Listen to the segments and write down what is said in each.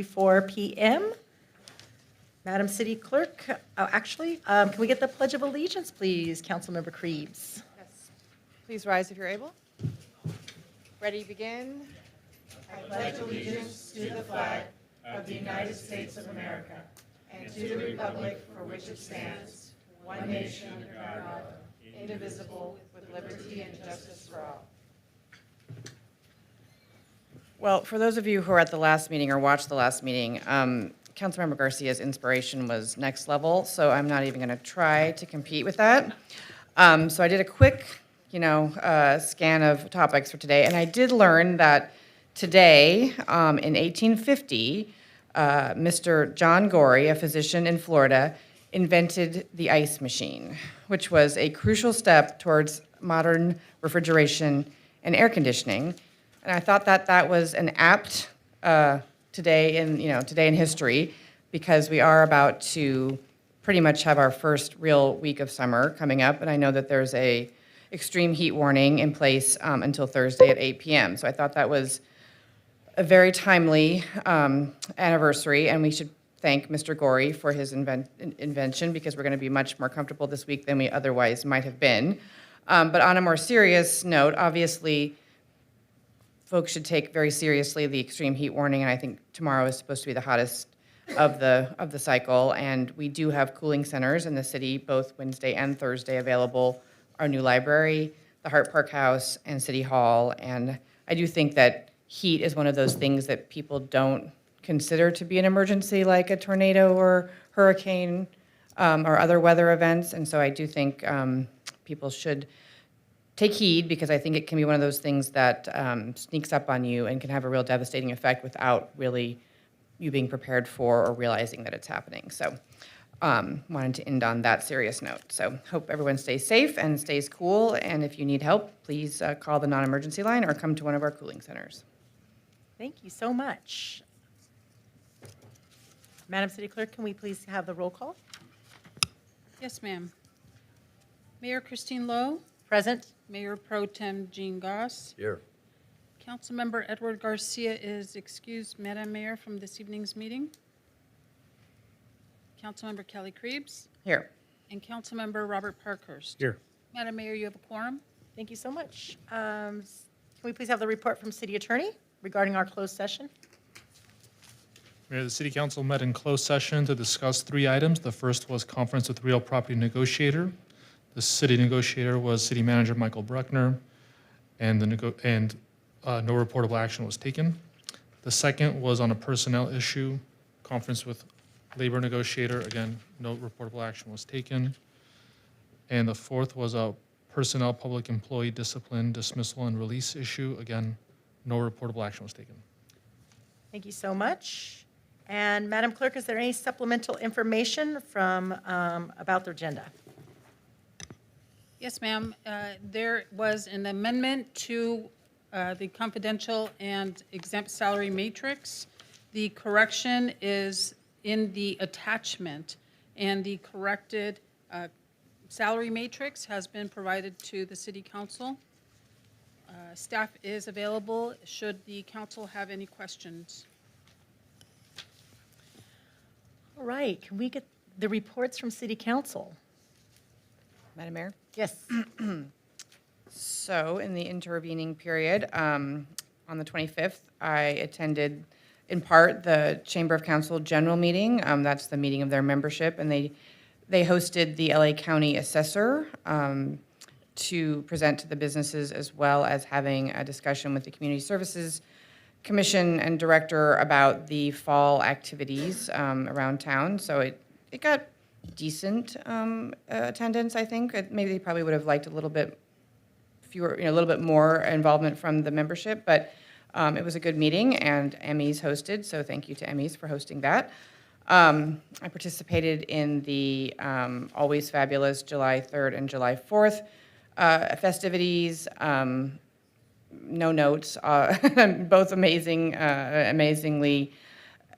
4 p.m. Madam City Clerk, can we get the Pledge of Allegiance, please, Councilmember Krebs? Yes. Please rise if you're able. Ready, begin. I pledge allegiance to the flag of the United States of America and to the republic for which it stands, one nation under God, indivisible, with liberty and justice for all. Well, for those of you who are at the last meeting or watched the last meeting, Councilmember Garcia's inspiration was next level, so I'm not even going to try to compete with that. So I did a quick, scan of topics for today, and I did learn that today, in 1850, Mr. John Gorey, a physician in Florida, invented the ice machine, which was a crucial step towards modern refrigeration and air conditioning. And I thought that that was an apt today in history, because we are about to pretty much have our first real week of summer coming up, and I know that there's a extreme heat warning in place until Thursday at 8 p.m. So I thought that was a very timely anniversary, and we should thank Mr. Gorey for his invention, because we're going to be much more comfortable this week than we otherwise might have been. But on a more serious note, obviously, folks should take very seriously the extreme heat warning, and I think tomorrow is supposed to be the hottest of the cycle. And we do have cooling centers in the city, both Wednesday and Thursday, available. Our new library, the Hart Park House, and City Hall. And I do think that heat is one of those things that people don't consider to be an emergency, like a tornado or hurricane or other weather events. And so I do think people should take heed, because I think it can be one of those things that sneaks up on you and can have a real devastating effect without really you being prepared for or realizing that it's happening. So wanted to end on that serious note. So hope everyone stays safe and stays cool, and if you need help, please call the non-emergency line or come to one of our cooling centers. Thank you so much. Madam City Clerk, can we please have the roll call? Yes, ma'am. Mayor Christine Lowe, Present. Mayor Pro Tem Jean Goss. Here. Councilmember Edward Garcia is excused, Madam Mayor, from this evening's meeting. Councilmember Kelly Krebs Here. and Councilmember Robert Parkhurst. Here. Madam Mayor, you have a quorum. Thank you so much. Can we please have the report from City Attorney regarding our closed session? Mayor, the City Council met in closed session to discuss 3 items. The first was conference with real property negotiator. The city negotiator was City Manager Michael Bruckner, and no reportable action was taken. The second was on a personnel issue, conference with labor negotiator. Again, no reportable action was taken. And the fourth was a personnel public employee discipline, dismissal, and release issue. Again, no reportable action was taken. Thank you so much. And Madam Clerk, is there any supplemental information from about the agenda? Yes, ma'am. There was an amendment to the confidential and exempt salary matrix. The correction is in the attachment, and the corrected salary matrix has been provided to the City Council. Staff is available should the council have any questions. All right, can we get the reports from City Council? Madam Mayor? Yes. So in the intervening period, on the 25th, I attended in part the Chamber of Council general meeting. That's the meeting of their membership, and they hosted the LA County Assessor to present to the businesses, as well as having a discussion with the Community Services Commission and Director about the fall activities around town. So it got decent attendance, I think. Maybe they probably would have liked a little bit fewer, a little bit more involvement from the membership, but it was a good meeting, and Emmys hosted, so thank you to Emmys for hosting that. I participated in the Always Fabulous July 3rd and July 4th festivities. No notes, both amazingly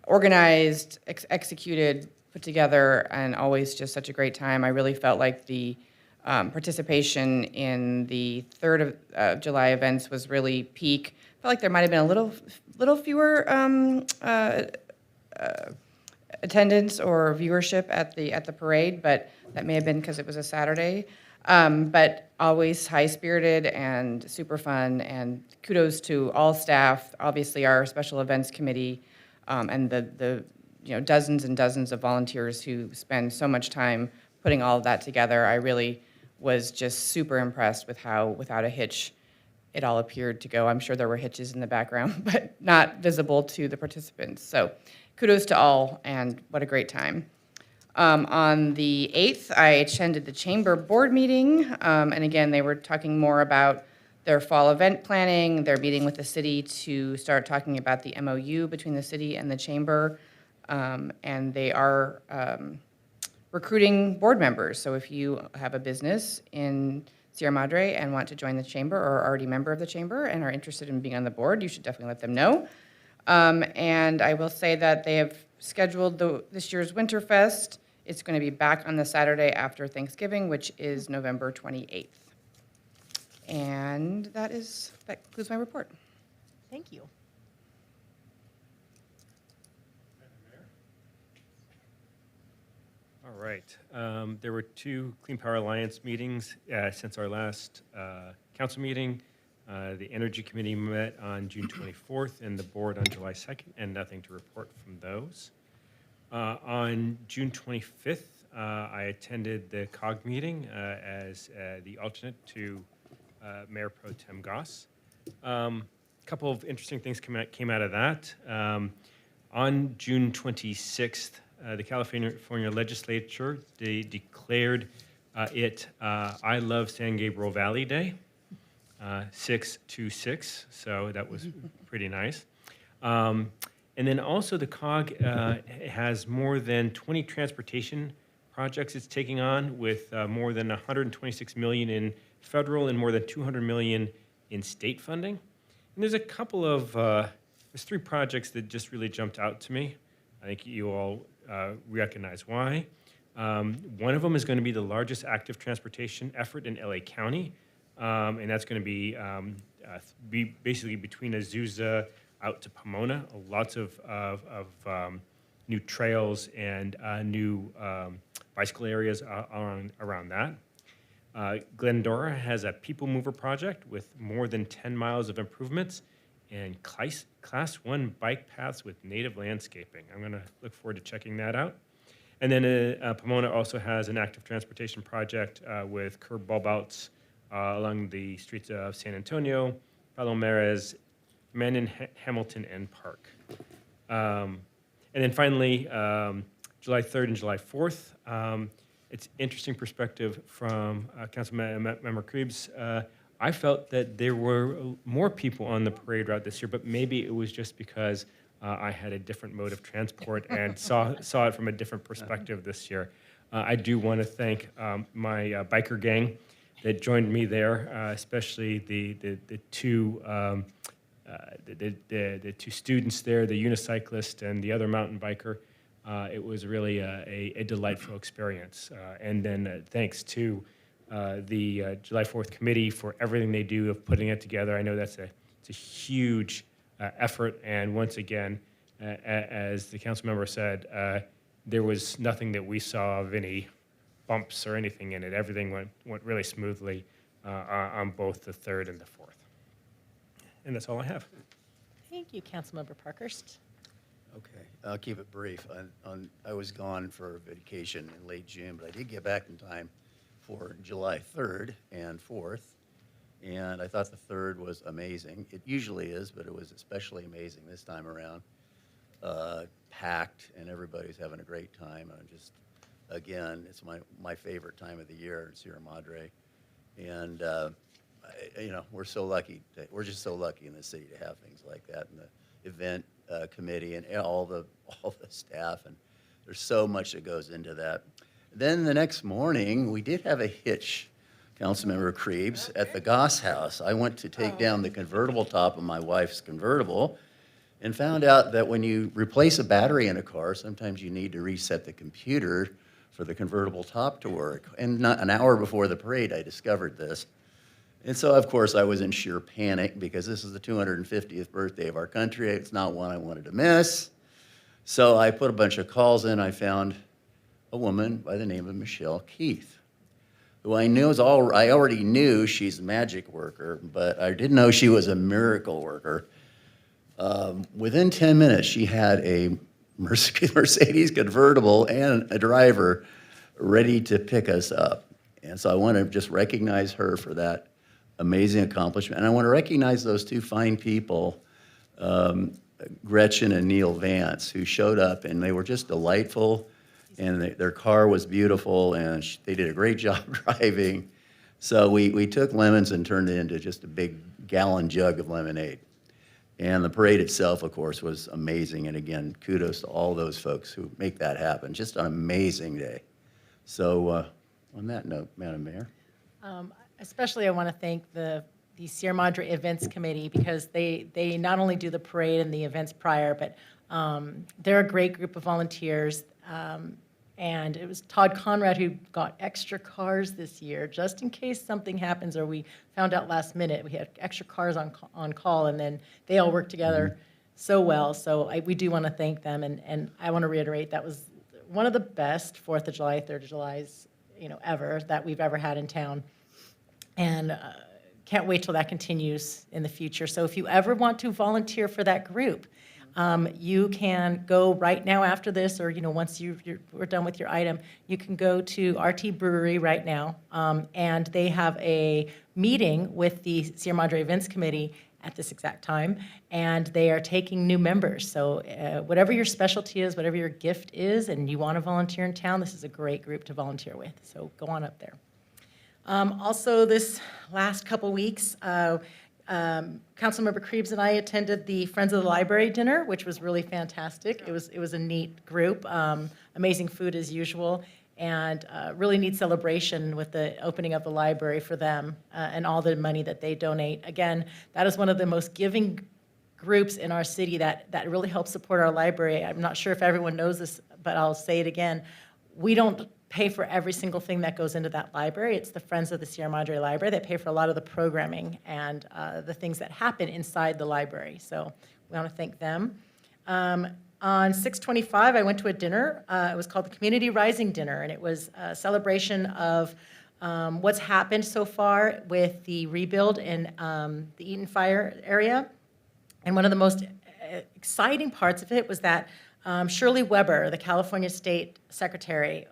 organized, executed, put together, and always just such a great time. I really felt like the participation in the 3rd of July events was really peak. Felt like there might have been a little fewer attendance or viewership at the parade, but that may have been because it was a Saturday. But always high-spirited and super fun, and kudos to all staff, obviously our special events committee, and the dozens and dozens of volunteers who spend so much time putting all of that together. I really was just super impressed with how, without a hitch, it all appeared to go. I'm sure there were hitches in the background, but not visible to the participants. So kudos to all, and what a great time. On the 8th, I attended the chamber board meeting, and again, they were talking more about their fall event planning. They're meeting with the city to start talking about the MOU between the city and the chamber, and they are recruiting board members. So if you have a business in Sierra Madre and want to join the chamber, or are already a member of the chamber and are interested in being on the board, you should definitely let them know. And I will say that they have scheduled this year's Winterfest. It's going to be back on the Saturday after Thanksgiving, which is November 28th. And that concludes my report. Thank you. All right. There were 2 Clean Power Alliance meetings since our last council meeting. The Energy Committee met on June 24th and the board on July 2nd, and nothing to report from those. On June 25th, I attended the COG meeting as the alternate to Mayor Pro Tem Goss. A couple of interesting things came out of that. On June 26th, the California legislature, they declared it I Love San Gabriel Valley Day, 626, so that was pretty nice. And then also the COG has more than 20 transportation projects it's taking on, with more than 126 million in federal and more than 200 million in state funding. And there's a couple of, there's 3 projects that just really jumped out to me. I think you all recognize why. One of them is going to be the largest active transportation effort in LA County, and that's going to be basically between Azusa out to Pomona. Lots of new trails and new bicycle areas around that. Glendora has a people mover project with more than 10 miles of improvements and class 1 bike paths with native landscaping. I'm going to look forward to checking that out. And then Pomona also has an active transportation project with curb bulb outs along the streets of San Antonio, Palomares, Mandan, Hamilton, and Park. And then finally, July 3rd and July 4th, it's interesting perspective from Councilmember Krebs. I felt that there were more people on the parade route this year, but maybe it was just because I had a different mode of transport and saw it from a different perspective this year. I do want to thank my biker gang that joined me there, especially the 2 the 2 students there, the unicyclist and the other mountain biker. It was really a delightful experience. And then thanks to the July 4th committee for everything they do of putting it together. I know it's a huge effort, and once again, as the council member said, there was nothing that we saw of any bumps or anything in it. Everything went really smoothly on both the 3rd and the 4th. And that's all I have. Thank you, Councilmember Parkhurst. Okay, I'll keep it brief. I was gone for vacation in late June, but I did get back in time for July 3rd and 4th, and I thought the 3rd was amazing. It usually is, but it was especially amazing this time around. Packed, and everybody's having a great time. I'm just, again, it's my favorite time of the year in Sierra Madre, and we're so lucky. We're just so lucky in the city to have things like that, and the event committee and all the staff, and there's so much that goes into that. Then the next morning, we did have a hitch, Councilmember Krebs, at the Goss house. I went to take down the convertible top of my wife's convertible and found out that when you replace a battery in a car, sometimes you need to reset the computer for the convertible top to work. And not an hour before the parade, I discovered this. And so, of course, I was in sheer panic because this is the 250th birthday of our country. It's not one I wanted to miss. So I put a bunch of calls in. I found a woman by the name of Michelle Keith, who I already knew she's a magic worker, but I didn't know she was a miracle worker. Within 10 minutes, she had a Mercedes convertible and a driver ready to pick us up. And so I want to just recognize her for that amazing accomplishment. And I want to recognize those two fine people, Gretchen and Neil Vance, who showed up, and they were just delightful, and their car was beautiful, and they did a great job driving. So we took lemons and turned it into just a big gallon jug of lemonade. And the parade itself, of course, was amazing. And again, kudos to all those folks who make that happen. Just an amazing day. So on that note, Madam Mayor. Especially I want to thank the Sierra Madre Events Committee, because they not only do the parade and the events prior, but they're a great group of volunteers. And it was Todd Conrad who got extra cars this year, just in case something happens, or we found out last minute. We had extra cars on call, and then they all worked together so well. So we do want to thank them, and I want to reiterate that was one of the best 4th of July, 3rd of Julys, ever that we've ever had in town. And can't wait till that continues in the future. So if you ever want to volunteer for that group, you can go right now after this, or once we're done with your item, you can go to RT Brewery right now, and they have a meeting with the Sierra Madre Events Committee at this exact time, and they are taking new members. So whatever your specialty is, whatever your gift is, and you want to volunteer in town, this is a great group to volunteer with. So go on up there. Also, this last couple weeks, Councilmember Krebs and I attended the Friends of the Library dinner, which was really fantastic. It was a neat group, amazing food as usual, and really neat celebration with the opening of the library for them and all the money that they donate. Again, that is one of the most giving groups in our city that really helps support our library. I'm not sure if everyone knows this, but I'll say it again. We don't pay for every single thing that goes into that library. It's the Friends of the Sierra Madre Library that pay for a lot of the programming and the things that happen inside the library. So we want to thank them. On 6/25, I went to a dinner. It was called the Community Rising Dinner, and it was a celebration of what's happened so far with the rebuild in the Eaton Fire area. And one of the most exciting parts of it was that Shirley Weber, the California State Secretary,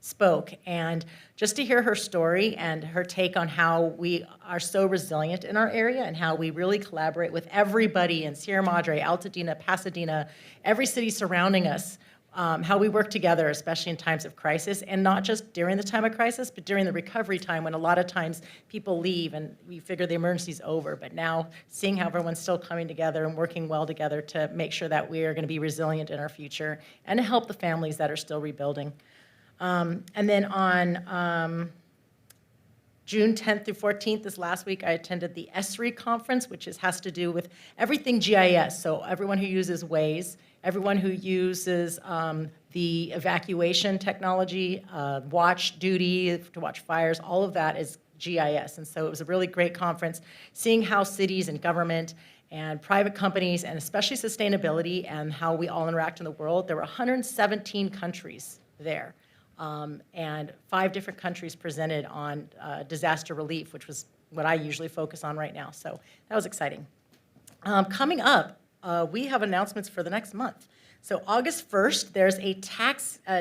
spoke, and just to hear her story and her take on how we are so resilient in our area and how we really collaborate with everybody in Sierra Madre, Altadena, Pasadena, every city surrounding us, how we work together, especially in times of crisis, and not just during the time of crisis, but during the recovery time when a lot of times people leave and we figure the emergency's over. But now seeing how everyone's still coming together and working well together to make sure that we are going to be resilient in our future and to help the families that are still rebuilding. And then on June 10th through 14th, this last week, I attended the ESRI conference, which has to do with everything GIS. So everyone who uses Waze, everyone who uses the evacuation technology, watch duty to watch fires, all of that is GIS. And so it was a really great conference, seeing how cities and government and private companies, and especially sustainability and how we all interact in the world. There were 117 countries there. And 5 different countries presented on disaster relief, which was what I usually focus on right now. So that was exciting. Coming up, we have announcements for the next month. So August 1st, there's a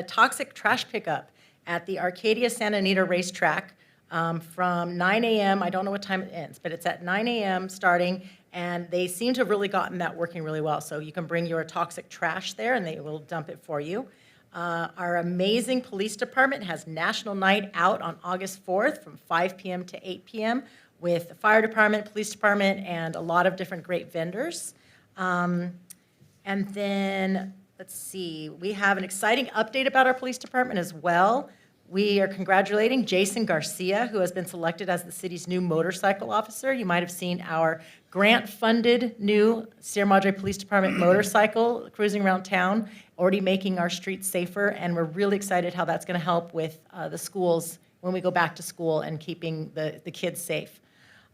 toxic trash pickup at the Arcadia Santa Anita Racetrack from 9 a.m. I don't know what time it ends, but it's at 9 a.m. starting, and they seem to have really gotten that working really well. So you can bring your toxic trash there, and they will dump it for you. Our amazing police department has National Night Out on August 4th from 5 p.m. to 8 p.m. with the fire department, police department, and a lot of different great vendors. And then, let's see, we have an exciting update about our police department as well. We are congratulating Jason Garcia, who has been selected as the city's new motorcycle officer. You might have seen our grant-funded new Sierra Madre Police Department motorcycle cruising around town, already making our streets safer, and we're really excited how that's going to help with the schools when we go back to school and keeping the kids safe.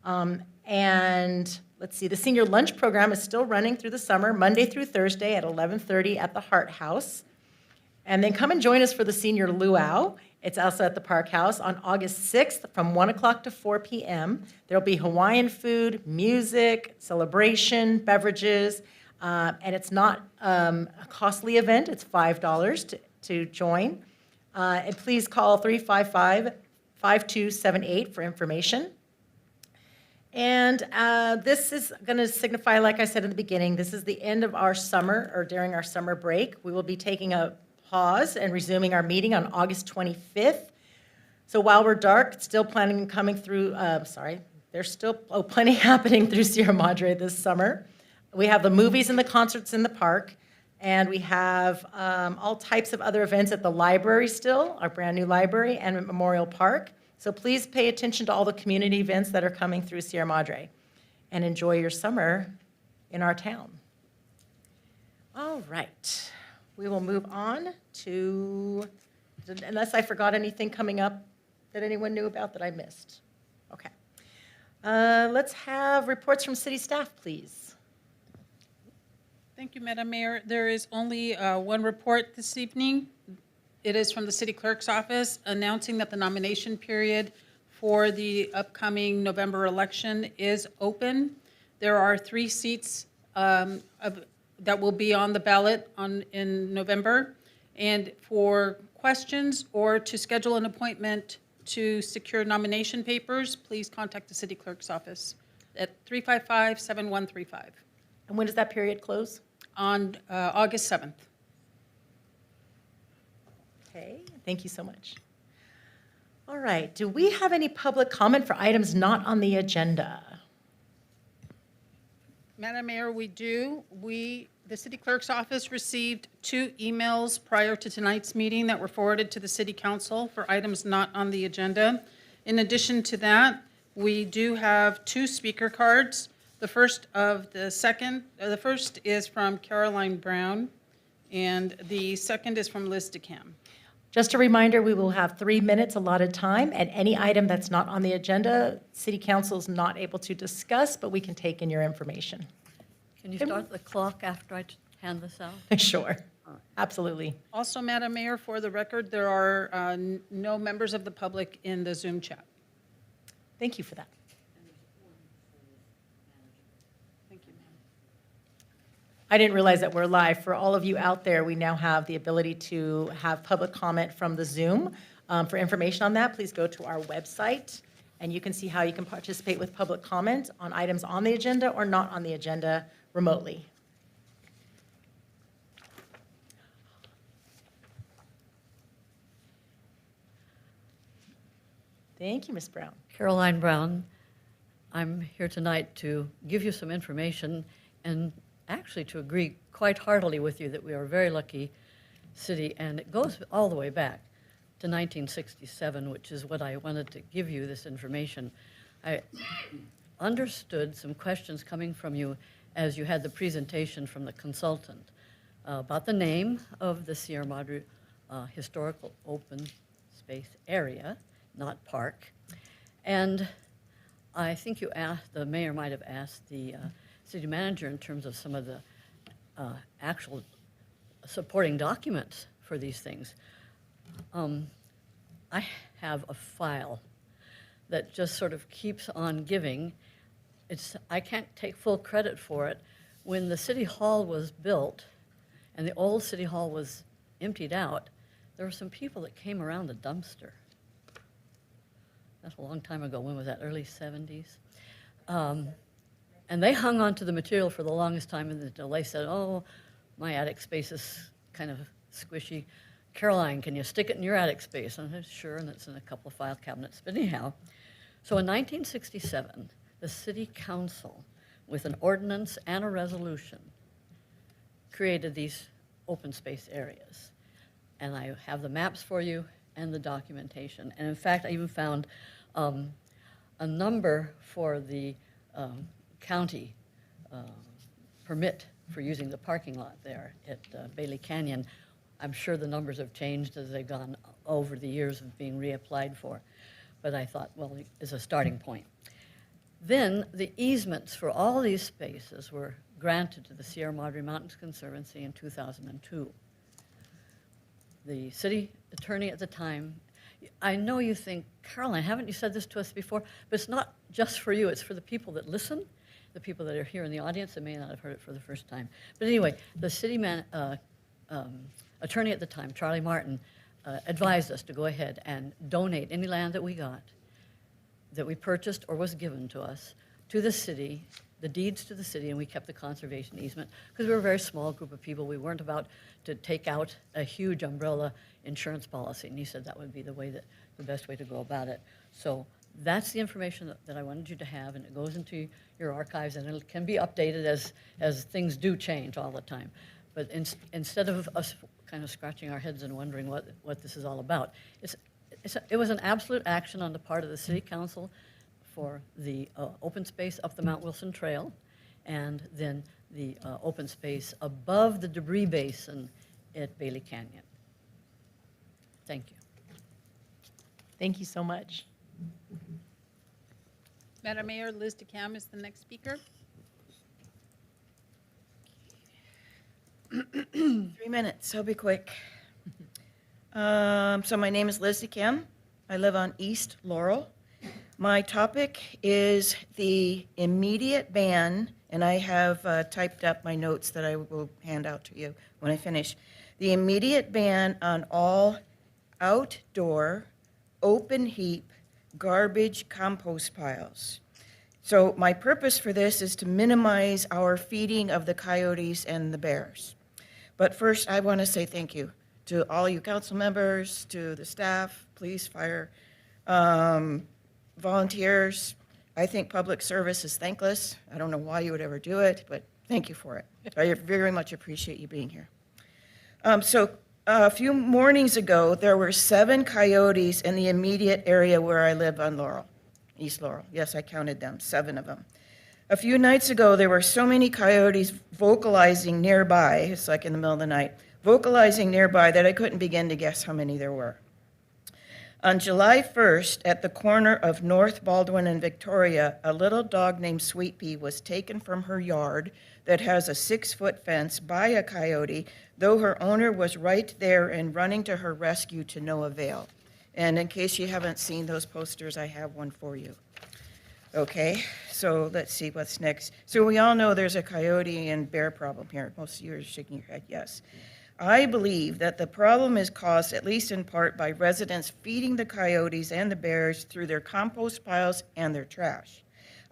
And let's see, the senior lunch program is still running through the summer, Monday through Thursday at 11:30 at the Hart House. And then come and join us for the senior luau. It's also at the Park House on August 6th from 1 o'clock to 4 p.m. There'll be Hawaiian food, music, celebration, beverages, and it's not a costly event. It's $5 to join. And please call 355-5278 for information. And this is going to signify, like I said in the beginning, this is the end of our summer, or during our summer break. We will be taking a pause and resuming our meeting on August 25th. So while we're dark, still planning on coming through, there's still plenty happening through Sierra Madre this summer. We have the movies and the concerts in the park, and we have all types of other events at the library still, our brand new library, and at Memorial Park. So please pay attention to all the community events that are coming through Sierra Madre, and enjoy your summer in our town. All right. We will move on to, unless I forgot anything coming up that anyone knew about that I missed. Okay. Let's have reports from city staff, please. Thank you, Madam Mayor. There is only one report this evening. It is from the city clerk's office announcing that the nomination period for the upcoming November election is open. There are 3 seats that will be on the ballot in November. And for questions or to schedule an appointment to secure nomination papers, please contact the city clerk's office at 355-7135 And when does that period close? on August 7th. Okay, thank you so much. All right, do we have any public comment for items not on the agenda? Madam Mayor, we do. The city clerk's office received 2 emails prior to tonight's meeting that were forwarded to the city council for items not on the agenda. In addition to that, we do have 2 speaker cards. The first is from Caroline Brown, and the second is from Liz DeCam. Just a reminder, we will have 3 minutes allotted time, and any item that's not on the agenda, city council is not able to discuss, but we can take in your information. Can you start the clock after I hand this out? Sure, absolutely. Also, Madam Mayor, for the record, there are no members of the public in the Zoom chat. Thank you for that. Thank you, ma'am. I didn't realize that we're live. For all of you out there, we now have the ability to have public comment from the Zoom. For information on that, please go to our website, and you can see how you can participate with public comment on items on the agenda or not on the agenda remotely. Thank you, Ms. Brown. Caroline Brown, I'm here tonight to give you some information and actually to agree quite heartily with you that we are a very lucky city, and it goes all the way back to 1967, which is what I wanted to give you this information. I understood some questions coming from you as you had the presentation from the consultant about the name of the Sierra Madre Historical Open Space Area, not park. And I think you asked, the mayor might have asked the city manager in terms of some of the actual supporting documents for these things. I have a file that just sort of keeps on giving. I can't take full credit for it. When the city hall was built and the old city hall was emptied out, there were some people that came around the dumpster. That's a long time ago. When was that? Early 70s? And they hung on to the material for the longest time until they said, oh, my attic space is kind of squishy. Caroline, can you stick it in your attic space? And I said, sure, and it's in a couple of file cabinets. But anyhow, so in 1967, the city council, with an ordinance and a resolution, created these open space areas. And I have the maps for you and the documentation. And in fact, I even found a number for the county permit for using the parking lot there at Bailey Canyon. I'm sure the numbers have changed as they've gone over the years of being reapplied for. But I thought, well, as a starting point. Then the easements for all these spaces were granted to the Sierra Madre Mountains Conservancy in 2002. The city attorney at the time, I know you think, Caroline, haven't you said this to us before? But it's not just for you, it's for the people that listen, the people that are here in the audience that may not have heard it for the first time. But anyway, the city attorney at the time, Charlie Martin, advised us to go ahead and donate any land that we got, that we purchased or was given to us, to the city, the deeds to the city, and we kept the conservation easement, because we were a very small group of people. We weren't about to take out a huge umbrella insurance policy, and he said that would be the best way to go about it. So that's the information that I wanted you to have, and it goes into your archives, and it can be updated as things do change all the time. But instead of us kind of scratching our heads and wondering what this is all about, it was an absolute action on the part of the city council for the open space up the Mount Wilson Trail, and then the open space above the debris basin at Bailey Canyon. Thank you. Thank you so much. Madam Mayor, Liz DeCam is the next speaker. 3 minutes, I'll be quick. So my name is Liz DeCam. I live on East Laurel. My topic is the immediate ban, and I have typed up my notes that I will hand out to you when I finish. The immediate ban on all outdoor, open heap, garbage compost piles. So my purpose for this is to minimize our feeding of the coyotes and the bears. But first, I want to say thank you to all you council members, to the staff, police, fire, volunteers. I think public service is thankless. I don't know why you would ever do it, but thank you for it. I very much appreciate you being here. So a few mornings ago, there were 7 coyotes in the immediate area where I live on Laurel, East Laurel. Yes, I counted them, 7 of them. A few nights ago, there were so many coyotes vocalizing nearby, it's like in the middle of the night, vocalizing nearby that I couldn't begin to guess how many there were. On July 1st, at the corner of North Baldwin and Victoria, a little dog named Sweet Pea was taken from her yard that has a 6-foot fence by a coyote, though her owner was right there and running to her rescue to no avail. And in case you haven't seen those posters, I have one for you. Okay, so let's see what's next. So we all know there's a coyote and bear problem here. Most of you are shaking your head yes. I believe that the problem is caused, at least in part, by residents feeding the coyotes and the bears through their compost piles and their trash.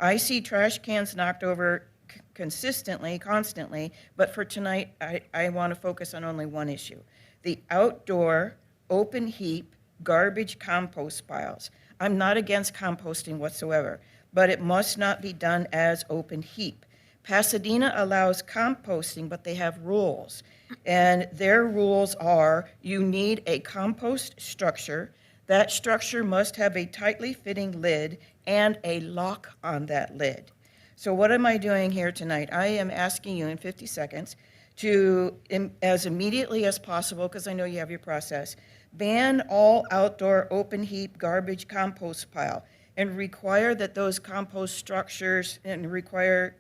I see trash cans knocked over constantly, but for tonight, I want to focus on only one issue: the outdoor, open heap, garbage compost piles. I'm not against composting whatsoever, but it must not be done as open heap. Pasadena allows composting, but they have rules. And their rules are you need a compost structure. That structure must have a tightly fitting lid and a lock on that lid. So what am I doing here tonight? I am asking you in 50 seconds to, as immediately as possible, because I know you have your process, ban all outdoor open heap garbage compost pile and require that those compost structures, and require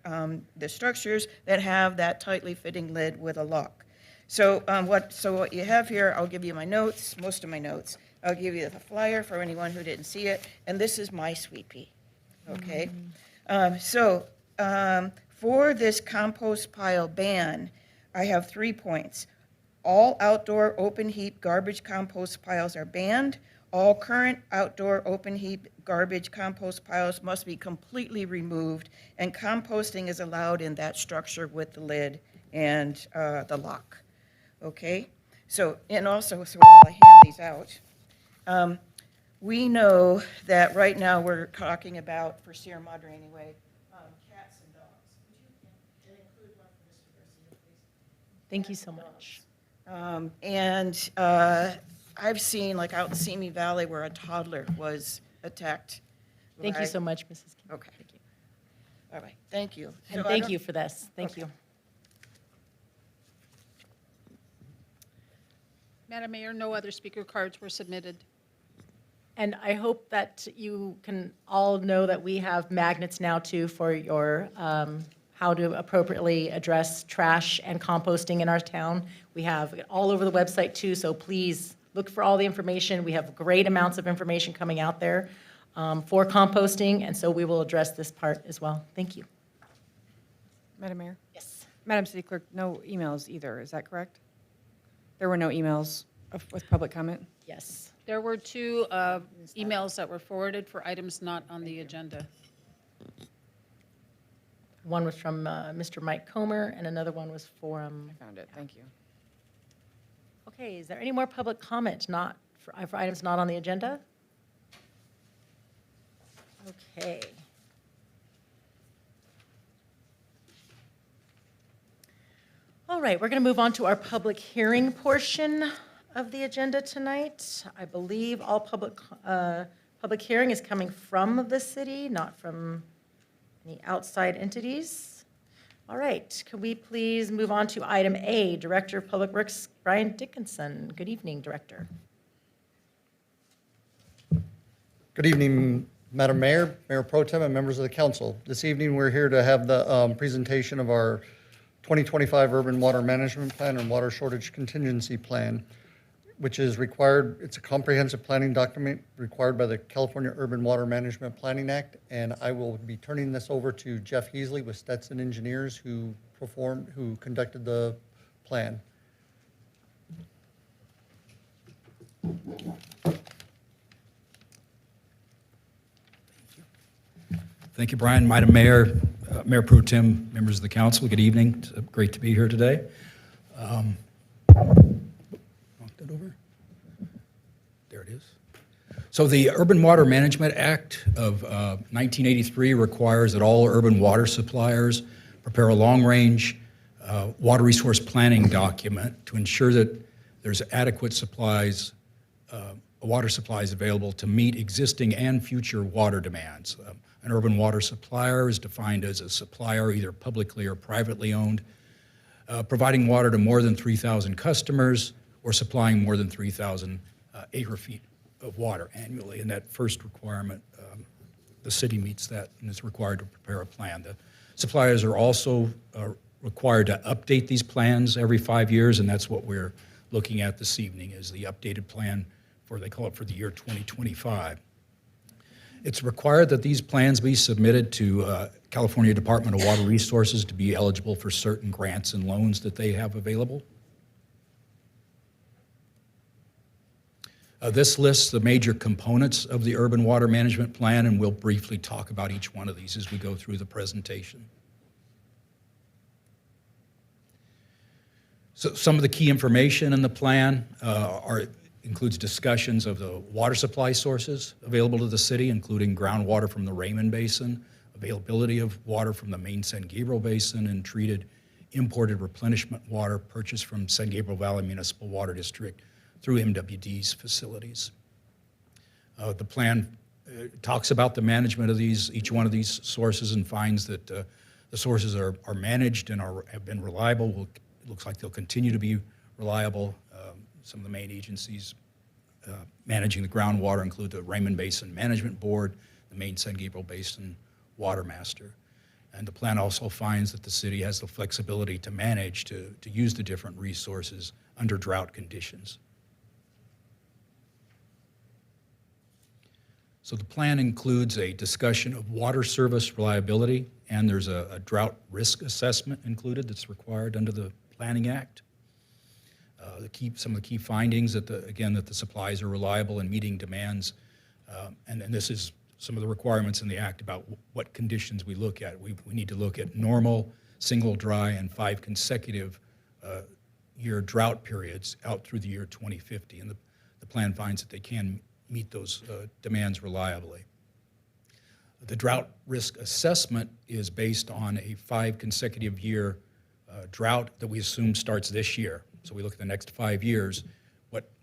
the structures that have that tightly fitting lid with a lock. So what you have here, I'll give you my notes, most of my notes. I'll give you the flyer for anyone who didn't see it, and this is my Sweet Pea, okay? For this compost pile ban, I have 3 points. All outdoor open heap garbage compost piles are banned. All current outdoor open heap garbage compost piles must be completely removed, and composting is allowed in that structure with the lid and the lock. Okay? So while I hand these out, we know that right now we're talking about, for Sierra Madre anyway, cats and dogs. Would you include one for Mr. Garcia, please? Thank you so much. I've seen, like out in Simi Valley, where a toddler was attacked. Thank you so much, Mrs. Kim. Okay. All right, thank you. And So I thank don't- you for this. Thank Okay. you. Madam Mayor, no other speaker cards were submitted. And I hope that you can all know that we have magnets now too for your, how to appropriately address trash and composting in our town. We have it all over the website too, so please look for all the information. We have great amounts of information coming out there for composting, and so we will address this part as well. Thank you. Madam Mayor? Yes. Madam City Clerk, no emails either, is that correct? There were no emails with public comment? Yes. There were two emails that were forwarded for items not on the agenda. One was from Mr. Mike Comer, and another one was for, Found it, thank you. okay, is there any more public comment not, for items not on the agenda? Okay. All right, we're going to move on to our public hearing portion of the agenda tonight. I believe all public hearing is coming from the city, not from any outside entities. All right, could we please move on to item A, Director of Public Works, Brian Dickinson. Good evening, Director. Good evening, Madam Mayor, Mayor Pro Tem, and members of the council. This evening, we're here to have the presentation of our 2025 Urban Water Management Plan and Water Shortage Contingency Plan, which is required. It's a comprehensive planning document required by the California Urban Water Management Planning Act, and I will be turning this over to Jeff Heasley with Stetson Engineers, who conducted the plan. Thank you, Brian. Madam Mayor, Mayor Pro Tem, members of the council, good evening. It's great to be here today. Knock that over. There it is. So the Urban Water Management Act of 1983 requires that all urban water suppliers prepare a long-range water resource planning document to ensure that there's adequate supplies, water supplies available to meet existing and future water demands. An urban water supplier is defined as a supplier either publicly or privately owned, providing water to more than 3,000 customers or supplying more than 3,000 acre-feet of water annually. And that first requirement, the city meets that and is required to prepare a plan. The suppliers are also required to update these plans every 5 years, and that's what we're looking at this evening is the updated plan for, they call it for the year 2025. It's required that these plans be submitted to California Department of Water Resources to be eligible for certain grants and loans that they have available. This lists the major components of the Urban Water Management Plan, and we'll briefly talk about each one of these as we go through the presentation. So some of the key information in the plan includes discussions of the water supply sources available to the city, including groundwater from the Raymond Basin, availability of water from the main San Gabriel Basin, and treated imported replenishment water purchased from San Gabriel Valley Municipal Water District through MWD's facilities. The plan talks about the management of each one of these sources and finds that the sources are managed and have been reliable. It looks like they'll continue to be reliable. Some of the main agencies managing the groundwater include the Raymond Basin Management Board, the main San Gabriel Basin Water Master. And the plan also finds that the city has the flexibility to manage, to use the different resources under drought conditions. So the plan includes a discussion of water service reliability, and there's a drought risk assessment included that's required under the Planning Act. Some of the key findings that the supplies are reliable and meeting demands, and this is some of the requirements in the Act about what conditions we look at. We need to look at normal, single dry, and 5 consecutive year drought periods out through the year 2050, and the plan finds that they can meet those demands reliably. The drought risk assessment is based on a 5 consecutive year drought that we assume starts this year. So we look at the next 5 years,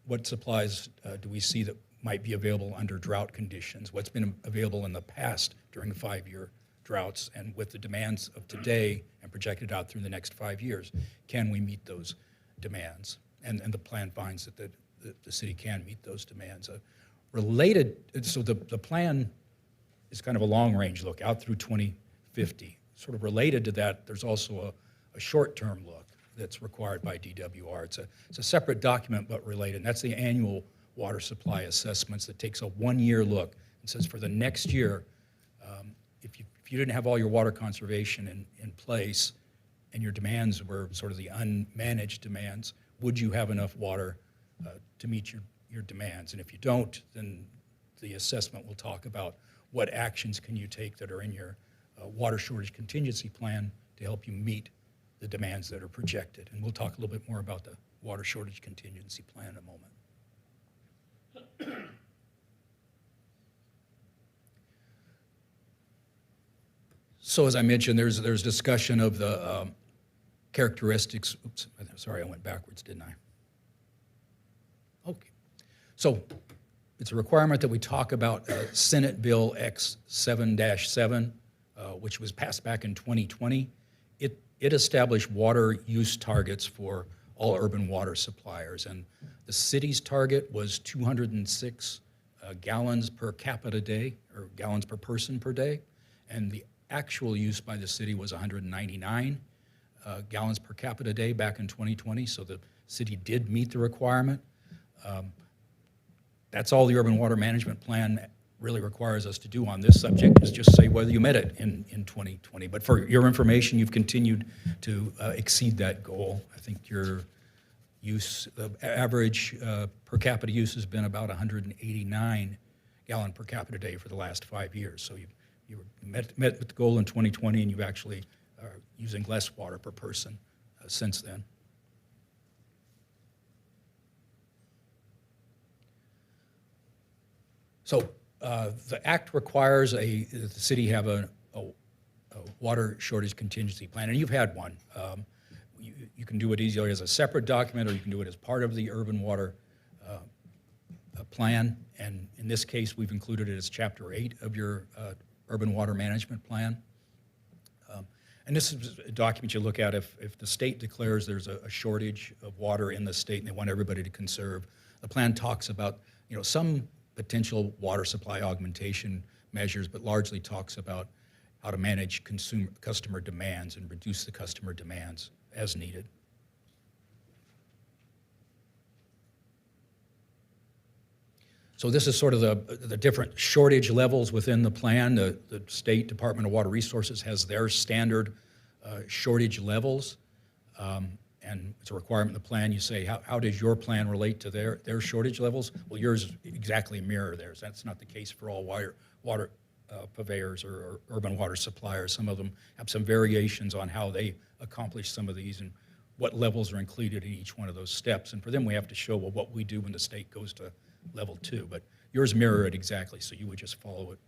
what supplies do we see that might be available under drought conditions? What's been available in the past during the 5-year droughts, and with the demands of today and projected out through the next 5 years, can we meet those demands? And the plan finds that the city can meet those demands. Related, so the plan is kind of a long-range look out through 2050. Sort of related to that, there's also a short-term look that's required by DWR. It's a separate document but related, and that's the annual water supply assessments that takes a one-year look and says for the next year, if you didn't have all your water conservation in place and your demands were sort of the unmanaged demands, would you have enough water to meet your demands? And if you don't, then the assessment will talk about what actions can you take that are in your water shortage contingency plan to help you meet the demands that are projected. And we'll talk a little bit more about the water shortage contingency plan in a moment. So as I mentioned, there's discussion of the characteristics. Oops, sorry, I went backwards, didn't I? Okay. So it's a requirement that we talk about Senate Bill X7-7, which was passed back in 2020. It established water use targets for all urban water suppliers, and the city's target was 206 gallons per capita day, or gallons per person per day, and the actual use by the city was 199 gallons per capita day back in 2020, so the city did meet the requirement. That's all the urban water management plan really requires us to do on this subject, is just say whether you met it in 2020. But for your information, you've continued to exceed that goal. I think your use, the average per capita use has been about 189 gallon per capita day for the last 5 years. So you met with the goal in 2020, and you've actually are using less water per person since then. So the act requires the city have a water shortage contingency plan, and you've had one. You can do it easily as a separate document, or you can do it as part of the urban water plan. And in this case, we've included it as Chapter 8 of your urban water management plan. And this is a document you look at if the state declares there's a shortage of water in the state and they want everybody to conserve. The plan talks about, some potential water supply augmentation measures, but largely talks about how to manage customer demands and reduce the customer demands as needed. So this is sort of the different shortage levels within the plan. The State Department of Water Resources has their standard shortage levels, and it's a requirement in the plan. You say, how does your plan relate to their shortage levels? Well, yours exactly mirror theirs. That's not the case for all water purveyors or urban water suppliers. Some of them have some variations on how they accomplish some of these and what levels are included in each one of those steps. And for them, we have to show, well, what we do when the state goes to level 2, but yours mirror it exactly, so you would just follow it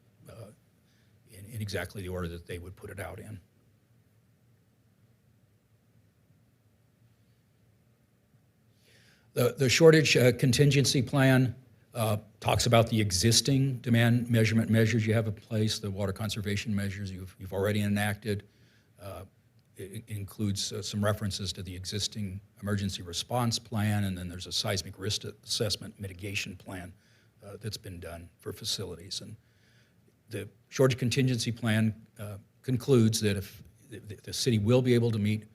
in exactly the order that they would put it out in. The shortage contingency plan talks about the existing demand measurement measures you have in place, the water conservation measures you've already enacted. It includes some references to the existing emergency response plan, and then there's a seismic risk assessment mitigation plan that's been done for facilities. And the shortage contingency plan concludes that if the city will be able to meet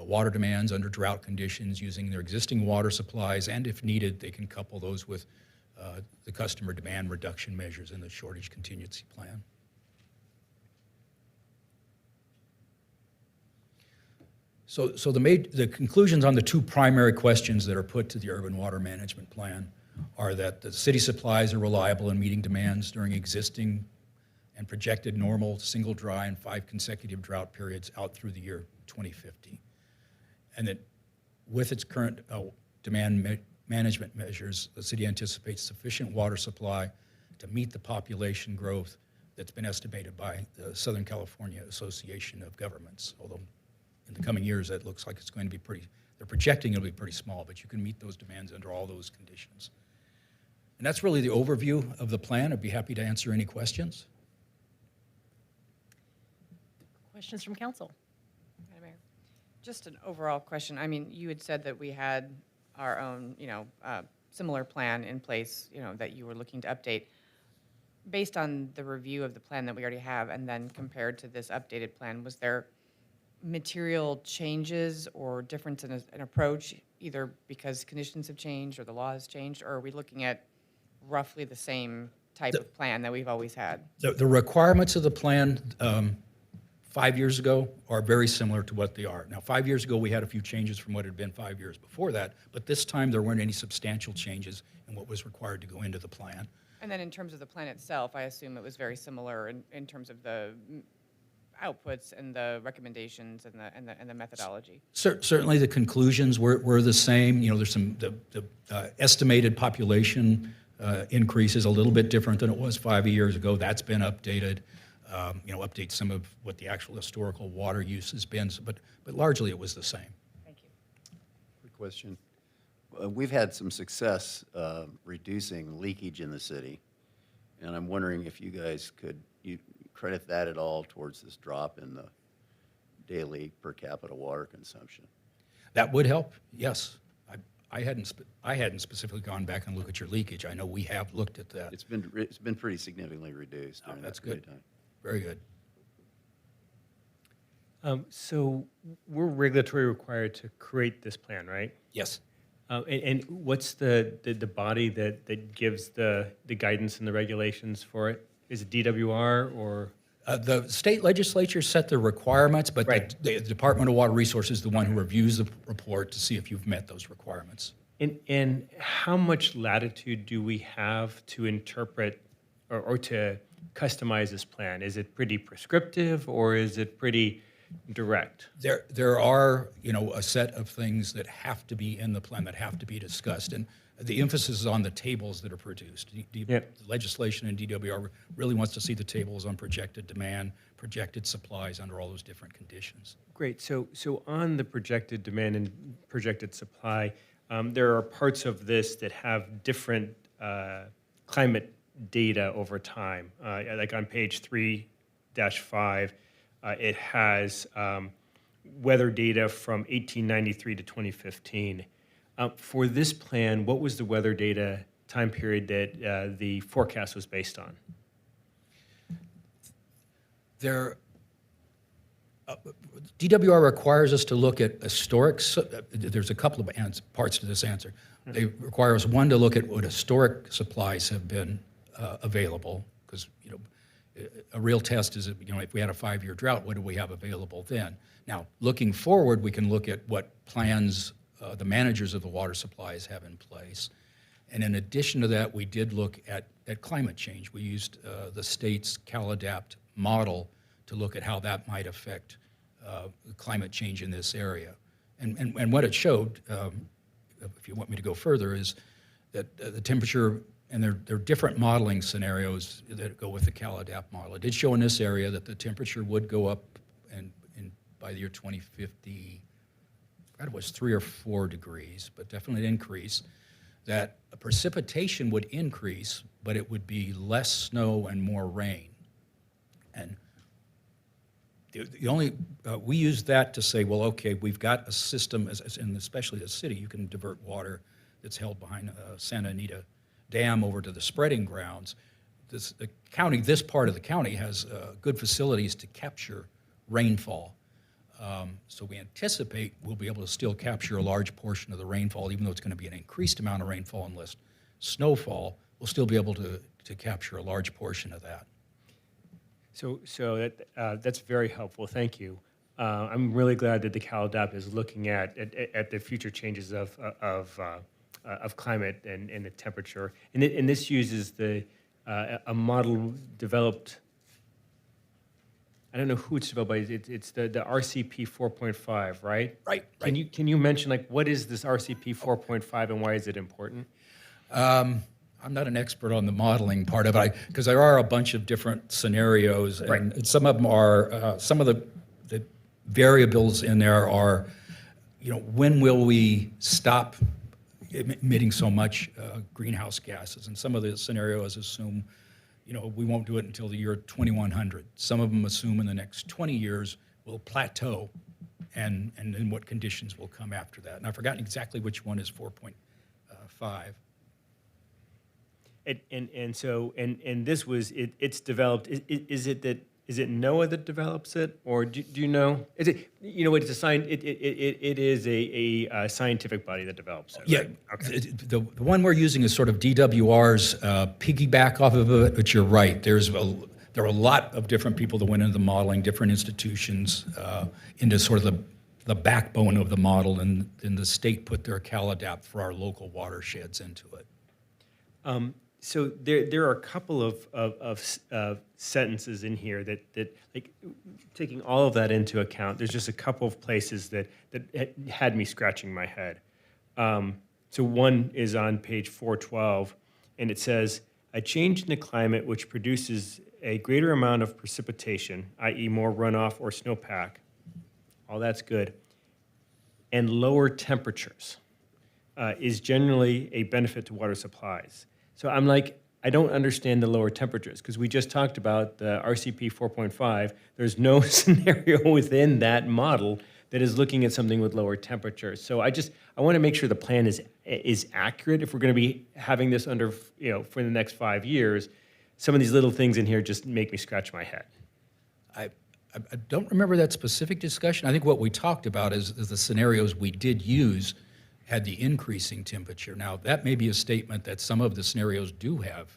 water demands under drought conditions using their existing water supplies, and if needed, they can couple those with the customer demand reduction measures in the shortage contingency plan. So the conclusions on the two primary questions that are put to the urban water management plan are that the city supplies are reliable in meeting demands during existing and projected normal single dry and 5 consecutive drought periods out through the year 2050. And that with its current demand management measures, the city anticipates sufficient water supply to meet the population growth that's been estimated by the Southern California Association of Governments, although in the coming years, that looks like it's going to be they're projecting it'll be pretty small, but you can meet those demands under all those conditions. And that's really the overview of the plan. I'd be happy to answer any questions. Questions from council? Madam Mayor, just an overall question. I mean, you had said that we had our own, similar plan in place, you know, that you were looking to update. Based on the review of the plan that we already have and then compared to this updated plan, was there material changes or difference in an approach, either because conditions have changed or the law has changed, or are we looking at roughly the same type of plan that we've always had? The requirements of the plan 5 years ago are very similar to what they are. Now, 5 years ago, we had a few changes from what had been 5 years before that, but this time there weren't any substantial changes in what was required to go into the plan. And then in terms of the plan itself, I assume it was very similar in terms of the outputs and the recommendations and the methodology. Certainly, the conclusions were the same. You know, there's some, the estimated population increase is a little bit different than it was 5 years ago. That's been updated. You know, update some of what the actual historical water use has been, but largely it was the same. Thank you. Quick question. We've had some success reducing leakage in the city, and I'm wondering if you guys could credit that at all towards this drop in the daily per capita water consumption. That would help, yes. I hadn't specifically gone back and looked at your leakage. I know we have looked at that. It's been pretty significantly reduced during That's that period good. of time. Very good. So we're regulatory required to create this plan, right? Yes. And what's the body that gives the guidance and the regulations for it? Is it DWR or? The state legislature set the requirements, but Right. the Department of Water Resources is the one who reviews the report to see if you've met those requirements. And how much latitude do we have to interpret or to customize this plan? Is it pretty prescriptive or is it pretty direct? There are, you know, a set of things that have to be in the plan that have to be discussed, and the emphasis is on the tables that are produced. The legislation in DWR really wants to see the tables on projected demand, projected supplies under all those different conditions. Great. So on the projected demand and projected supply, there are parts of this that have different climate data over time. Like on page 3-5, it has weather data from 1893 to 2015. For this plan, what was the weather data time period that the forecast was based on? DWR requires us to look at historic, there's a couple of parts to this answer. They require us, one, to look at what historic supplies have been available, because, you know, a real test is, you know, if we had a 5-year drought, what do we have available then? Now, looking forward, we can look at what plans the managers of the water supplies have in place. And in addition to that, we did look at climate change. We used the state's CalAdapt model to look at how that might affect climate change in this area. And what it showed, if you want me to go further, is that the temperature, and there are different modeling scenarios that go with the CalAdapt model. It did show in this area that the temperature would go up and by the year 2050, I forgot it was 3 or 4 degrees, but definitely an increase, that precipitation would increase, but it would be less snow and more rain. And the only, we use that to say, well, okay, we've got a system, and especially the city, you can divert water that's held behind Santa Anita Dam over to the spreading grounds. The county, this part of the county has good facilities to capture rainfall. So we anticipate we'll be able to still capture a large portion of the rainfall, even though it's going to be an increased amount of rainfall and less snowfall. We'll still be able to capture a large portion of that. So that's very helpful. Thank you. I'm really glad that the CalAdapt is looking at the future changes of climate and the temperature. And this uses a model developed. I don't know who it's developed by. It's the RCP 4.5, right? Right. Can you mention, like, what is this RCP 4.5 and why is it important? I'm not an expert on the modeling part of it, because there are a bunch of different scenarios, and some of them are, some of the variables in there are, you know, when will we stop emitting so much greenhouse gases? And some of the scenarios assume, you know, we won't do it until the year 2100. Some of them assume in the next 20 years we'll plateau, and then what conditions will come after that. And I've forgotten exactly which one is 4.5. And this was, it's developed, is it NOAA that develops it, or do you know? Is it, it is a scientific body that develops it, Yeah, right? Okay. the one we're using is sort of DWR's piggyback off of it, but you're right. There are a lot of different people that went into the modeling, different institutions, into sort of the backbone of the model, and the state put their CalAdapt for our local watersheds into it. So there are a couple of sentences in here that like taking all of that into account. There's just a couple of places that had me scratching my head. So one is on page 412, and it says a change in the climate which produces a greater amount of precipitation, i.e., more runoff or snowpack. All that's good, and lower temperatures is generally a benefit to water supplies. So I'm like, I don't understand the lower temperatures, because we just talked about the RCP 4.5. There's no scenario within that model that is looking at something with lower temperatures. So I want to make sure the plan is accurate if we're going to be having this under, for the next 5 years. Some of these little things in here just make me scratch my head. I don't remember that specific discussion. I think what we talked about is the scenarios we did use had the increasing temperature. Now, that may be a statement that some of the scenarios do have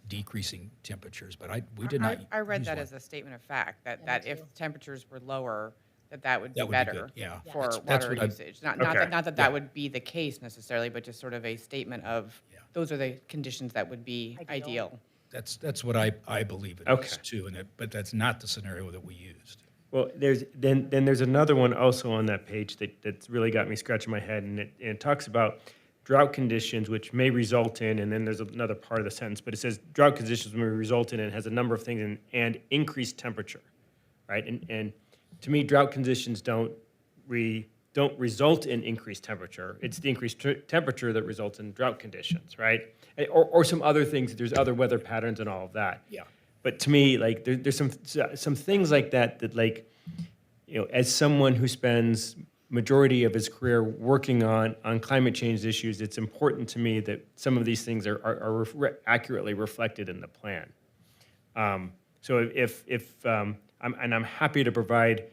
decreasing temperatures, but we did not. I read use that one. as a statement of fact, that if temperatures were lower, that would be That would be better good, yeah. for That's water what I- usage. Not Okay. that would be the case necessarily, but just sort of a statement of, those are the conditions that would be ideal. That's what I believe it Okay. is too, but that's not the scenario that we used. Well, there's another one also on that page that's really got me scratching my head, and it talks about drought conditions, which may result in, and then there's another part of the sentence, but it says drought conditions may result in, and it has a number of things, and increased temperature, right? And to me, drought conditions don't result in increased temperature. It's the increased temperature that results in drought conditions, right? Or some other things. There's other weather patterns and all of that. Yeah. But to me, like there's some things like that like, as someone who spends majority of his career working on climate change issues, it's important to me that some of these things are accurately reflected in the plan. So I'm happy to provide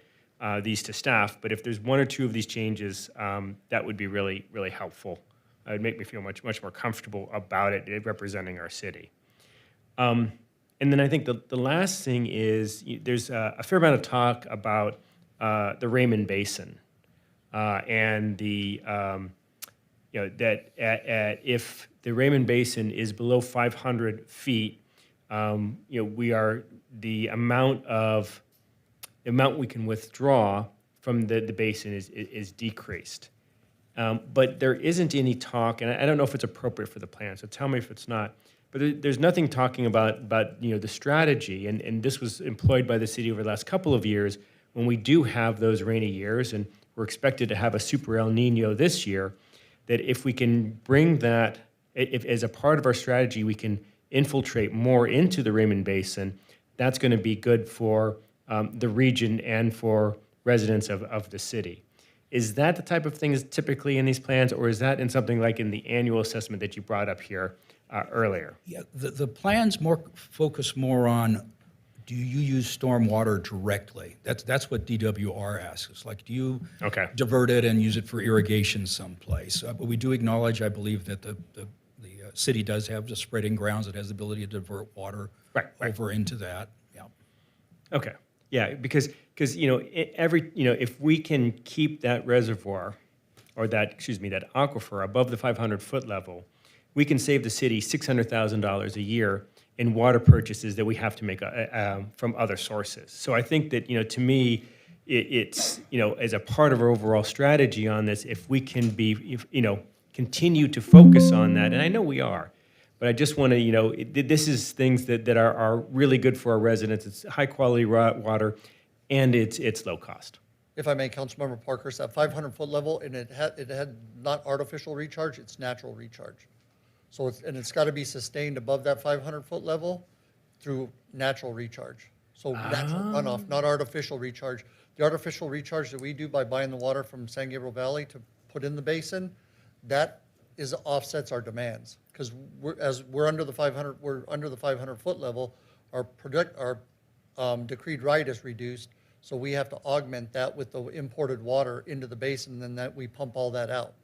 these to staff, but if there's one or two of these changes, that would be really, really helpful. It would make me feel much more comfortable about it representing our city. And then I think the last thing is there's a fair amount of talk about the Raymond Basin and that if the Raymond Basin is below 500 feet, the amount we can withdraw from the basin is decreased. But there isn't any talk, and I don't know if it's appropriate for the plan, so tell me if it's not. But there's nothing talking about the strategy, and this was employed by the city over the last couple of years when we do have those rainy years, and we're expected to have a super El Nino this year, that if we can bring that, if as a part of our strategy, we can infiltrate more into the Raymond Basin, that's going to be good for the region and for residents of the city. Is that the type of thing that's typically in these plans, or is that in something like in the annual assessment that you brought up here earlier? Yeah, the plans focus more on, do you use stormwater directly? That's what DWR asks. Like, do you divert it and use it for irrigation someplace? But we do acknowledge, I believe, that the city does have the spreading grounds that has the ability to divert water over into that. Yeah. Okay. Yeah, because if we can keep that reservoir or that aquifer above the 500-foot level, we can save the city $600,000 a year in water purchases that we have to make from other sources. So I think that, to me, it's, as a part of our overall strategy on this, if we can continue to focus on that, and I know we are, but I just want to, this is things that are really good for our residents. It's high-quality water, and it's low cost. If I may, Councilmember Parker, it's that 500-foot level, and it had not artificial recharge, it's natural recharge. So it's got to be sustained above that 500-foot level through natural recharge. So natural runoff, not artificial recharge. The artificial recharge that we do by buying the water from San Gabriel Valley to put in the basin, that is offsets our demands. Because we're under the 500-foot level, our decreed right is reduced, so we have to augment that with the imported water into the basin, and then that we pump all that out.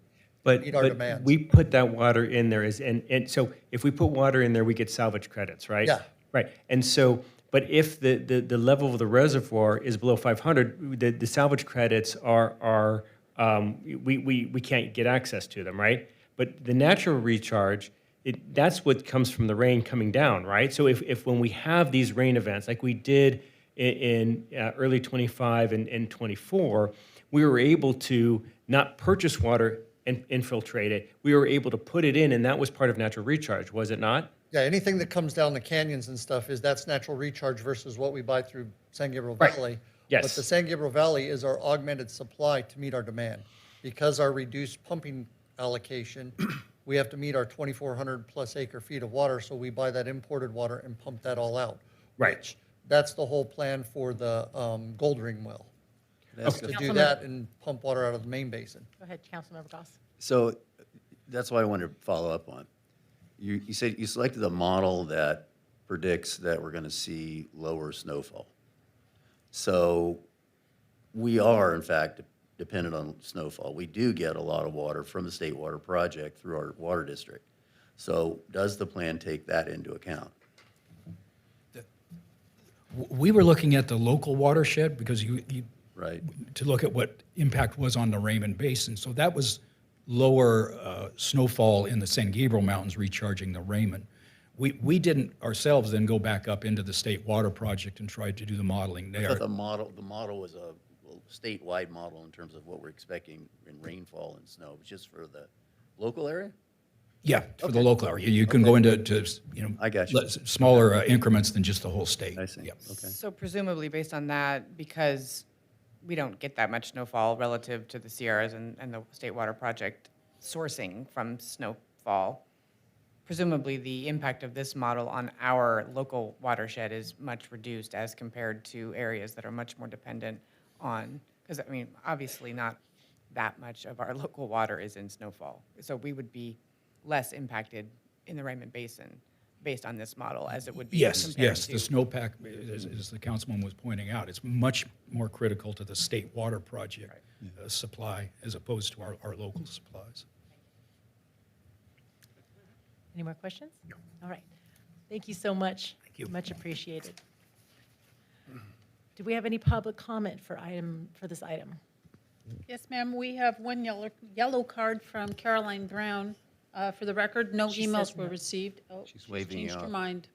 But, meet our but demands. we put that water in there and so if we put water in there, we get salvage credits, right? Yeah. Right, and so, but if the level of the reservoir is below 500, the salvage credits we can't get access to them, right? But the natural recharge, that's what comes from the rain coming down, right? So if when we have these rain events, like we did in early 25 and 24, we were able to not purchase water and infiltrate it. We were able to put it in, and that was part of natural recharge, was it not? Yeah, anything that comes down the canyons and stuff that's natural recharge versus what we buy through San Gabriel Right. Valley. Yes. But the San Gabriel Valley is our augmented supply to meet our demand. Because our reduced pumping allocation, we have to meet our 2,400 plus acre feet of water, so we buy that imported water and pump that all out. Right. Which, that's the whole plan for the Gold Ring well. Is to do Councilman- that and pump water out of the main basin. Go ahead, Councilmember Goss. So that's what I wanted to follow up on. You said you selected a model that predicts that we're going to see lower snowfall. So we are, in fact, dependent on snowfall. We do get a lot of water from the State Water Project through our water district. So does the plan take that into account? We were looking at the local watershed because Right? to look at what impact was on the Raymond Basin. So that was lower snowfall in the San Gabriel Mountains recharging the Raymond. We didn't ourselves then go back up into the State Water Project and try to do the modeling I there. thought the model was a statewide model in terms of what we're expecting in rainfall and snow, just for the local area? Yeah, for the local area. You can go into, I got you. smaller increments than just the whole state. I see. Yep. Okay. So presumably, based on that, because we don't get that much snowfall relative to the Sierras and the State Water Project sourcing from snowfall, presumably the impact of this model on our local watershed is much reduced as compared to areas that are much more dependent on, because, I mean, obviously not that much of our local water is in snowfall. So we would be less impacted in the Raymond Basin based on this model as it would be Yes, compared yes, to. the snowpack, as the councilman was pointing out, it's much more critical to the State Water Project supply as opposed to our local supplies. Any more questions? No. All right. Thank you so much. Thank you. Much appreciated. Do we have any public comment for this item? Yes, ma'am, we have one yellow card from Caroline Brown. For the record, no She emails says were no. received. Oh, She's she waving you changed her off. mind.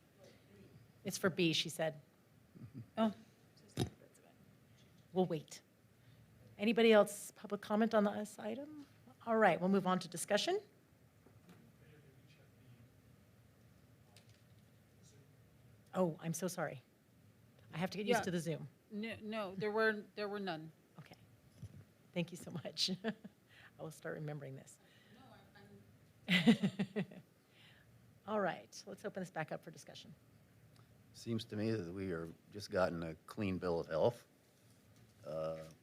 It's for B, she said. Oh, We'll wait. Anybody else public comment on this item? All right, we'll move on to discussion. Oh, I'm so sorry. I have to get used Yeah. to the Zoom. no, there were none. Okay. Thank you so much. I will start remembering this. All right, let's open this back up for discussion. Seems to me that we are just gotten a clean bill of health,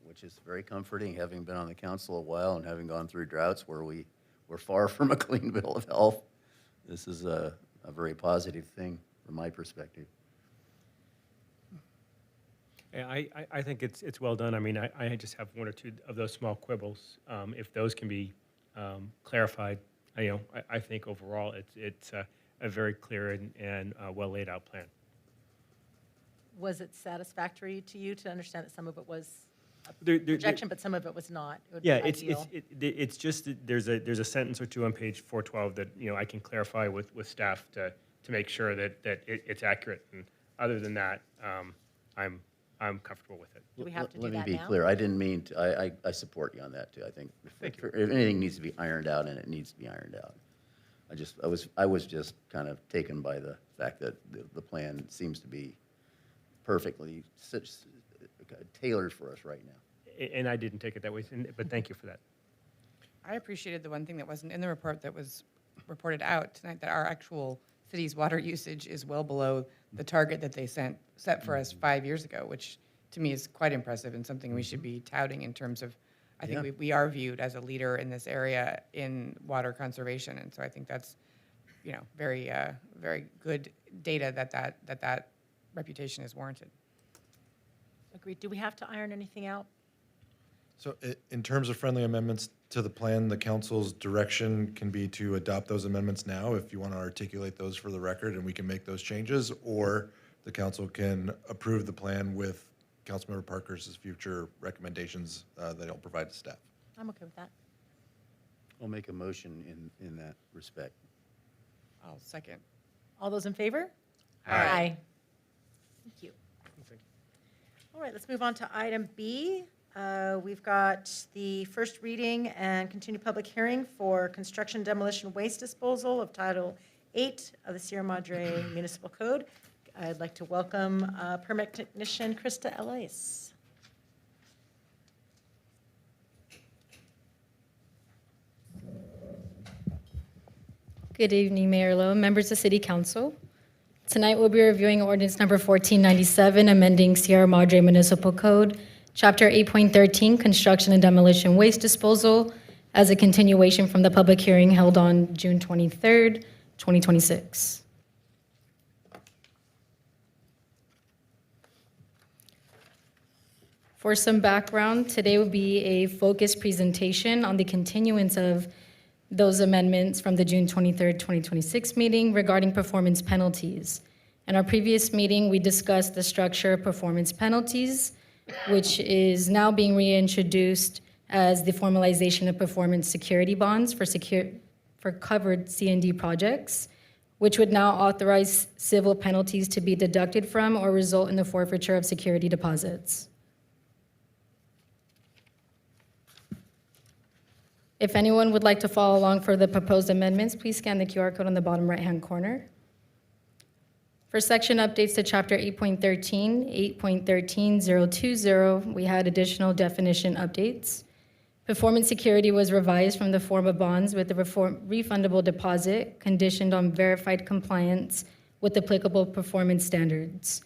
which is very comforting, having been on the council a while and having gone through droughts where we were far from a clean bill of health. This is a very positive thing from my perspective. Yeah, I think it's well done. I mean, I just have one or two of those small quibbles. If those can be clarified, I think overall it's a very clear and well laid out plan. Was it satisfactory to you to understand that some of it was There- a there- projection, but some of it was not? It would be Yeah, ideal. it's just that there's a sentence or two on page 412 that I can clarify with staff to make sure that it's accurate. And other than that, I'm comfortable with it. Do we have to do Let that me be now? clear, I didn't mean to, I support you on that, too. I think if anything needs to be ironed out, and it needs to be ironed out. I was just kind of taken by the fact that the plan seems to be perfectly tailored for us right now. And I didn't take it that way, but thank you for that. I appreciated the one thing that wasn't in the report that was reported out tonight, that our actual city's water usage is well below the target that they set for us 5 years ago, which to me is quite impressive and something we should be touting in terms of, I think Yeah. we are viewed as a leader in this area in water conservation. And so I think that's, very, very good data that reputation is warranted. Agreed. Do we have to iron anything out? So in terms of friendly amendments to the plan, the council's direction can be to adopt those amendments now if you want to articulate those for the record and we can make those changes, or the council can approve the plan with Councilmember Parker's future recommendations that he'll provide to staff. I'm okay with that. I'll make a motion in that respect. I'll second. All those in favor? Aye. Thank you. All right, let's move on to item B. We've got the first reading and continued public hearing for construction demolition waste disposal of Title 8 of the Sierra Madre Municipal Code. I'd like to welcome permit technician Krista Ellis. Good evening, Mayor Lowe, members of City Council. Tonight, we'll be reviewing ordinance number 1497, amending Sierra Madre Municipal Code, Chapter 8.13, Construction and Demolition Waste Disposal, as a continuation from the public hearing held on June 23rd, 2026. For some background, today will be a focused presentation on the continuance of those amendments from the June 23rd, 2026 meeting regarding performance penalties. In our previous meeting, we discussed the structure of performance penalties, which is now being reintroduced as the formalization of performance security bonds for covered C&D projects, which would now authorize civil penalties to be deducted from or result in the forfeiture of security deposits. If anyone would like to follow along for the proposed amendments, please scan the QR code on the bottom right-hand corner. For section updates to Chapter 8.13, 8.13.020, we had additional definition updates. Performance security was revised from the form of bonds with the refundable deposit conditioned on verified compliance with applicable performance standards.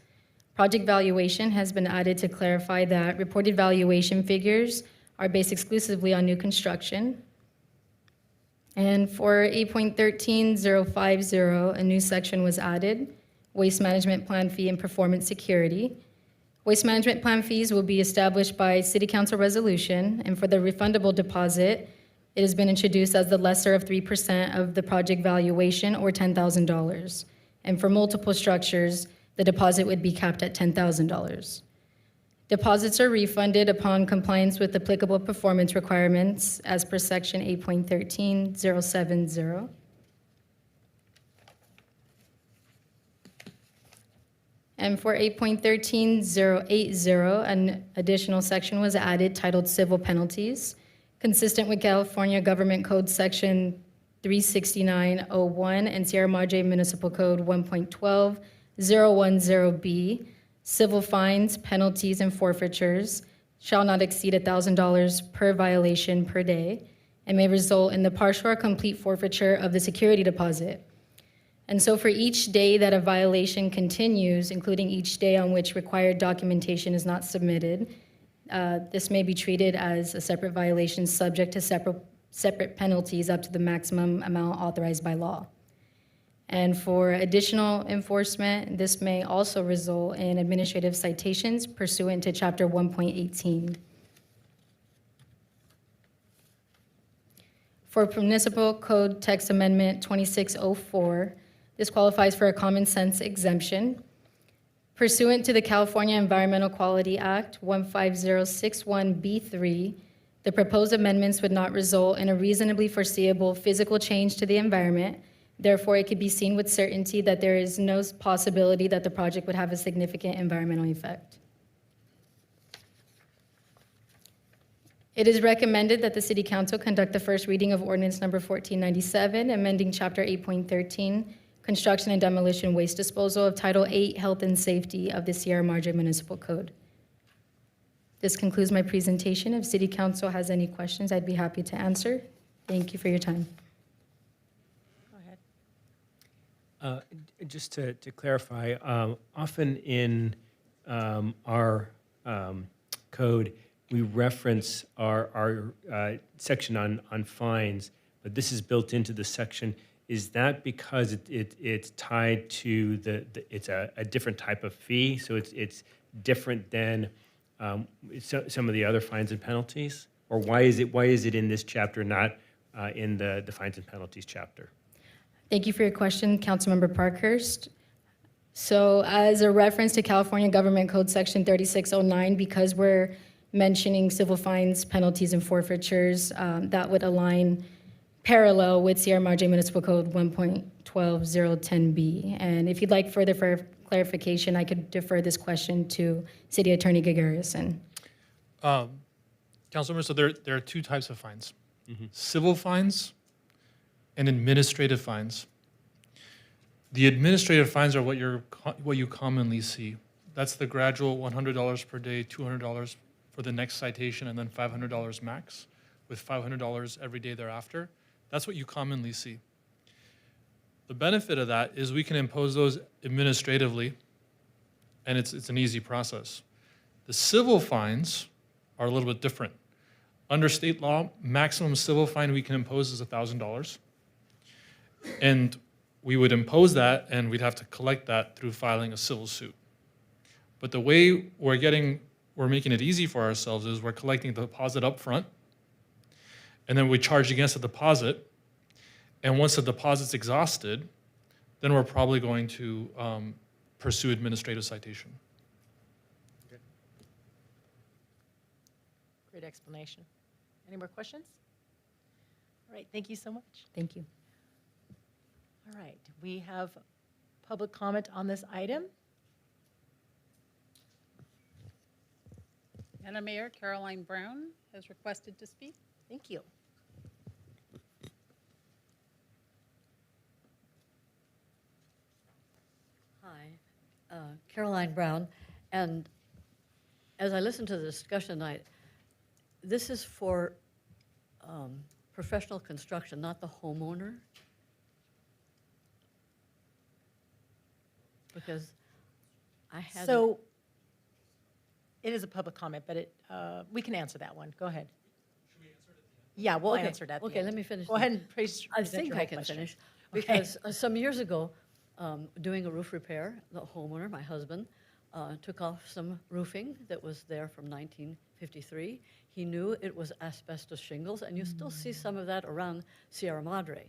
Project valuation has been added to clarify that reported valuation figures are based exclusively on new construction. And for 8.13.050, a new section was added, Waste Management Plan Fee and Performance Security. Waste Management Plan fees will be established by City Council resolution, and for the refundable deposit, it has been introduced as the lesser of 3% of the project valuation or $10,000. And for multiple structures, the deposit would be capped at $10,000. Deposits are refunded upon compliance with applicable performance requirements as per section 8.13.070. And for 8.13.080, an additional section was added titled Civil Penalties, consistent with California Government Code Section 36901 and Sierra Madre Municipal Code 1.12.010B. Civil fines, penalties, and forfeitures shall not exceed $1,000 per violation per day and may result in the partial or complete forfeiture of the security deposit. And so for each day that a violation continues, including each day on which required documentation is not submitted, this may be treated as a separate violation subject to separate penalties up to the maximum amount authorized by law. And for additional enforcement, this may also result in administrative citations pursuant to Chapter 1.18. For Municipal Code Text Amendment 2604, this qualifies for a common sense exemption. Pursuant to the California Environmental Quality Act 15061B3, the proposed amendments would not result in a reasonably foreseeable physical change to the environment. Therefore, it could be seen with certainty that there is no possibility that the project would have a significant environmental effect. It is recommended that the City Council conduct the first reading of ordinance number 1497, amending Chapter 8.13, Construction and Demolition Waste Disposal of Title 8, Health and Safety of the Sierra Madre Municipal Code. This concludes my presentation. If City Council has any questions, I'd be happy to answer. Thank you for your time. Just to clarify, often in our code, we reference our section on fines, but this is built into the section. Is that because it's tied to it's a different type of fee, so it's different than some of the other fines and penalties? Or why is it in this chapter, not in the fines and penalties chapter? Thank you for your question, Councilmember Parkhurst. So as a reference to California Government Code Section 3609, because we're mentioning civil fines, penalties, and forfeitures, that would align parallel with Sierra Madre Municipal Code 1.12010B. And if you'd like further clarification, I could defer this question to City Attorney Gagarison. Councilmember, so there are two types of fines. Civil fines and administrative fines. The administrative fines are what you commonly see. That's the gradual $100 per day, $200 for the next citation, and then $500 max, with $500 every day thereafter. That's what you commonly see. The benefit of that is we can impose those administratively, and it's an easy process. The civil fines are a little bit different. Under state law, maximum civil fine we can impose is $1,000. And we would impose that, and we'd have to collect that through filing a civil suit. But the way we're making it easy for ourselves is we're collecting the deposit up front, and then we charge against the deposit. And once the deposit's exhausted, then we're probably going to pursue administrative citation. Great explanation. Any more questions? All right, thank you so much. Thank you. All right, we have public comment on this item. Madam Mayor, Caroline Brown has requested to speak. Thank you. Hi, Caroline Brown, and as I listened to the discussion tonight, this is for professional construction, not the homeowner? Because I had... So it is a public comment, but we can answer that one. Go ahead. Should we answer it at the end? Yeah, we'll answer it at the end. Okay, let me finish. Go ahead and present I your think whole I can question. finish, Okay. because some years ago, doing a roof repair, the homeowner, my husband, took off some roofing that was there from 1953. He knew it was asbestos shingles, and you still see some of that around Sierra Madre.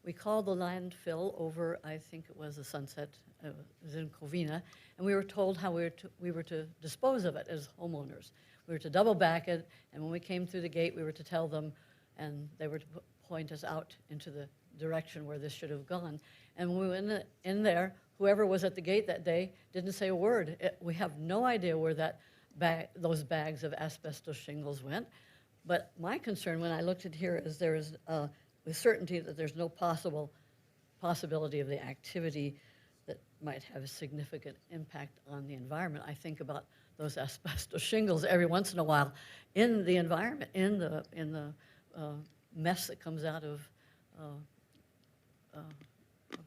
We called the landfill over, I think it was the Sunset, it was in Covina, and we were told how we were to dispose of it as homeowners. We were to double back it, and when we came through the gate, we were to tell them, and they were to point us out into the direction where this should have gone. And when we went in there, whoever was at the gate that day didn't say a word. We have no idea where those bags of asbestos shingles went. But my concern when I looked at here is there is with certainty that there's no possibility of the activity that might have a significant impact on the environment. I think about those asbestos shingles every once in a while in the environment, in the mess that comes out of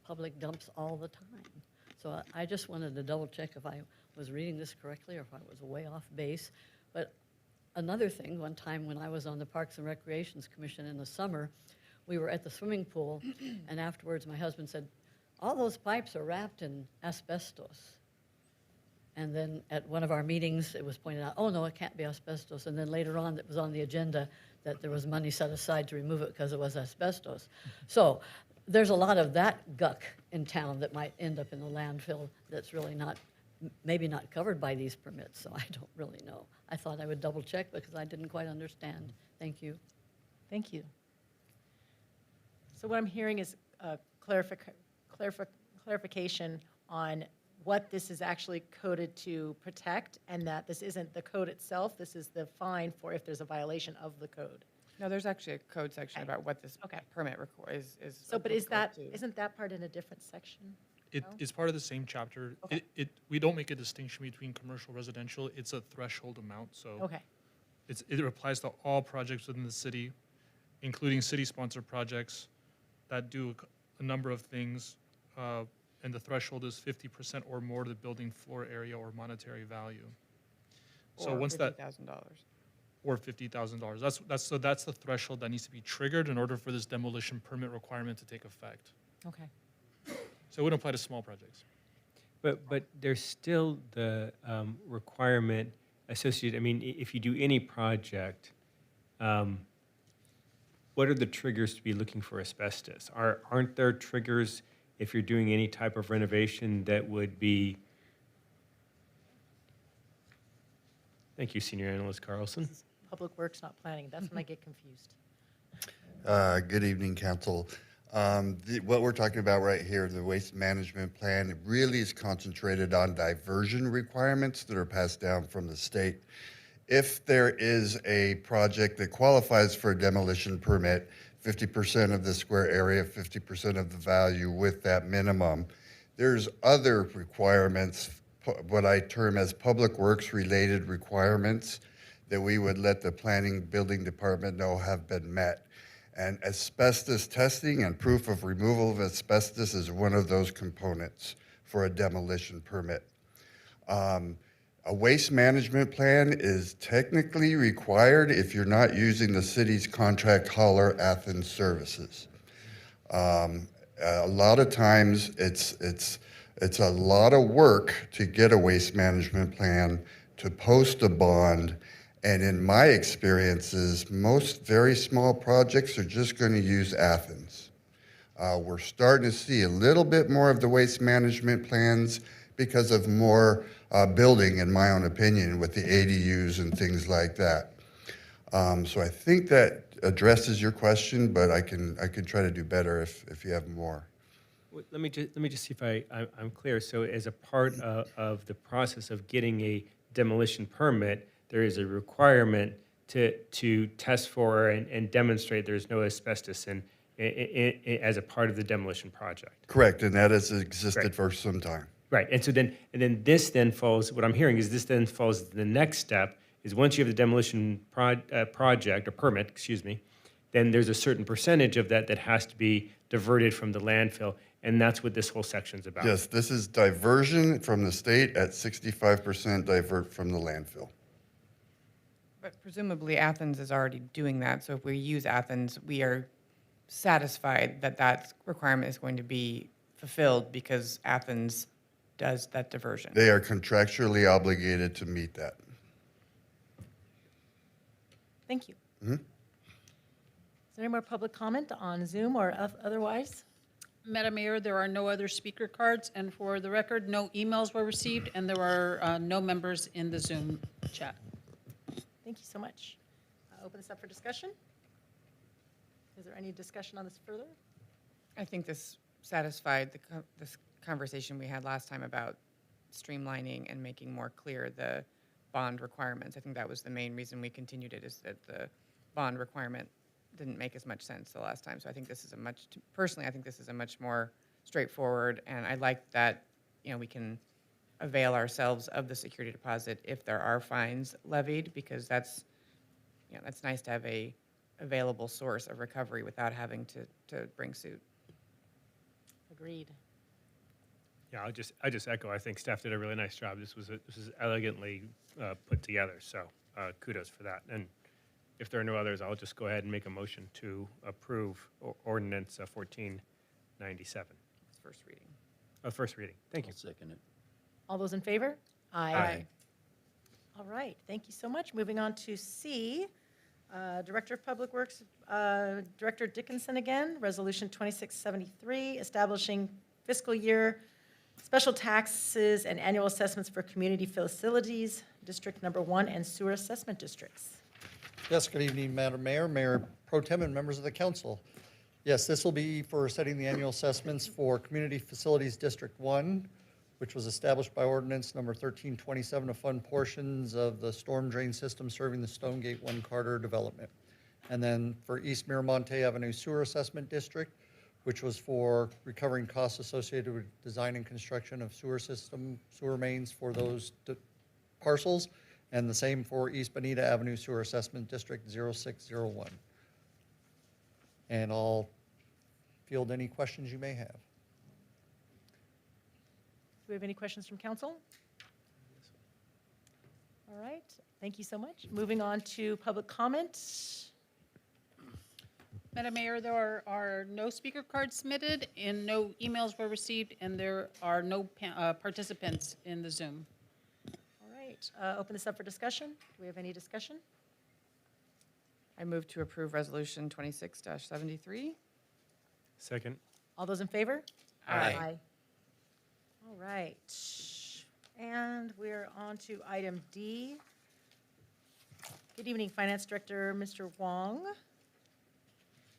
public dumps all the time. So I just wanted to double check if I was reading this correctly or if I was way off base. But another thing, one time when I was on the Parks and Recreations Commission in the summer, we were at the swimming pool, and afterwards my husband said, all those pipes are wrapped in asbestos. And then at one of our meetings, it was pointed out, oh no, it can't be asbestos. And then later on, it was on the agenda that there was money set aside to remove it because it was asbestos. So there's a lot of that guck in town that might end up in the landfill that's really not, maybe not covered by these permits, so I don't really know. I thought I would double check because I didn't quite understand. Thank you. Thank you. So what I'm hearing is clarification on what this is actually coded to protect, and that this isn't the code itself, this is the fine for if there's a violation of the code. No, there's actually a code section Okay. about what this Okay. permit is. So, but applicable to. isn't that part in a different section? It is part of the same chapter. Okay. We don't make a distinction between commercial, residential. It's a threshold amount, so Okay, it applies to all projects within the city, including city-sponsored projects that do a number of things, and the threshold is 50% or more to the building floor area or monetary value. So Or once that, $50,000. or $50,000. That's the threshold that needs to be triggered in order for this demolition permit requirement to take effect. Okay. So it wouldn't apply to small projects. But there's still the requirement associated, I mean, if you do any project, what are the triggers to be looking for asbestos? Aren't there triggers if you're doing any type of renovation that would be? Thank you, Senior Analyst Carlson. This is Public Works, not planning. That's when I get confused. Good evening, council. What we're talking about right here, the waste management plan, it really is concentrated on diversion requirements that are passed down from the state. If there is a project that qualifies for a demolition permit, 50% of the square area, 50% of the value with that minimum, there's other requirements, what I term as public works related requirements, that we would let the planning building department know have been met. And asbestos testing and proof of removal of asbestos is one of those components for a demolition permit. A waste management plan is technically required if you're not using the city's contract hauler Athens services. A lot of times it's a lot of work to get a waste management plan, to post a bond, and in my experiences, most very small projects are just going to use Athens. We're starting to see a little bit more of the waste management plans because of more building, in my own opinion, with the ADUs and things like that. So I think that addresses your question, but I can try to do better if you have more. Let me just see if I'm clear. So as a part of the process of getting a demolition permit, there is a requirement to test for and demonstrate there's no asbestos as a part of the demolition project. Correct, and that has existed Right. for some time. Right, and so then this then falls. What I'm hearing is this then falls. The next step is once you have the demolition project or permit, excuse me, then there's a certain percentage of that has to be diverted from the landfill, and that's what this whole section's about. Yes, this is diversion from the state at 65% divert from the landfill. But presumably Athens is already doing that, so if we use Athens, we are satisfied that that requirement is going to be fulfilled because Athens does that diversion. They are contractually obligated to meet that. Thank you. Is there any more public comment on Zoom or otherwise? Madam Mayor, there are no other speaker cards, and for the record, no emails were received, and there are no members in the Zoom chat. Thank you so much. Open this up for discussion. Is there any discussion on this further? I think this satisfied this conversation we had last time about streamlining and making more clear the bond requirements. I think that was the main reason we continued it, is that the bond requirement didn't make as much sense the last time. So I think this is personally, I think this is a much more straightforward, and I like that, we can avail ourselves of the security deposit if there are fines levied, because that's nice to have a available source of recovery without having to bring suit. Agreed. Yeah, I just echo. I think staff did a really nice job. This was elegantly put together. So kudos for that. And if there are no others, I'll just go ahead and make a motion to approve ordinance 1497. It's first reading. First reading. Thank you. I'll second it. All those in favor? Aye. All right, thank you so much. Moving on to C, Director of Public Works, Director Dickinson again, Resolution 2673, establishing fiscal year special taxes and annual assessments for community facilities, District Number 1, and sewer assessment districts. Yes, good evening, Madam Mayor, Mayor Pro Tem, and members of the council. Yes, this will be for setting the annual assessments for Community Facilities District 1, which was established by ordinance number 1327 to fund portions of the storm drain system serving the Stonegate 1 Carter development. And then for East Miramonte Avenue Sewer Assessment District, which was for recovering costs associated with design and construction of sewer mains for those parcels, and the same for East Bonita Avenue Sewer Assessment District 0601. And I'll field any questions you may have. Do we have any questions from council? All right, Thank you so much. Moving on to public comment. Madam Mayor, there are no speaker cards submitted and no emails were received, and there are no participants in the Zoom. All right, open this up for discussion. Do we have any discussion? I move to approve Resolution 26-73. Second. All those in favor? Aye. All right. And we're on to item D. Good evening, Finance Director, Mr. Wong.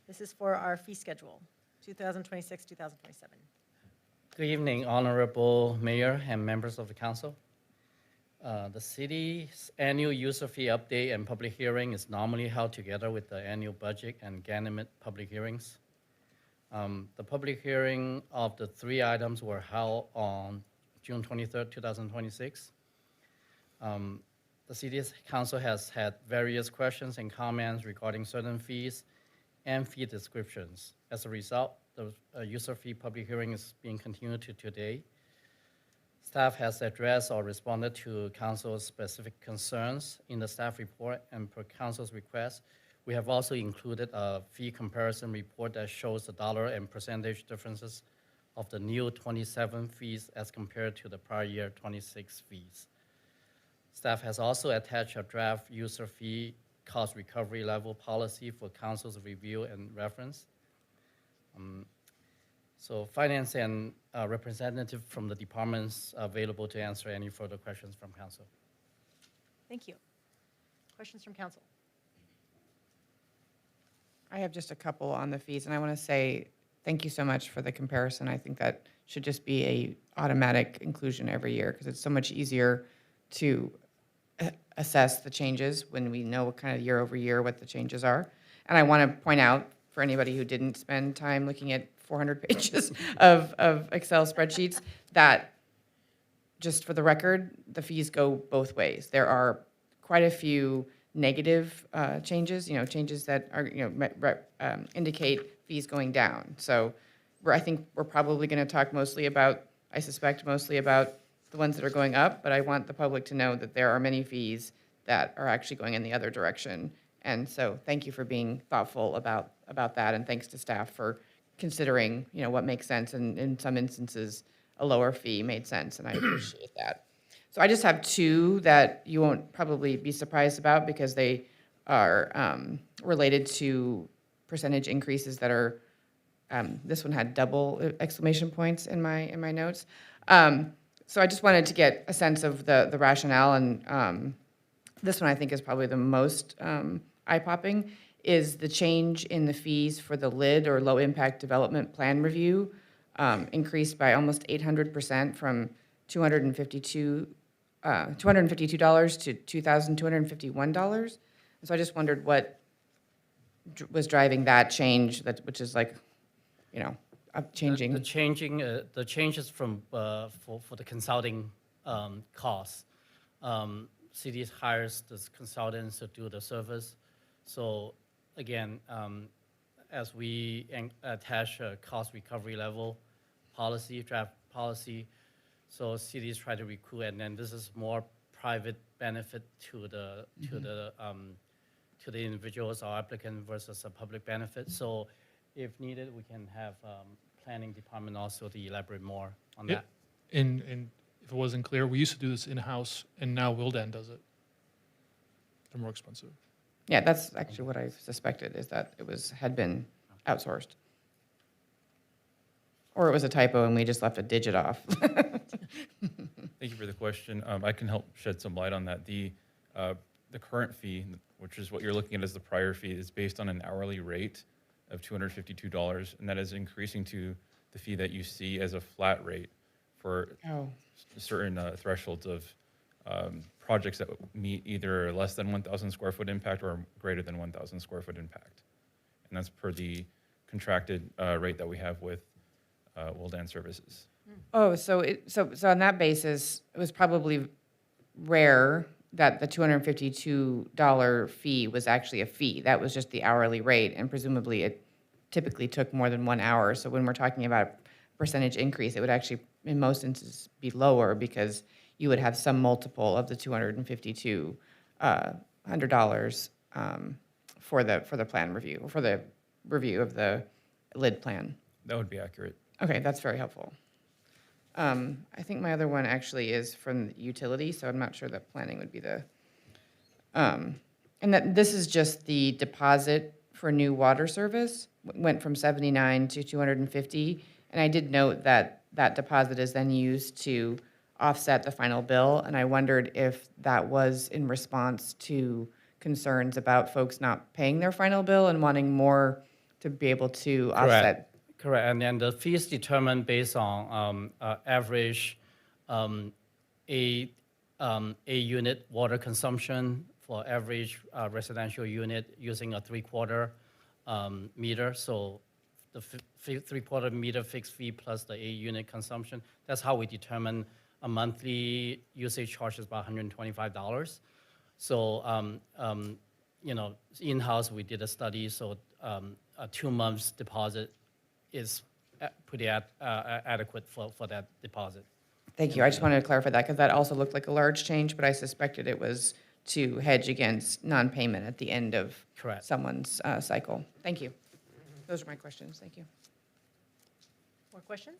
This is for our fee schedule, 2026, 2027. Good evening, Honorable Mayor and members of the council. The city's annual user fee update and public hearing is normally held together with the annual budget and Ganymede public hearings. The public hearing of the three items were held on June 23rd, 2026. The city's council has had various questions and comments regarding certain fees and fee descriptions. As a result, the user fee public hearing is being continued to today. Staff has addressed or responded to council's specific concerns in the staff report, and per council's request, we have also included a fee comparison report that shows the dollar and percentage differences of the new 27 fees as compared to the prior year 26 fees. Staff has also attached a draft user fee cost recovery level policy for council's review and reference. So finance and representative from the departments are available to answer any further questions from council. Thank you. Questions from council? I have just a couple on the fees, and I want to say thank you so much for the comparison. I think that should just be a automatic inclusion every year, because it's so much easier to assess the changes when we know what kind of year over year what the changes are. And I want to point out, for anybody who didn't spend time looking at 400 pages of Excel spreadsheets, that just for the record, the fees go both ways. There are quite a few negative changes, changes that are, indicate fees going down. So I think we're probably going to talk mostly about, I suspect mostly about the ones that are going up, but I want the public to know that there are many fees that are actually going in the other direction. And so thank you for being thoughtful about that, and thanks to staff for considering, what makes sense, and in some instances, a lower fee made sense, and I appreciate that. So I just have two that you won't probably be surprised about, because they are related to percentage increases that are, this one had double exclamation points in my notes. So I just wanted to get a sense of the rationale, and this one I think is probably the most eye-popping, is the change in the fees for the LID, or Low Impact Development Plan Review, increased by almost 800% from $252 to $2,251. And so I just wondered what was driving that change, which is like, changing. The changes from for the consulting costs. City hires the consultants to do the service. So again, as we attach a cost recovery level policy, draft policy, so cities try to recruit, and then this is more private benefit to the individuals or applicant versus a public benefit. So if needed, we can have planning department also to elaborate more on that. And if it wasn't clear, we used to do this in-house, and now Wildan does it. They're more expensive. Yeah, that's actually what I suspected, is that had been outsourced. Or it was a typo and we just left a digit off. Thank you for the question. I can help shed some light on that. The current fee, which is what you're looking at as the prior fee, is based on an hourly rate of $252, and that is increasing to the fee that you see as a flat rate for certain thresholds of projects that meet either less than 1,000 square foot impact or greater than 1,000 square foot impact. And that's per the contracted rate that we have with Wildan Services. Oh, so on that basis, it was probably rare that the $252 fee was actually a fee. That was just the hourly rate, and presumably it typically took more than 1 hour. So when we're talking about percentage increase, it would actually, in most instances, be lower, because you would have some multiple of the 252 $100 for the plan review, for the review of the lid plan. That would be accurate. Okay, that's very helpful. I think my other one actually is from the utility, so I'm not sure that planning would be the, and that this is just the deposit for new water service, went from 79 to 250. And I did note that that deposit is then used to offset the final bill. And I wondered if that was in response to concerns about folks not paying their final bill and wanting more to be able to offset. Correct, and then the fee is determined based on average a unit water consumption for average residential unit using a 3/4 meter. So the 3/4 meter fixed fee plus the 8-unit consumption. That's how we determine a monthly usage charge is about $125. So in-house we did a study. So a 2 months deposit is pretty adequate for that deposit. Thank you. I just wanted to clarify that because that also looked like a large change, but I suspected it was to hedge against non-payment at the end of Correct. someone's cycle. Thank you. Those are my questions. Thank you. More questions?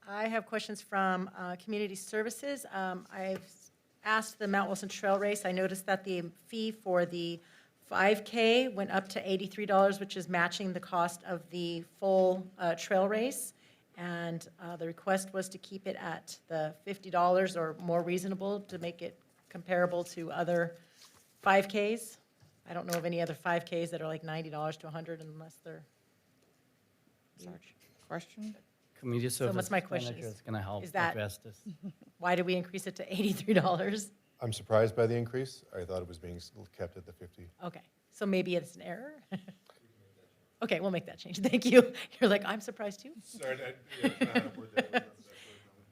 I have questions from Community Services. I've asked the Mount Wilson Trail Race. I noticed that the fee for the 5K went up to $83, which is matching the cost of the full trail race. And the request was to keep it at the $50 or more reasonable to make it comparable to other 5Ks. I don't know of any other 5Ks that are like $90 to $100 unless they're large. Question? Community service what's my question? manager is going to help Is that- address this. Why did we increase it to $83? I'm surprised by the increase. I thought it was being kept at the 50. Okay, so maybe it's an error? Okay, we'll make that change. Thank you. You're like, I'm surprised too. Sorry,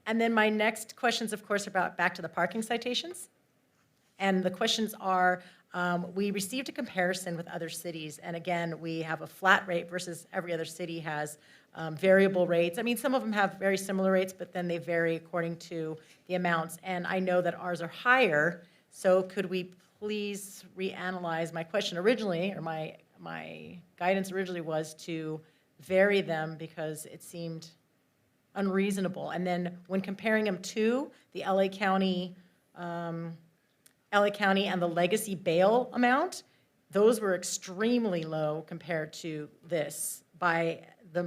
And then my next questions, of course, are about back to the parking citations. And the questions are, we received a comparison with other cities, and again, we have a flat rate versus every other city has variable rates. I mean, some of them have very similar rates, but then they vary according to the amounts. And I know that ours are higher, so could we please reanalyze? My question originally, or my guidance originally was to vary them because it seemed unreasonable. And then when comparing them to the LA County and the legacy bail amount, those were extremely low compared to this. By the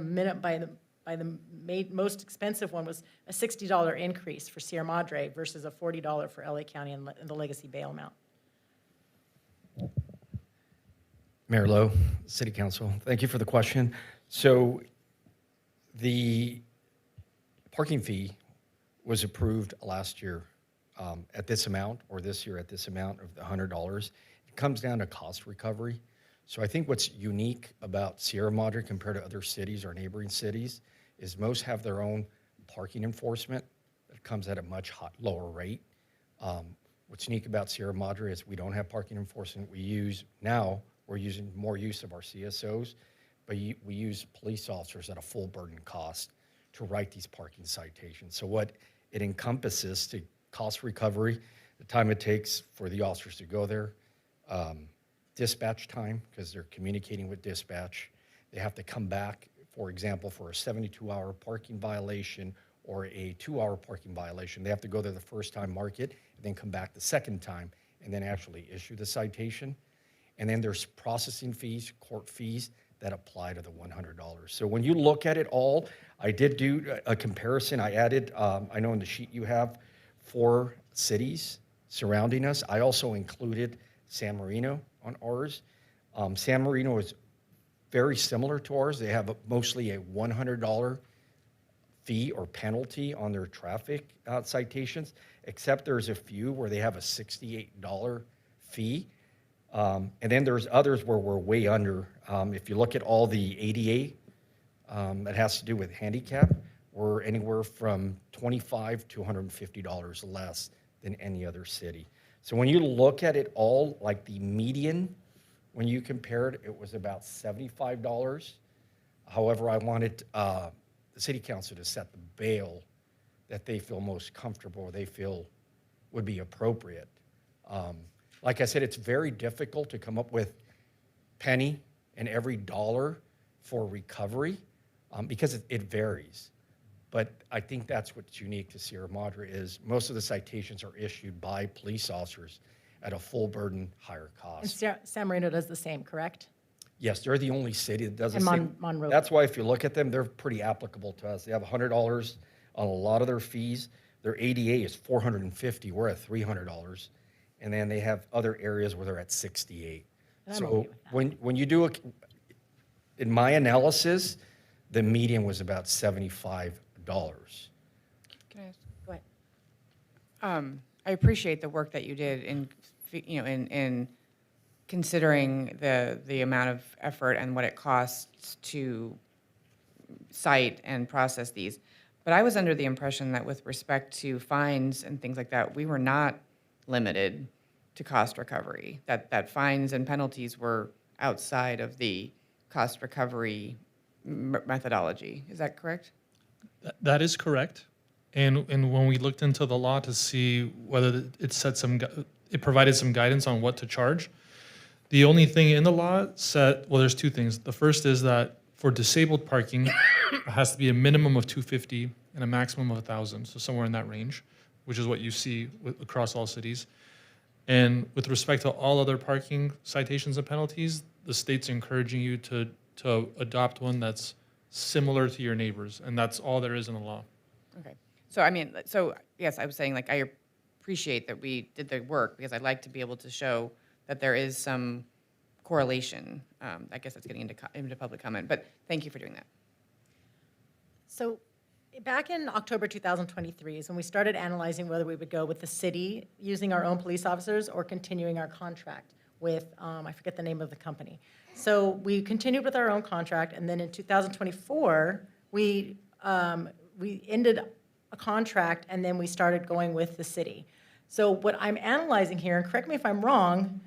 most expensive one was a $60 increase for Sierra Madre versus a $40 for LA County and the legacy bail amount. Mayor Lowe, City Council, thank you for the question. So the parking fee was approved last year at this amount, or this year at this amount of the $100. It comes down to cost recovery. So I think what's unique about Sierra Madre compared to other cities or neighboring cities is most have their own parking enforcement that comes at a much lower rate. What's unique about Sierra Madre is we don't have parking enforcement. We're using more use of our CSOs, but we use police officers at a full burden cost to write these parking citations. So what it encompasses to cost recovery, the time it takes for the officers to go there, dispatch time, because they're communicating with dispatch. They have to come back, for example, for a 72-hour parking violation or a 2-hour parking violation. They have to go there the first time, mark it, and then come back the second time, and then actually issue the citation. And then there's processing fees, court fees that apply to the $100. So when you look at it all, I did do a comparison. I added, I know in the sheet you have 4 cities surrounding us. I also included San Marino on ours. San Marino is very similar to ours. They have mostly a $100 fee or penalty on their traffic citations, except there's a few where they have a $68 fee. And then there's others where we're way under. If you look at all the ADA that has to do with handicap, we're anywhere from $25 to $150 less than any other city. So when you look at it all, like the median, when you compared, it was about $75. However, I wanted the city council to set the bail that they feel most comfortable, they feel would be appropriate. Like I said, it's very difficult to come up with penny and every dollar for recovery because it varies. But I think that's what's unique to Sierra Madre is most of the citations are issued by police officers at a full burden, higher And cost. San Marino does the same, correct? Yes, they're the only city that does the And same. Monroe. That's why if you look at them, they're pretty applicable to us. They have $100 on a lot of their fees. Their ADA is $450. We're at $300. And then they have other areas where they're at 68. And I'm So okay with that. when you do in my analysis, the median was about $75. Can I ask? Go ahead. I appreciate the work that you did in, in considering the amount of effort and what it costs to cite and process these. But I was under the impression that with respect to fines and things like that, we were not limited to cost recovery, that fines and penalties were outside of the cost recovery methodology. Is that correct? That is correct. And when we looked into the law to see whether it provided some guidance on what to charge, the only thing in the law said, well, there's two things. The first is that for disabled parking, it has to be a minimum of $250 and a maximum of $1,000, so somewhere in that range, which is what you see across all cities. And with respect to all other parking citations and penalties, the state's encouraging you to adopt one that's similar to your neighbors, and that's all there is in the law. Okay. So, I mean, so, yes, I was saying, like, I appreciate that we did the work, because I'd like to be able to show that there is some correlation. I guess that's getting into public comment, but thank you for doing that. So back in October 2023 is when we started analyzing whether we would go with the city using our own police officers or continuing our contract with, I forget the name of the company. So we continued with our own contract, and then in 2024, we ended a contract, and then we started going with the city. So what I'm analyzing here, and correct me if I'm wrong,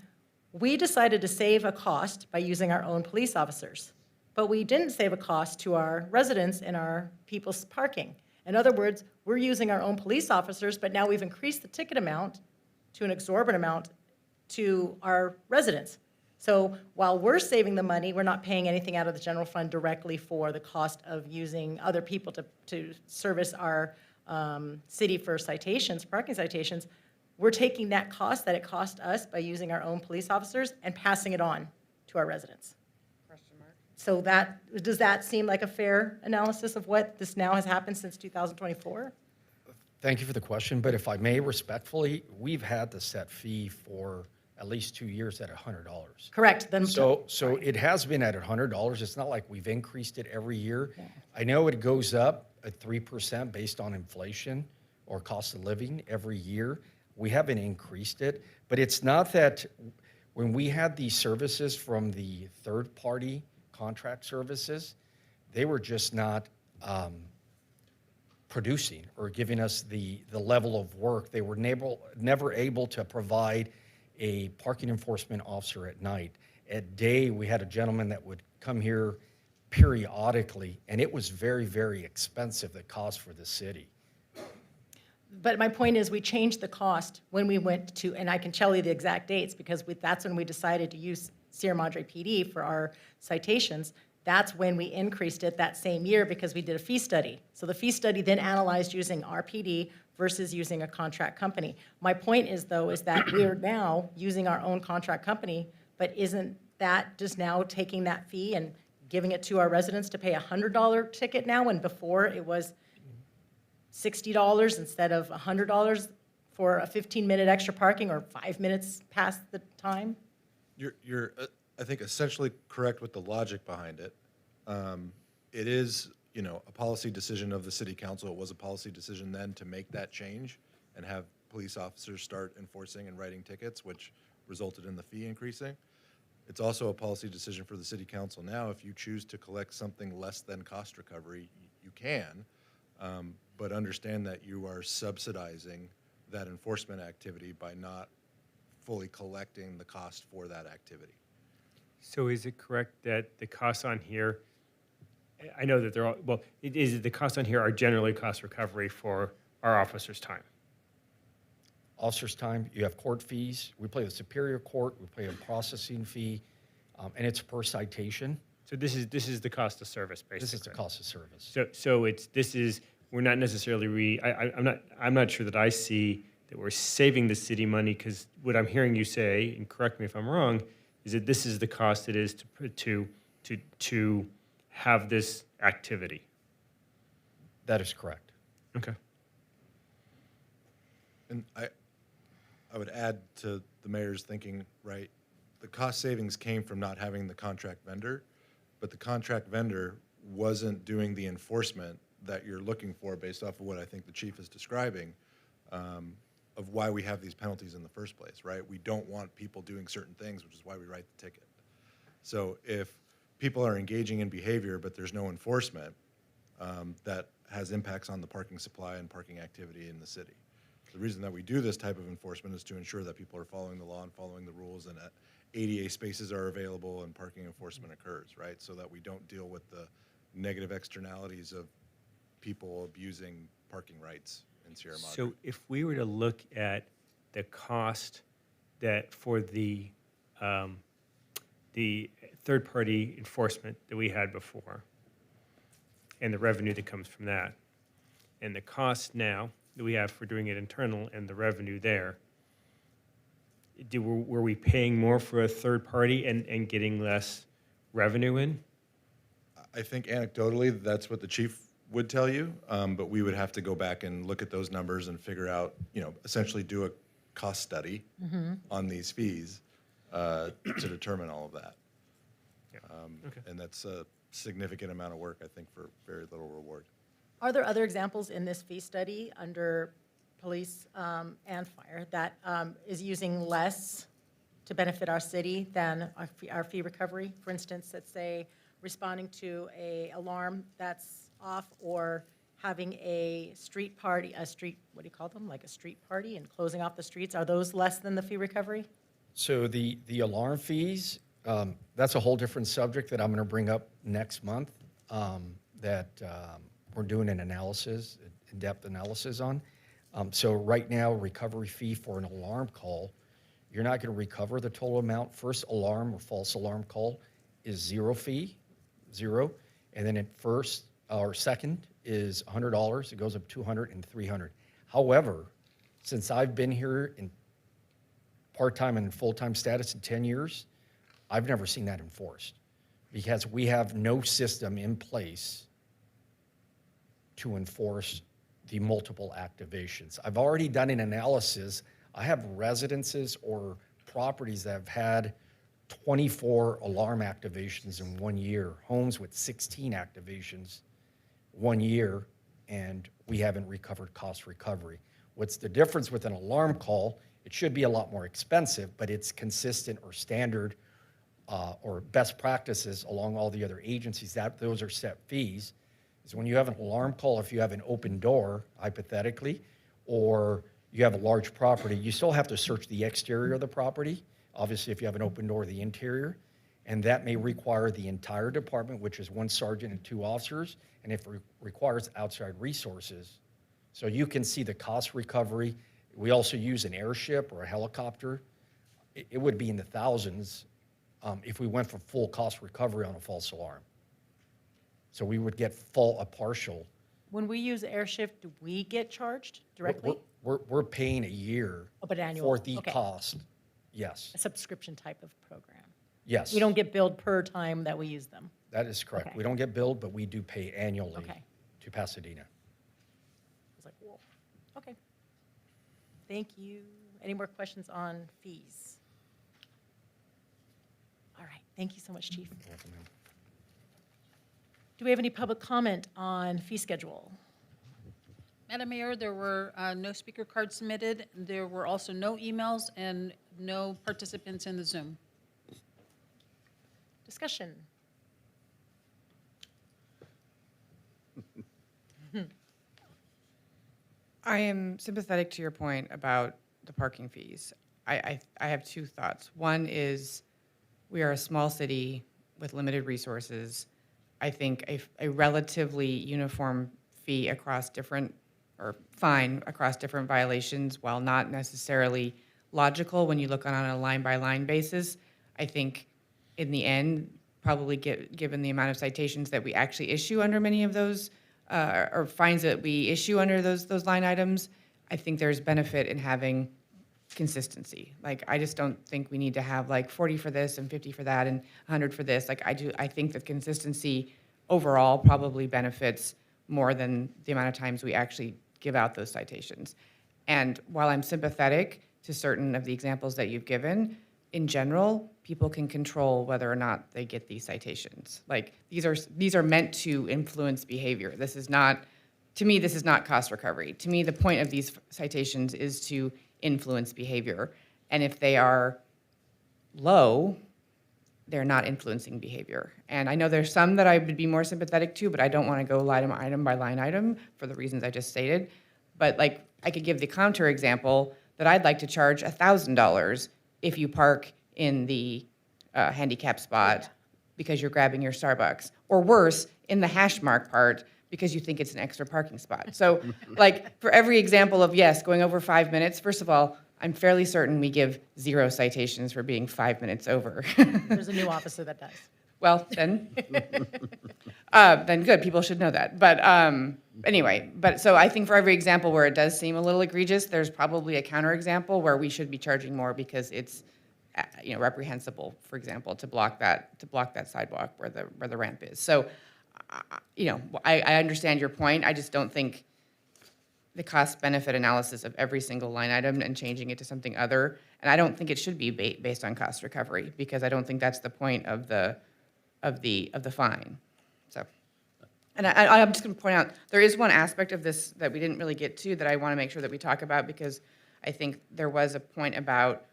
we decided to save a cost by using our own police officers. But we didn't save a cost to our residents and our people's parking. In other words, we're using our own police officers, but now we've increased the ticket amount to an exorbitant amount to our residents. So while we're saving the money, we're not paying anything out of the general fund directly for the cost of using other people to service our city for citations, parking citations. We're taking that cost that it cost us by using our own police officers and passing it on to our residents. So does that seem like a fair analysis of what this now has happened since 2024? Thank you for the question, but if I may respectfully, we've had the set fee for at least 2 years at $100. Correct. Then So it has been at $100. It's not like we've increased it every year. I know it goes up at 3% based on inflation or cost of living every year. We haven't increased it, but it's not that when we had these services from the third-party contract services, they were just not producing or giving us the level of work. They were never able to provide a parking enforcement officer at night. At day, we had a gentleman that would come here periodically, and it was very, very expensive, the cost for the city. But my point is, we changed the cost when we went to, and I can tell you the exact dates, because that's when we decided to use Sierra Madre PD for our citations. That's when we increased it that same year because we did a fee study. So the fee study then analyzed using our PD versus using a contract company. My point is, though, is that we're now using our own contract company, but isn't that just now taking that fee and giving it to our residents to pay a $100 ticket now, when before it was $60 instead of $100 for a 15-minute extra parking or 5 minutes past the time? You're I think, essentially correct with the logic behind it. It is, a policy decision of the city council. It was a policy decision then to make that change and have police officers start enforcing and writing tickets, which resulted in the fee increasing. It's also a policy decision for the city council now. If you choose to collect something less than cost recovery, you can, but understand that you are subsidizing that enforcement activity by not fully collecting the cost for that activity. So is it correct that the costs on here, I know that they're all, well, the costs on here are generally cost recovery for our officers' time? officer's time, you have court fees. We pay the Superior Court, we pay a processing fee, and it's per citation. So this is the cost of service, basically. This is the cost of service. So we're not necessarily I'm not sure that I see that we're saving the city money, because what I'm hearing you say, and correct me if I'm wrong, is that this is the cost it is to have this activity. That is correct. Okay. And I would add to the mayor's thinking, right? The cost savings came from not having the contract vendor, but the contract vendor wasn't doing the enforcement that you're looking for based off of what I think the chief is describing, of why we have these penalties in the first place, right? We don't want people doing certain things, which is why we write the ticket. So if people are engaging in behavior, but there's no enforcement, that has impacts on the parking supply and parking activity in the city. The reason that we do this type of enforcement is to ensure that people are following the law and following the rules, and that ADA spaces are available and parking enforcement occurs, right? So that we don't deal with the negative externalities of people abusing parking rights in Sierra Madre. So if we were to look at the cost that for the third-party enforcement that we had before, and the revenue that comes from that, and the cost now that we have for doing it internal and the revenue there, were we paying more for a third party and getting less revenue in? I think anecdotally, that's what the chief would tell you, but we would have to go back and look at those numbers and figure out, essentially do a cost study on these fees to determine all of that. Okay. And that's a significant amount of work, I think, for very little reward. Are there other examples in this fee study under police and fire that is using less to benefit our city than our fee recovery? For instance, let's say responding to an alarm that's off, or having a street party, what do you call them? Like a street party, and closing off the streets. Are those less than the fee recovery? So the alarm fees, that's a whole different subject that I'm going to bring up next month, that we're doing an analysis, in-depth analysis on. So right now, recovery fee for an alarm call, you're not going to recover the total amount. First alarm or false alarm call is zero fee, zero. And then at first or second is $100. It goes up $200 and $300. However, since I've been here in part-time and full-time status in 10 years, I've never seen that enforced, because we have no system in place to enforce the multiple activations. I've already done an analysis. I have residences or properties that have had 24 alarm activations in 1 year, homes with 16 activations 1 year, and we haven't recovered cost recovery. What's the difference with an alarm call? It should be a lot more expensive, but it's consistent or standard or best practices along all the other agencies. Those are set fees. Is when you have an alarm call, if you have an open door, hypothetically, or you have a large property, you still have to search the exterior of the property. Obviously, if you have an open door, the interior, and that may require the entire department, which is 1 sergeant and 2 officers, and if it requires outside resources. So you can see the cost recovery. We also use an airship or a helicopter. It would be in the thousands if we went for full cost recovery on a false alarm. So we would get a partial. When we use airship, do we get charged directly? We're paying a year Oh, but annual, for the okay. cost. Yes, A subscription type of program. yes. We don't get billed per time that we use them. That is correct. Okay. We don't get billed, but we do pay annually Okay. to Pasadena. I was like, whoa. Okay. Thank you. Any more questions on fees? All right. Thank you so much, Chief. You're welcome, ma'am. Do we have any public comment on fee schedule? Madam Mayor, there were no speaker cards submitted. There were also no emails and no participants in the Zoom. Discussion. I am sympathetic to your point about the parking fees. I have 2 thoughts. One is, we are a small city with limited resources. I think a relatively uniform fee across different or fine across different violations, while not necessarily logical when you look on a line-by-line basis, I think in the end, probably given the amount of citations that we actually issue under many of those, or fines that we issue under those line items, I think there's benefit in having consistency. Like, I just don't think we need to have like 40 for this and 50 for that and 100 for this. Like, I think that consistency overall probably benefits more than the amount of times we actually give out those citations. And while I'm sympathetic to certain of the examples that you've given, in general, people can control whether or not they get these citations. Like, these are meant to influence behavior. This is not, to me, this is not cost recovery. To me, the point of these citations is to influence behavior. And if they are low, they're not influencing behavior. And I know there's some that I would be more sympathetic to, but I don't want to go item by line item for the reasons I just stated. But like, I could give the counter example that I'd like to charge $1,000 if you park in the handicap spot because you're grabbing your Starbucks, or worse, in the hash mark part because you think it's an extra parking spot. So like, for every example of, yes, going over 5 minutes, first of all, I'm fairly certain we give 0 citations for being 5 minutes over. There's a new officer that does. Well, then good, people should know that. But anyway, so I think for every example where it does seem a little egregious, there's probably a counterexample where we should be charging more because it's reprehensible, for example, to block that sidewalk where the ramp is. So I understand your point. I just don't think the cost-benefit analysis of every single line item and changing it to something other, and I don't think it should be based on cost recovery, because I don't think that's the point of the fine. So, and I'm just going to point out, there is one aspect of this that we didn't really get to that I want to make sure that we talk about, because I think there was a point about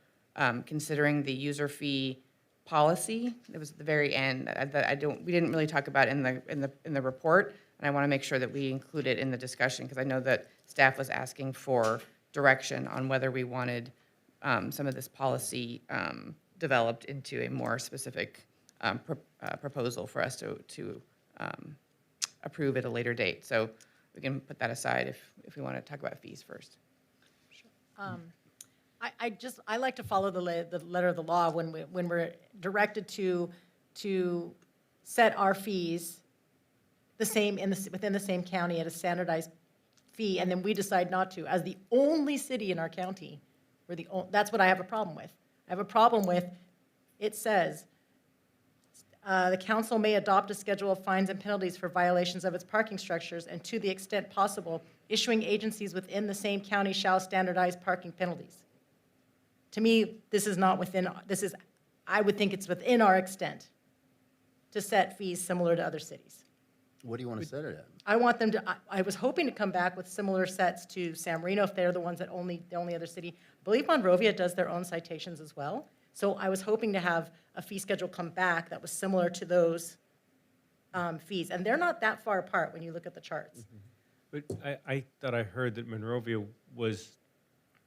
considering the user fee policy. It was at the very end that we didn't really talk about in the report, and I want to make sure that we include it in the discussion, because I know that staff was asking for direction on whether we wanted some of this policy developed into a more specific proposal for us to approve at a later date. So we can put that aside if we want to talk about fees first. I like to follow the letter of the law when we're directed to set our fees the same within the same county at a standardized fee, and then we decide not to. As the only city in our county, that's what I have a problem with. I have a problem with, it says, the council may adopt a schedule of fines and penalties for violations of its parking structures, and to the extent possible, issuing agencies within the same county shall standardize parking penalties. To me, I would think it's within our extent to set fees similar to other cities. What do you want to set it at? I want them to, I was hoping to come back with similar sets to San Marino, if they're the ones the only other city. I believe Monrovia does their own citations as well. So I was hoping to have a fee schedule come back that was similar to those fees. And they're not that far apart when you look at the charts. But I thought I heard that Monrovia was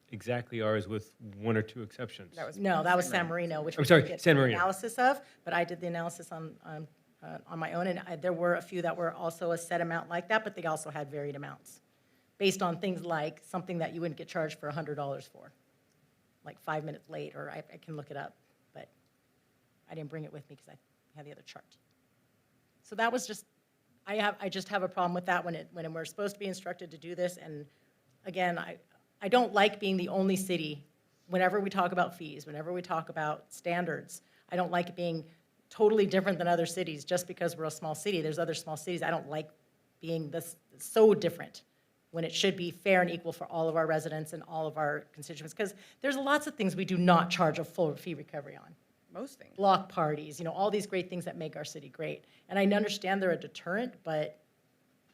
exactly ours with 1 or 2 exceptions. That was San Marino, which I'm we sorry, didn't get San the Marino. analysis of, but I did the analysis on my own, and there were a few that were also a set amount like that, but they also had varied amounts based on things like something that you wouldn't get charged for $100 for, like 5 minutes late, or I can look it up, but I didn't bring it with me because I had the other chart. So that was just, I just have a problem with that when we're supposed to be instructed to do this, and again, I don't like being the only city whenever we talk about fees, whenever we talk about standards. I don't like it being totally different than other cities just because we're a small city. There's other small cities. I don't like being this so different when it should be fair and equal for all of our residents and all of our constituents, because there's lots of things we do not charge a full fee recovery on. Most things. Block parties, all these great things that make our city great. And I understand they're a deterrent, but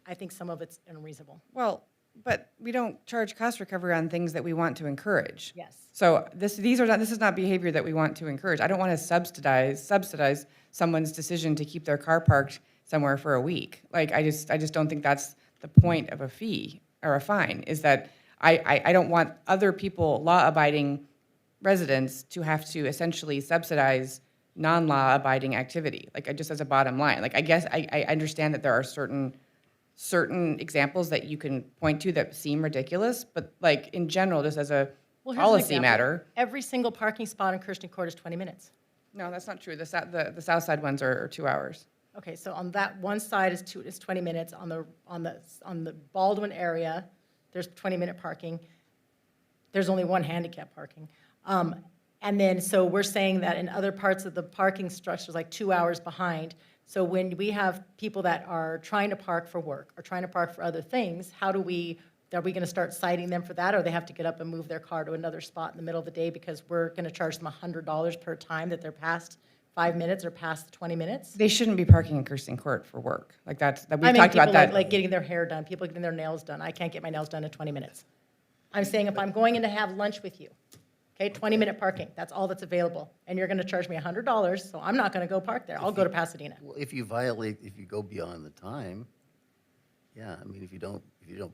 I think some of it's unreasonable. Well, but we don't charge cost recovery on things that we want to encourage. Yes. So this is not behavior that we want to encourage. I don't want to subsidize someone's decision to keep their car parked somewhere for a week. Like, I just don't think that's the point of a fee or a fine, is that I don't want other people, law-abiding residents, to have to essentially subsidize non-law-abiding activity. Like, just as a bottom line. Like, I guess I understand that there are certain certain examples that you can point to that seem ridiculous, but like in general, just as a Well, here's an policy example. matter. Every single parking spot in Kirsten Court is 20 minutes. No, that's not true. The south side ones are 2 hours. Okay, so on that one side is 20 minutes. On the Baldwin area, there's 20-minute parking. There's only one handicap parking. And then, so we're saying that in other parts of the parking structures, like 2 hours behind. So when we have people that are trying to park for work or trying to park for other things, are we going to start citing them for that? Or they have to get up and move their car to another spot in the middle of the day because we're going to charge them $100 per time that they're past 5 minutes or past 20 minutes? They shouldn't be parking in Kirsten Court for work. Like we I talked mean, about people that. like getting their hair done, people getting their nails done. I can't get my nails done in 20 minutes. I'm saying if I'm going in to have lunch with you, okay, 20-minute parking, that's all that's available. And you're going to charge me $100, so I'm not going to go park there. I'll go to Pasadena. Well, if you go beyond the time, yeah, I mean, if you don't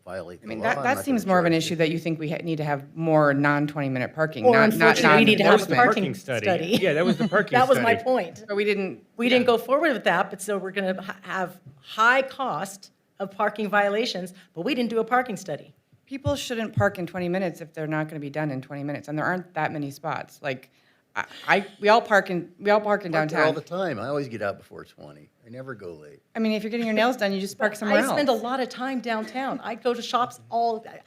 violate I the mean, law, that I'm that not seems gonna more of an charge issue you. that you think we need to have more non-20-minute parking, Or not unfortunately, we need to have a enforcement. parking study. Yeah, that was the parking That was my study. point. But we didn't. We didn't go forward with that, but so we're going to have high cost of parking violations, but we didn't do a parking study. People shouldn't park in 20 minutes if they're not going to be done in 20 minutes, and there aren't that many spots. Like, we all park in I park there all downtown. the time. I always get out before 20. I never go late. I mean, if you're getting your nails done, you just park somewhere I else. spend a lot of time downtown. I go to shops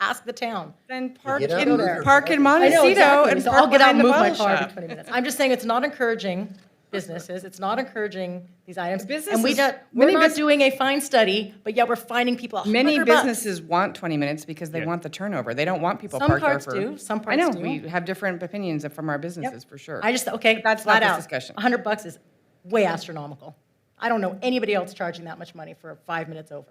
ask the town. Then park get out in and move your park in I know, Montecito exactly. and So park I'll get out behind and the move my bottle car every shop. 20 minutes. I'm just saying it's not encouraging businesses. It's not encouraging these items. And Businesses- we're many not bus- doing a fine study, but yet we're finding people $100. Many businesses want 20 minutes because they Yeah. want the turnover. They don't want people Some parked there parts for. do, some I parts know, do. we have different opinions from our businesses, for sure. I just, okay, That's flat not this out, discussion. $100 is way astronomical. I don't know anybody else charging that much money for 5 minutes over.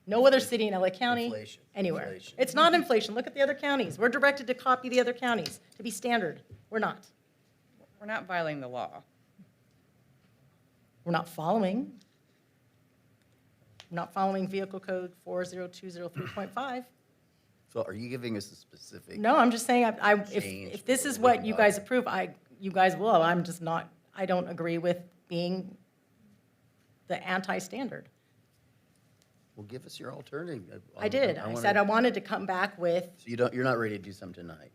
No other city in LA County, Inflation. anywhere. Inflation. It's not inflation. Look at the other counties. We're directed to copy the other counties, to be standard. We're not. We're not violating the law. We're not following. We're not following Vehicle Code 40203.5. So are you giving us a specific? No, I'm just saying, Change if this is or what you guys not. approve, you guys will. I'm just not, I don't agree with being the anti-standard. Well, give us your alternative. I did. I said I wanted to come back with, So you're not ready to do something tonight?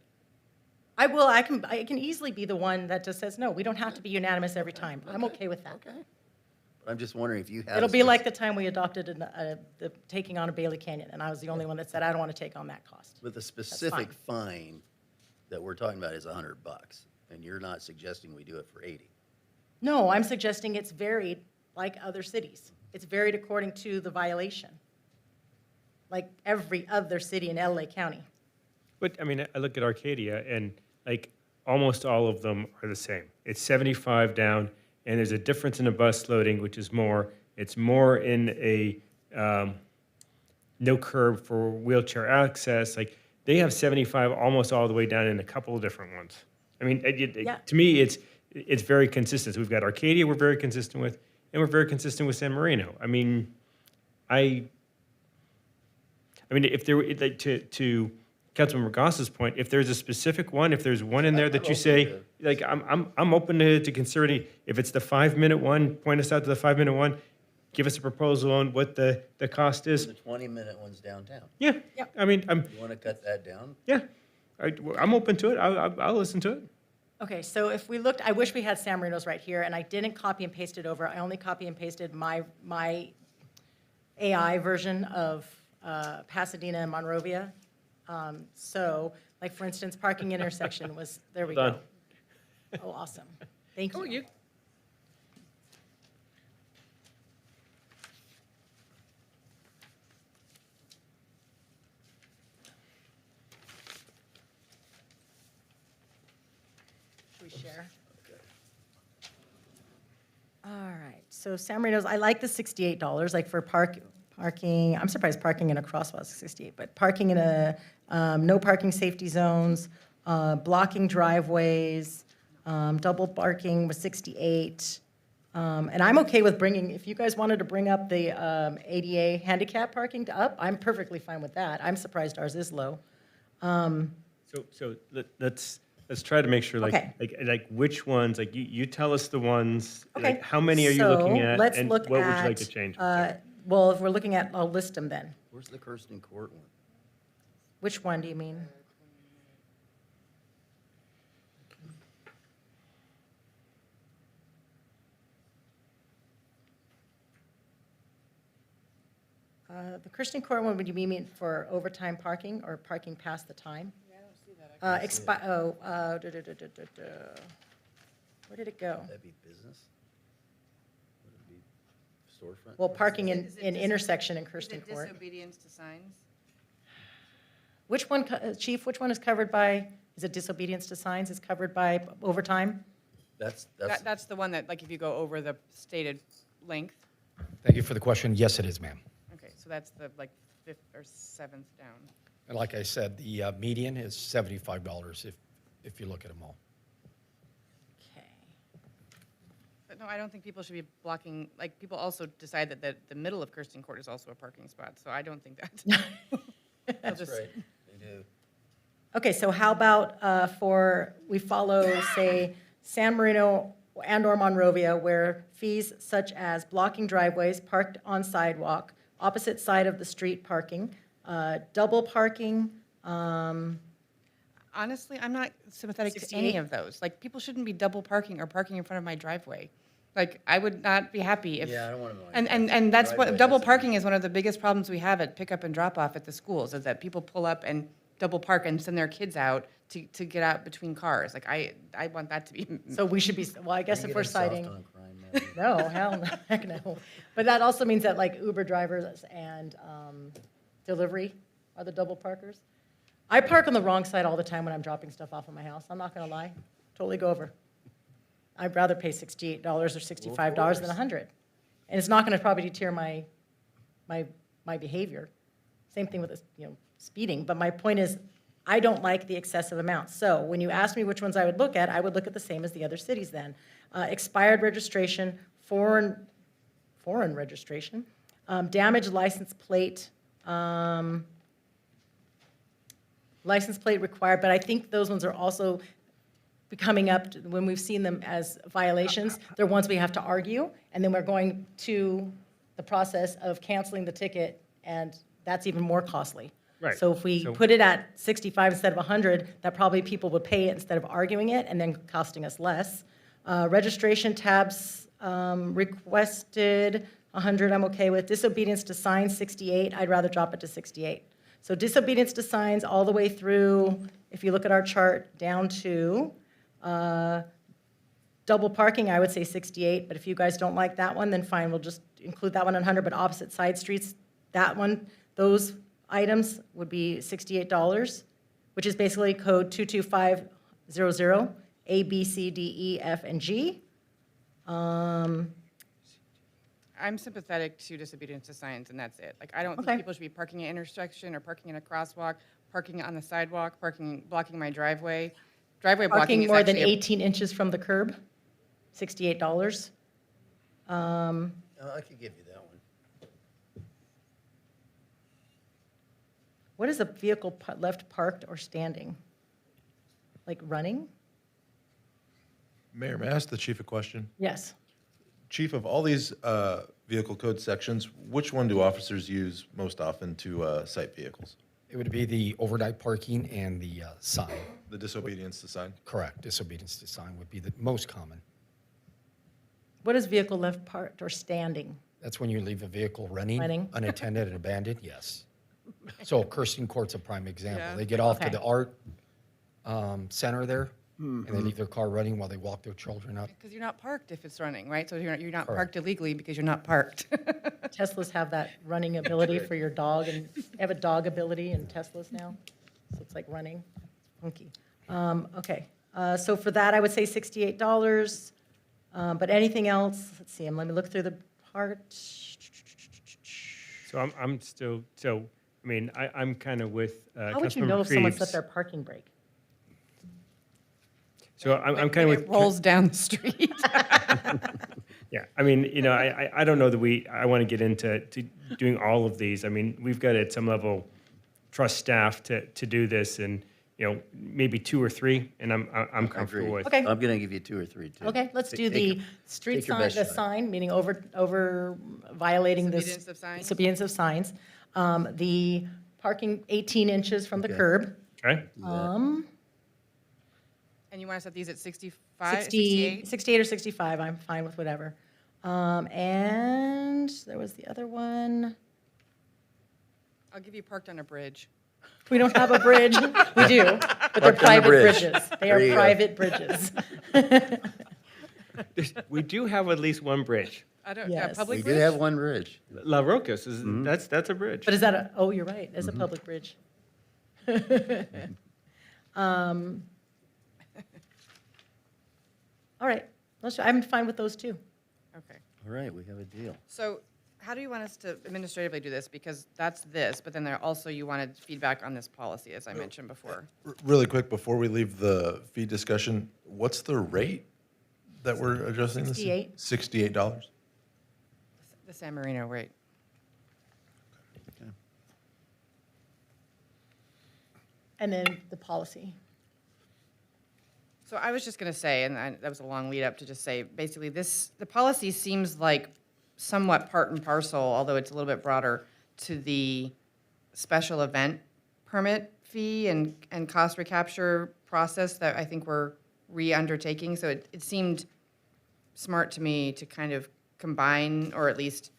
I will, I can easily be the one that just says, no, we don't have to be unanimous every time. I'm okay with that. Okay. But I'm just wondering if you have. It'll be like the time we adopted the taking on a Bailey Canyon, and I was the only one that said, I don't want to take on that cost. With the specific fine that we're talking about is $100, and you're not suggesting we do it for 80. No, I'm suggesting it's varied like other cities. It's varied according to the violation, like every other city in LA County. But, I mean, I look at Arcadia, and like, almost all of them are the same. It's 75 down, and there's a difference in the bus loading, which is more, it's more in a no curb for wheelchair access. Like, they have 75 almost all the way down in a couple of different ones. I mean, Yeah. to me, it's very consistent. So we've got Arcadia we're very consistent with, and we're very consistent with San Marino. I mean, if there were, like, to Councilmember Goss's point, if there's a specific one, if there's one in there that you say, like, I'm open to considering, if it's the 5-minute one, point us out to the 5-minute one, give us a proposal on what the cost is. The 20-minute one's downtown. Yeah, Yep. I mean, You want to cut that down? yeah, I'm open to it. I'll listen to it. Okay, so if we looked, I wish we had San Marino's right here, and I didn't copy and paste it over. I only copy and pasted my AI version of Pasadena and Monrovia. So, like, for instance, parking intersection was, there we go. Done. Oh, awesome. Thank you. Should we share? All right, so San Marino's, I like the $68, like for parking, I'm surprised parking in a crosswalk is 68, but parking in a, no parking safety zones, blocking driveways, double parking was 68. And I'm okay with bringing, if you guys wanted to bring up the ADA handicap parking up, I'm perfectly fine with that. I'm surprised ours is low. So let's try to make sure, Okay. like which ones, like you tell us the ones, Okay. like how many are you looking So at? let's and look what would you like at, to change? Well, if we're looking at, I'll list them then. Where's the Kirsten Court one? Which one do you mean? The Christian Court one, would you mean for overtime parking or parking past the time? Yeah, I don't see that. Where did it go? Would that be business? Would it be storefront? Well, parking in Is it intersection in Kirsten Is it Court. disobedience to signs? Which one, Chief, which one is covered by, is it disobedience to signs is covered by overtime? That's, That's the one that, like, if you go over the stated length. Thank you for the question. Yes, it is, ma'am. Okay, so that's the, like, fifth or seventh down. And like I said, the median is $75 if you look at them all. Okay. But no, I don't think people should be blocking, like, people also decide that the middle of Kirsten Court is also a parking spot, so I don't think that. that's right, they do. Okay, so how about we follow, say, San Marino and/or Monrovia, where fees such as blocking driveways, parked on sidewalk, opposite side of the street parking, double parking, Honestly, I'm not sympathetic to 68? any of those. Like, people shouldn't be double parking or parking in front of my driveway. Like, I would not be happy if. Yeah, I don't want to. And that's what, Driveway double has to be- parking is one of the biggest problems we have at pickup and drop off at the schools, is that people pull up and double park and send their kids out to get out between cars. Like, I want that to be. so we should be, well, I guess Are you if we're getting soft citing. on crime, Madre? No, hell no, heck no. But that also means that like Uber drivers and delivery are the double parkers. I park on the wrong side all the time when I'm dropping stuff off at my house. I'm not gonna lie, totally go over. I'd rather pay $68 or $65 than course. $100. And it's not gonna probably deter my behavior. Same thing with this, speeding. But my point is, I don't like the excessive amounts. So when you ask me which ones I would look at the same as the other cities then. Expired registration, foreign registration, damaged license plate required, but I think those ones are also coming up, when we've seen them as violations, they're ones we have to argue, and then we're going to the process of canceling the ticket, and that's even more costly. Right. So if we So- put it at 65 instead of 100, that probably people would pay it instead of arguing it and then costing us less. Registration tabs requested 100, I'm okay with. Disobedience to signs, 68, I'd rather drop it to 68. So disobedience to signs all the way through, if you look at our chart, down to double parking, I would say 68, but if you guys don't like that one, then fine, we'll just include that one on 100, but opposite side streets, that one, those items would be $68, which is basically code 22500, A, B, C, D, E, F, and G. I'm sympathetic to disobedience to signs, and that's it. Like, I don't Okay. think people should be parking at intersection or parking in a crosswalk, parking on the sidewalk, blocking my driveway. Driveway blocking Parking is more than actually 18 inches from the curb, $68. Oh, I could give you that one. What is a vehicle left parked or standing? Like running? Mayor, may I ask the chief a question? Yes. Chief, of all these vehicle code sections, which one do officers use most often to cite vehicles? It would be the overnight parking and the sign. The disobedience to sign? Correct. Disobedience to sign would be the most common. What is vehicle left parked or standing? That's when you leave a vehicle running, Running. unattended and abandoned, yes. So Kirsten Court's a prime example. Yeah. They get off to Okay. the art center there, and they leave their car running while they walk their children up. Because you're not parked if it's running, right? So you're not Correct. parked illegally because you're not parked. Teslas have that running ability for your dog, and they have a dog ability in Teslas now. So it's like running. It's funky. Okay, so for that, I would say $68. But anything else, let's see, let me look through the part. So I'm still, I mean, I'm kind of with How would you Councilmember know if someone Creeves. set their parking brake? So I'm kind of When with. it rolls down the street. Yeah, I mean, I don't know that I want to get into doing all of these. I mean, we've got to, at some level, trust staff to do this, and, maybe 2 or 3, and I'm comfortable with. Okay. I'm going to give you 2 or 3, too. Okay, let's do the street take your sign, best the shot. sign, meaning over violating the. Disobedience of signs? Disobedience of signs. The parking 18 inches from the Okay. curb. Okay? Do that. And you want to set these at 65, 68 or 65, I'm fine with whatever. And there was the other one. I'll give you parked on a bridge. We don't have a bridge. We do, but they're Parked on the private bridge. bridges. They There are you go. private bridges. We do have at least one bridge. I don't, Yes. public We bridge? do have one bridge. La Rocas, Mm-hmm. that's a bridge. But is that oh, you're right, it's a public bridge. All right, I'm fine with those two. Okay. All right, we have a deal. So how do you want us to administratively do this? Because that's this, but then there also you wanted feedback on this policy, as I mentioned before. Really quick, before we leave the fee discussion, what's the rate that we're adjusting this? 68. $68? The San Marino rate. Okay. And then the policy. So I was just going to say, and that was a long lead up to just say, basically the policy seems like somewhat part and parcel, although it's a little bit broader, to the special event permit fee and cost recapture process that I think we're re-undertaking. So it seemed smart to me to kind of combine, or at least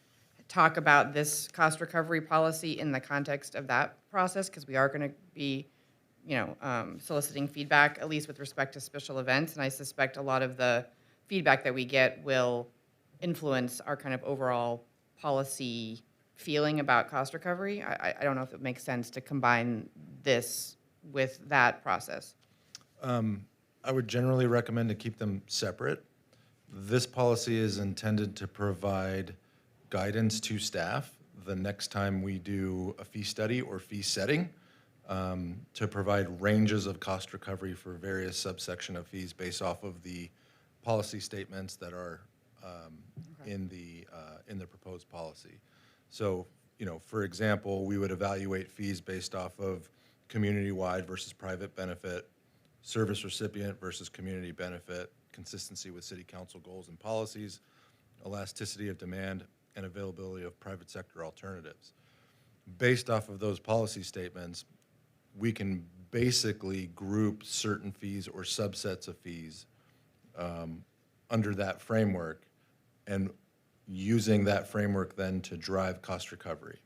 talk about this cost recovery policy in the context of that process, because we are going to be soliciting feedback, at least with respect to special events. And I suspect a lot of the feedback that we get will influence our kind of overall policy feeling about cost recovery. I don't know if it makes sense to combine this with that process. I would generally recommend to keep them separate. This policy is intended to provide guidance to staff the next time we do a fee study or fee setting, to provide ranges of cost recovery for various subsection of fees based off of the policy statements that are in the proposed policy. So, for example, we would evaluate fees based off of community-wide versus private benefit, service recipient versus community benefit, consistency with city council goals and policies, elasticity of demand, and availability of private sector alternatives. Based off of those policy statements, we can basically group certain fees or subsets of fees under that framework, and using that framework then to drive cost recovery.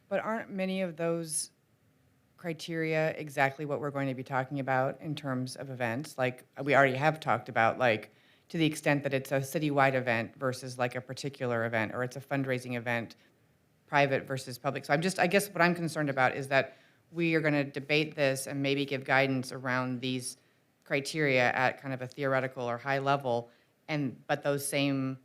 But aren't many of those criteria exactly what we're going to be talking about in terms of events? Like, we already have talked about, like, to the extent that it's a citywide event versus like a particular event, or it's a fundraising event, private versus public. So I guess what I'm concerned about is that we are going to debate this and maybe give guidance around these criteria at kind of a theoretical or high level, but those same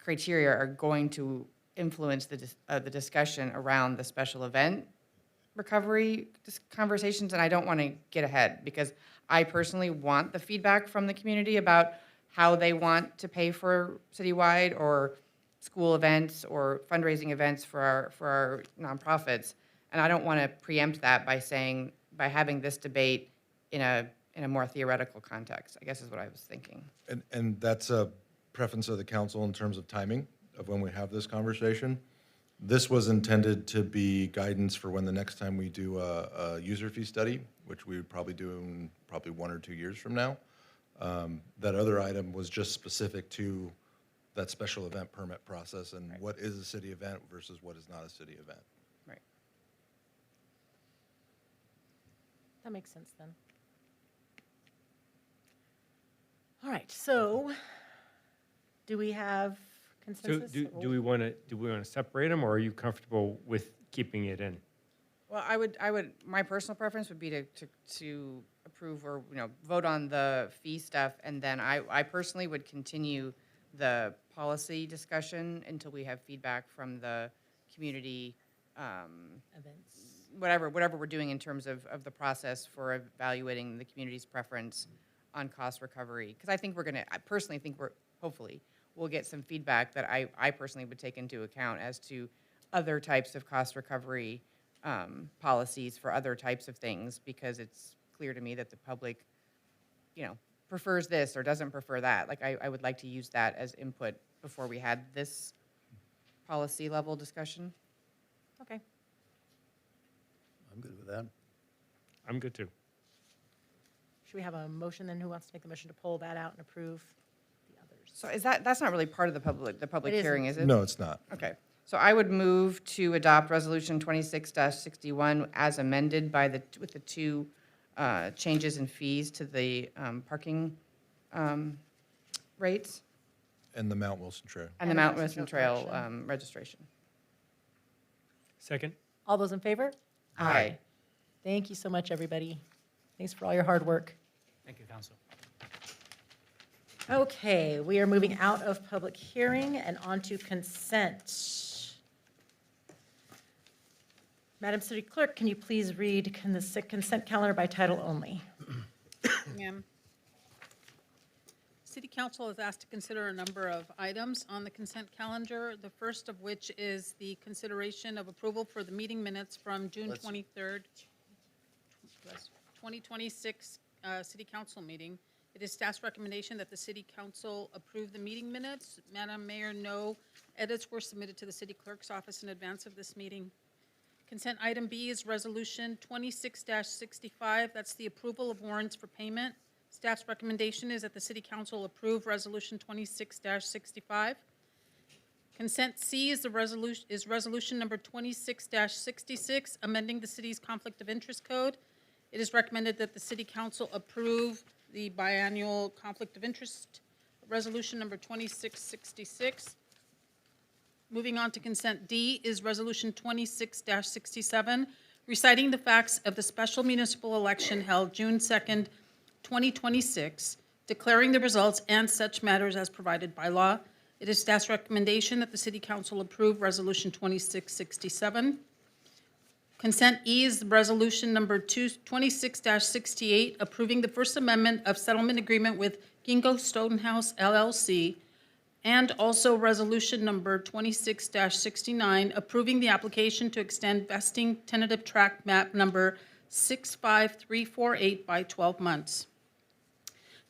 criteria are going to influence the discussion around the special event recovery conversations, and I don't want to get ahead, because I personally want the feedback from the community about how they want to pay for citywide or school events or fundraising events for our nonprofits. And I don't want to preempt that by having this debate in a more theoretical context, I guess is what I was thinking. And that's a preference of the council in terms of timing of when we have this conversation. This was intended to be guidance for when the next time we do a user fee study, which we would probably do in 1 or 2 years from now. That other item was just specific to that special event permit process and what is a city event versus what is not a city event. Right. That makes sense then. All right, so do we have So consensus? do we want to separate them, or are you comfortable with keeping it in? Well, my personal preference would be to approve or, vote on the fee stuff, and then I personally would continue the policy discussion until we have feedback from the community, Events. whatever we're doing in terms of the process for evaluating the community's preference on cost recovery. Because I personally think hopefully, we'll get some feedback that I personally would take into account as to other types of cost recovery policies for other types of things, because it's clear to me that the public, prefers this or doesn't prefer that. Like, I would like to use that as input before we had this policy level discussion. Okay. I'm good with that. I'm good too. Should we have a motion then? Who wants to make the motion to pull that out and approve the others? So that's not really part of the public It isn't. hearing, is it? No, it's not. Okay. So I would move to adopt Resolution 26-61 as amended with the two changes in fees to the parking rates And the Mount Wilson Trail. and the Mount Wilson Trail registration. Second? All those in favor? Aye. Thank you so much, everybody. Thanks for all your hard work. Thank you, Council. Okay, we are moving out of public hearing and on to consent. Madam City Clerk, can you please read the consent calendar by title only? Ma'am. City Council is asked to consider a number of items on the consent calendar, the first of which is the consideration of approval for the meeting minutes from June 23rd, 2026 City Council meeting. It is staff's recommendation that the City Council approve the meeting minutes. Madam Mayor, no edits were submitted to the City Clerk's office in advance of this meeting. Consent item B is Resolution 26-65. That's the approval of warrants for payment. Staff's recommendation is that the City Council approve Resolution 26-65. Consent C is resolution number 26-66, amending the city's conflict of interest code. It is recommended that the City Council approve the biannual conflict of interest resolution number 2666. Moving on to consent D is resolution 26-67, reciting the facts of the special municipal election held June 2nd, 2026, declaring the results and such matters as provided by law. It is staff's recommendation that the City Council approve Resolution 2667. Consent E is resolution number 26-68, approving the First Amendment of Settlement Agreement with Gingo Stonehouse LLC, and also resolution number 26-69, approving the application to extend vesting tentative tract map number 65348 by 12 months.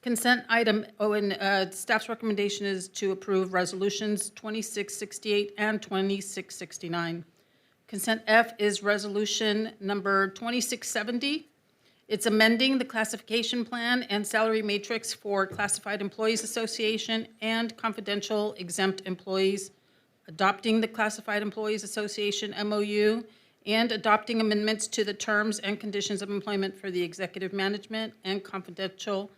Consent item O, and staff's recommendation is to approve resolutions 2668 and 2669. Consent F is resolution number 2670. It's amending the classification plan and salary matrix for Classified Employees Association and confidential exempt employees, adopting the Classified Employees Association MOU, and adopting amendments to the terms and conditions of employment for the executive management and confidential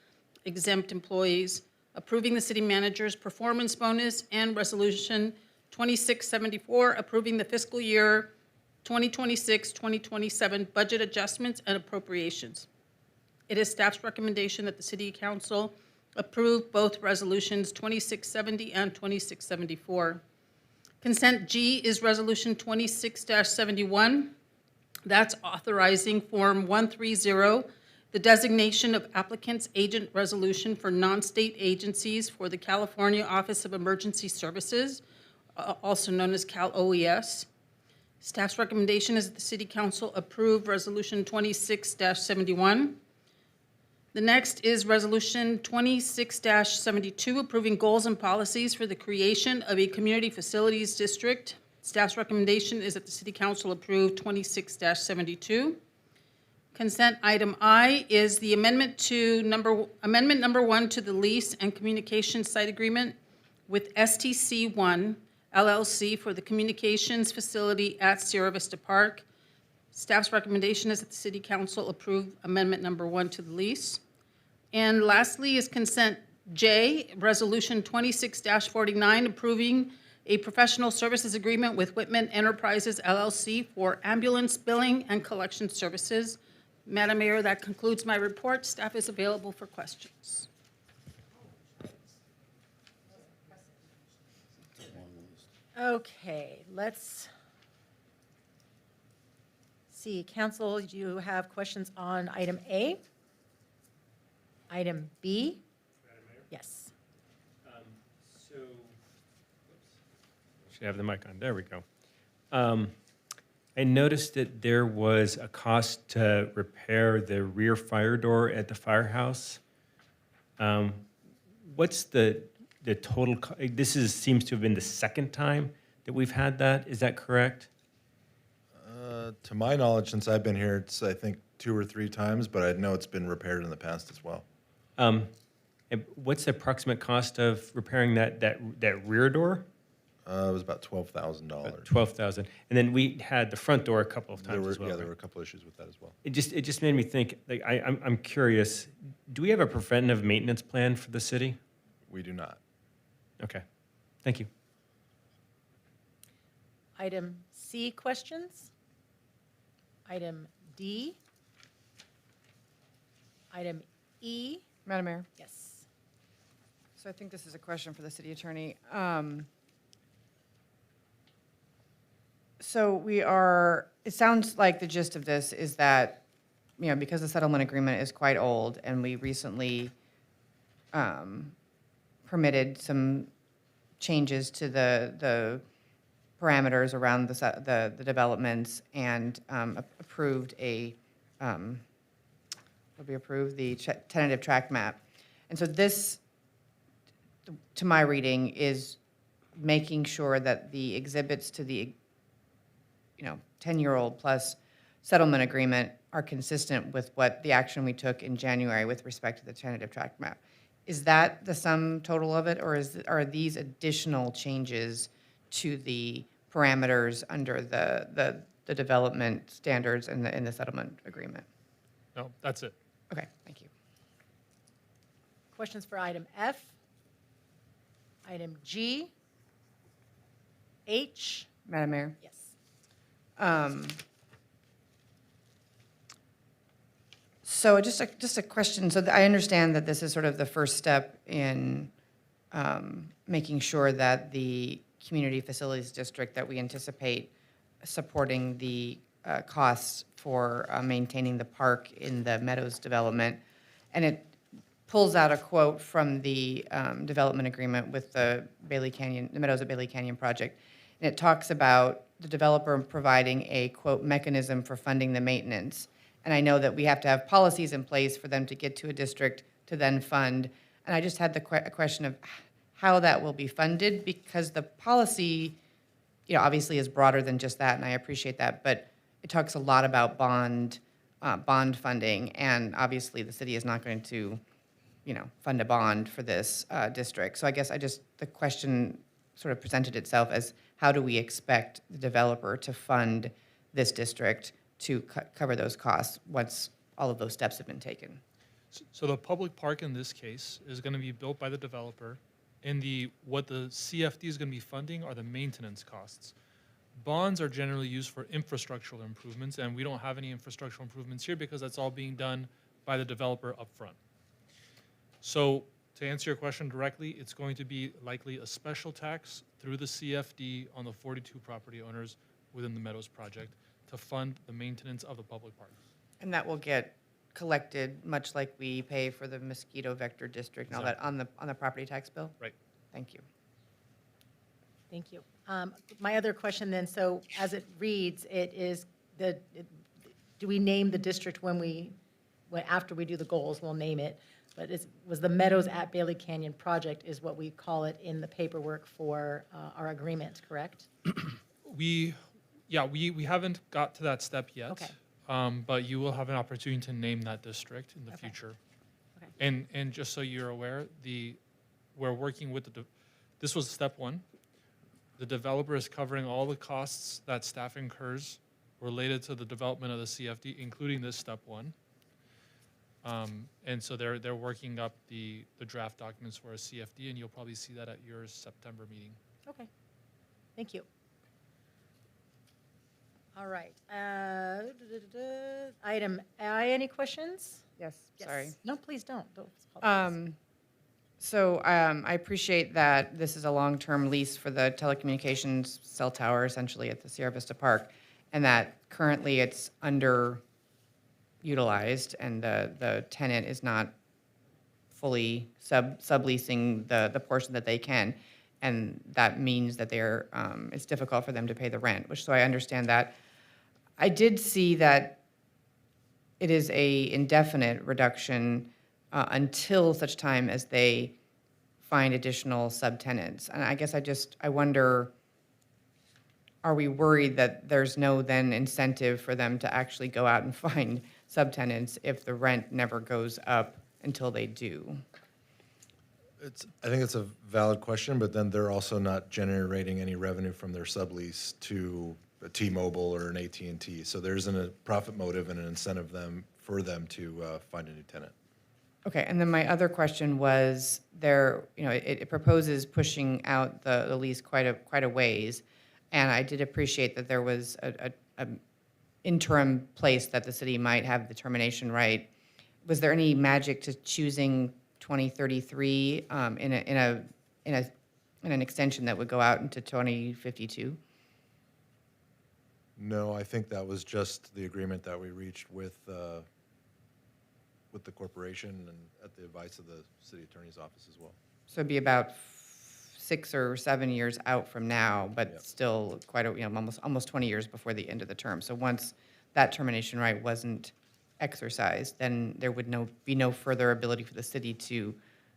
exempt employees, approving the city manager's performance bonus, and resolution 2674, approving the fiscal year 2026-2027 budget adjustments and appropriations. It is staff's recommendation that the City Council approve both resolutions 2670 and 2674. Consent G is resolution 26-71. That's authorizing Form 130, the designation of applicant's agent resolution for non-state agencies for the California Office of Emergency Services, also known as Cal-OES. Staff's recommendation is that the City Council approve Resolution 26-71. The next is Resolution 26-72, approving goals and policies for the creation of a community facilities district. Staff's recommendation is that the City Council approve 26-72. Consent item I is the amendment number 1 to the lease and communication site agreement with STC1 LLC for the communications facility at Sierra Vista Park. Staff's recommendation is that the City Council approve amendment number 1 to the lease. And lastly is consent J, resolution 26-49, approving a professional services agreement with Whitman Enterprises LLC for ambulance billing and collection services. Madam Mayor, that concludes my report. Staff is available for questions. Okay, let's see. Council, do you have questions on item A? Item B? Yes. Should have the mic on. There we go. I noticed that there was a cost to repair the rear fire door at the firehouse. What's the total, seems to have been the second time that we've had that, is that correct? To my knowledge, since I've been here, it's, I think, 2 or 3 times, but I know it's been repaired in the past as well. And what's the approximate cost of repairing that rear door? It was about $12,000. 12,000. And then we had the front door a couple of times as well. Yeah, there right? were a couple issues with that as well. It just made me think, like, I'm curious, do we have a preventive maintenance plan for the city? We do not. Okay, thank you. Item C, questions? Item D? Item E? Madam Mayor? Yes. So I think this is a question for the city attorney. So it sounds like the gist of this is that, because the settlement agreement is quite old and we recently permitted some changes to the parameters around the developments and approved the tentative track map. And so this, to my reading, is making sure that the exhibits to the 10-year-old plus settlement agreement are consistent with what the action we took in January with respect to the tentative track map. Is that the sum total of it, or are these additional changes to the parameters under the development standards in the settlement agreement? No, that's it. Okay, thank you. Questions for item F? Item G? H? Madam Mayor? Yes. So just a question. So I understand that this is sort of the first step in making sure that the community facilities district that we anticipate supporting the costs for maintaining the park in the Meadows development. And it pulls out a quote from the development agreement with the Meadows at Bailey Canyon project. And it talks about the developer providing a, quote, mechanism for funding the maintenance. And I know that we have to have policies in place for them to get to a district to then fund. And I just had a question of how that will be funded, because the policy, obviously is broader than just that, and I appreciate that, but it talks a lot about bond funding, and obviously the city is not going to, fund a bond for this district. So I guess the question sort of presented itself as, how do we expect the developer to fund this district to cover those costs once all of those steps have been taken? So the public park in this case is going to be built by the developer, and what the CFD is going to be funding are the maintenance costs. Bonds are generally used for infrastructural improvements, and we don't have any infrastructural improvements here because that's all being done by the developer upfront. So to answer your question directly, it's going to be likely a special tax through the CFD on the 42 property owners within the Meadows project to fund the maintenance of the public park. And that will get collected, much like we pay for the mosquito vector district and all that on the property tax bill? Right. Thank you. Thank you. My other question then, so as it reads, do we name the district after we do the goals, we'll name it, but was the Meadows at Bailey Canyon project is what we call it in the paperwork for our agreement, correct? We haven't got to that step yet. Okay. But you will have an opportunity to name that district in the Okay. future. Okay. And just so you're aware, we're working with this was step one. The developer is covering all the costs that staff incurs related to the development of the CFD, including this step one. And so they're working up the draft documents for a CFD, and you'll probably see that at your September meeting. Okay. Thank you. All right. Item I, any questions? Yes, sorry. No, please don't. So I appreciate that this is a long-term lease for the telecommunications cell tower, essentially, at the Sierra Vista Park, and that currently it's underutilized, and the tenant is not fully subleasing the portion that they can, and that means that it's difficult for them to pay the rent, so I understand that. I did see that it is a indefinite reduction until such time as they find additional subtenants. And I guess I wonder, are we worried that there's no then incentive for them to actually go out and find subtenants if the rent never goes up until they do? I think it's a valid question, but then they're also not generating any revenue from their sublease to a T-Mobile or an AT&T. So there's a profit motive and an incentive for them to find a new tenant. Okay, and then my other question was it proposes pushing out the lease quite a ways, and I did appreciate that there was a interim place that the city might have the termination right. Was there any magic to choosing 2033 in an extension that would go out into 2052? No, I think that was just the agreement that we reached with the corporation and at the advice of the city attorney's office as well. So it'd be about 6 or 7 years out from now, but Yep. still quite almost 20 years before the end of the term. So once that termination right wasn't exercised, then there would be no further ability for the city to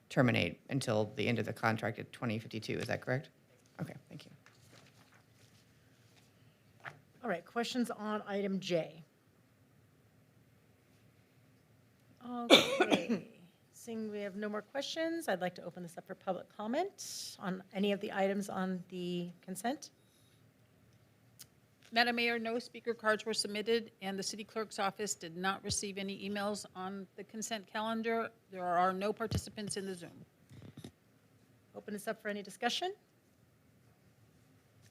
terminate until the end of the contract at 2052. Is that correct? Okay, thank you. All right, questions on item J? Okay, seeing we have no more questions, I'd like to open this up for public comment on any of the items on the consent. Madam Mayor, no speaker cards were submitted, and the city clerk's office did not receive any emails on the consent calendar. There are no participants in the Zoom. Open this up for any discussion.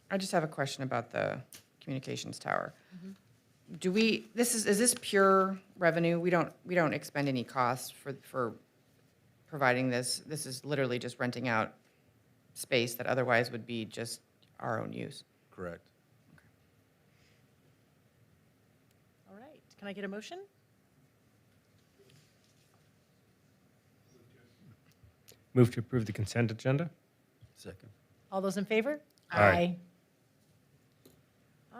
I just have a question about the communications tower. Is this pure revenue? We don't expend any costs for providing this. This is literally just renting out space that otherwise would be just our own use. Correct. All right, can I get a motion? Move to approve the consent agenda? Second. All those in favor? Aye.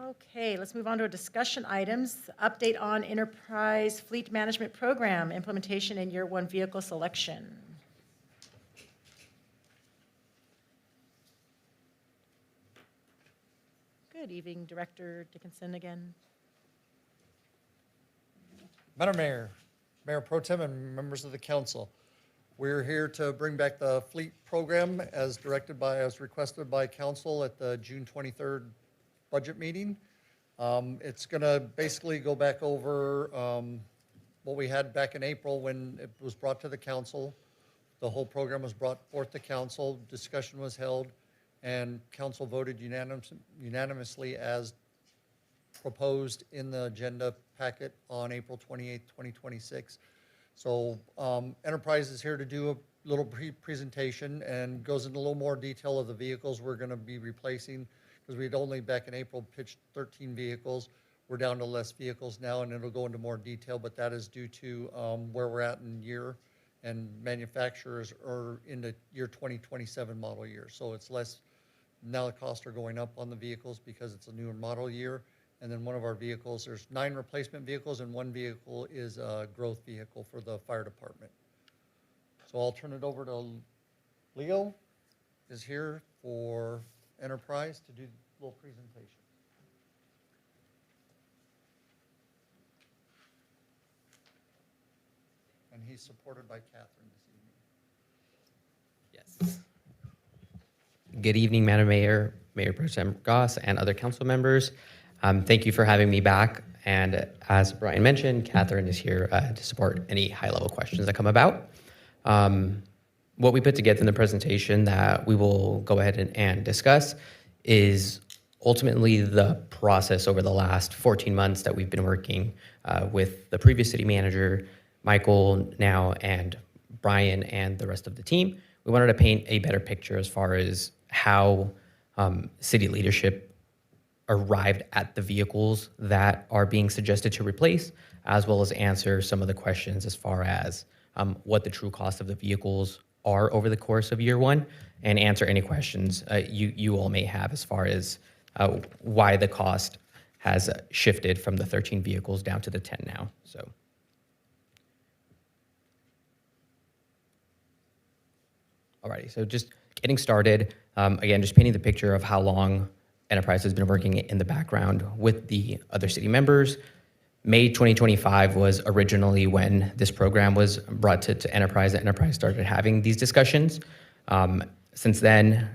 Okay, let's move on to our discussion items. Update on Enterprise Fleet Management Program, implementation and year one vehicle selection. Good evening, Director Dickinson again. Madam Mayor, Mayor Pro Tem, and members of the council, we're here to bring back the fleet program as requested by council at the June 23rd budget meeting. It's going to basically go back over what we had back in April when it was brought to the council. The whole program was brought forth to council, discussion was held, and council voted unanimously as proposed in the agenda packet on April 28th, 2026. So Enterprise is here to do a little presentation and goes into a little more detail of the vehicles we're going to be replacing, because we'd only back in April pitched 13 vehicles. We're down to less vehicles now, and it'll go into more detail, but that is due to where we're at in year, and manufacturers are in the year 2027 model year. So it's less, now the costs are going up on the vehicles because it's a newer model year. And then one of our vehicles, there's 9 replacement vehicles, and 1 vehicle is a growth vehicle for the fire department. So I'll turn it over to Leo, is here for Enterprise to do a little presentation. And he's supported by Catherine this evening. Yes. Good evening, Madam Mayor, Mayor Pro Tem Goss, and other council members. Thank you for having me back. And as Brian mentioned, Catherine is here to support any high-level questions that come about. What we put together in the presentation that we will go ahead and discuss is ultimately the process over the last 14 months that we've been working with the previous city manager, Michael now, and Brian and the rest of the team. We wanted to paint a better picture as far as how city leadership arrived at the vehicles that are being suggested to replace, as well as answer some of the questions as far as what the true cost of the vehicles are over the course of year one, and answer any questions you all may have as far as why the cost has shifted from the 13 vehicles down to the 10 now. So. Alrighty, so just getting started. Again, just painting the picture of how long Enterprise has been working in the background with the other city members. May 2025 was originally when this program was brought to Enterprise. Enterprise started having these discussions. Since then,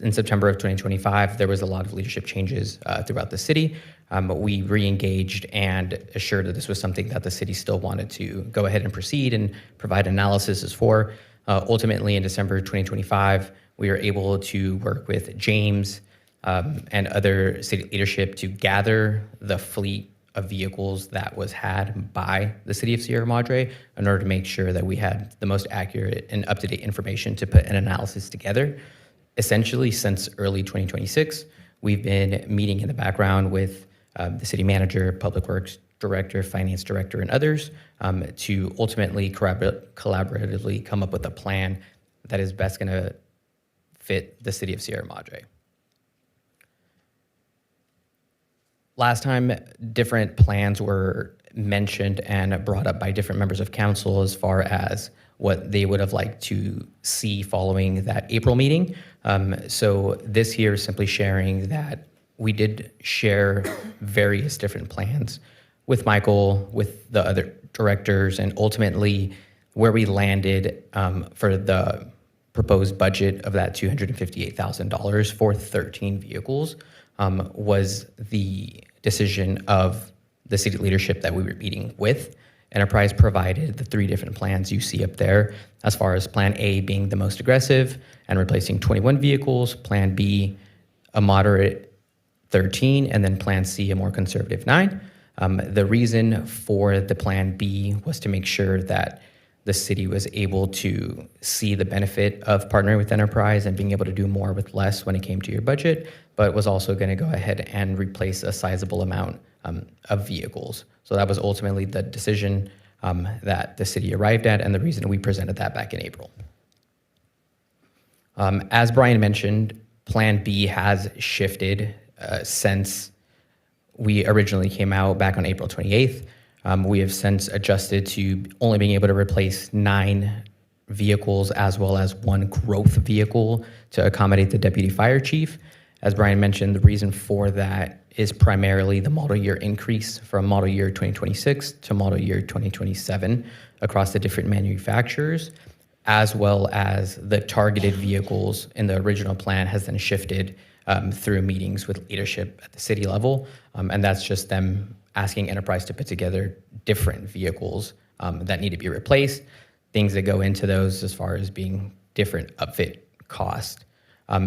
in September of 2025, there was a lot of leadership changes throughout the city. But we re-engaged and assured that this was something that the city still wanted to go ahead and proceed and provide analysis for. Ultimately, in December 2025, we were able to work with James and other city leadership to gather the fleet of vehicles that was had by the city of Sierra Madre in order to make sure that we had the most accurate and up-to-date information to put an analysis together. Essentially, since early 2026, we've been meeting in the background with the city manager, public works director, finance director, and others to ultimately collaboratively come up with a plan that is best going to fit the city of Sierra Madre. Last time, different plans were mentioned and brought up by different members of council as far as what they would have liked to see following that April meeting. So this here is simply sharing that we did share various different plans with Michael, with the other directors, and ultimately where we landed for the proposed budget of that $258,000 for 13 vehicles was the decision of the city leadership that we were meeting with. Enterprise provided the 3 different plans you see up there, as far as Plan A being the most aggressive and replacing 21 vehicles, Plan B a moderate 13, and then Plan C a more conservative 9. The reason for the Plan B was to make sure that the city was able to see the benefit of partnering with Enterprise and being able to do more with less when it came to your budget, but was also going to go ahead and replace a sizable amount of vehicles. So that was ultimately the decision that the city arrived at and the reason we presented that back in April. As Brian mentioned, Plan B has shifted since we originally came out back on April 28th. We have since adjusted to only being able to replace 9 vehicles as well as 1 growth vehicle to accommodate the deputy fire chief. As Brian mentioned, the reason for that is primarily the model year increase from model year 2026 to model year 2027 across the different manufacturers, as well as the targeted vehicles in the original plan has then shifted through meetings with leadership at the city level. And that's just them asking Enterprise to put together different vehicles that need to be replaced, things that go into those as far as being different upfit cost.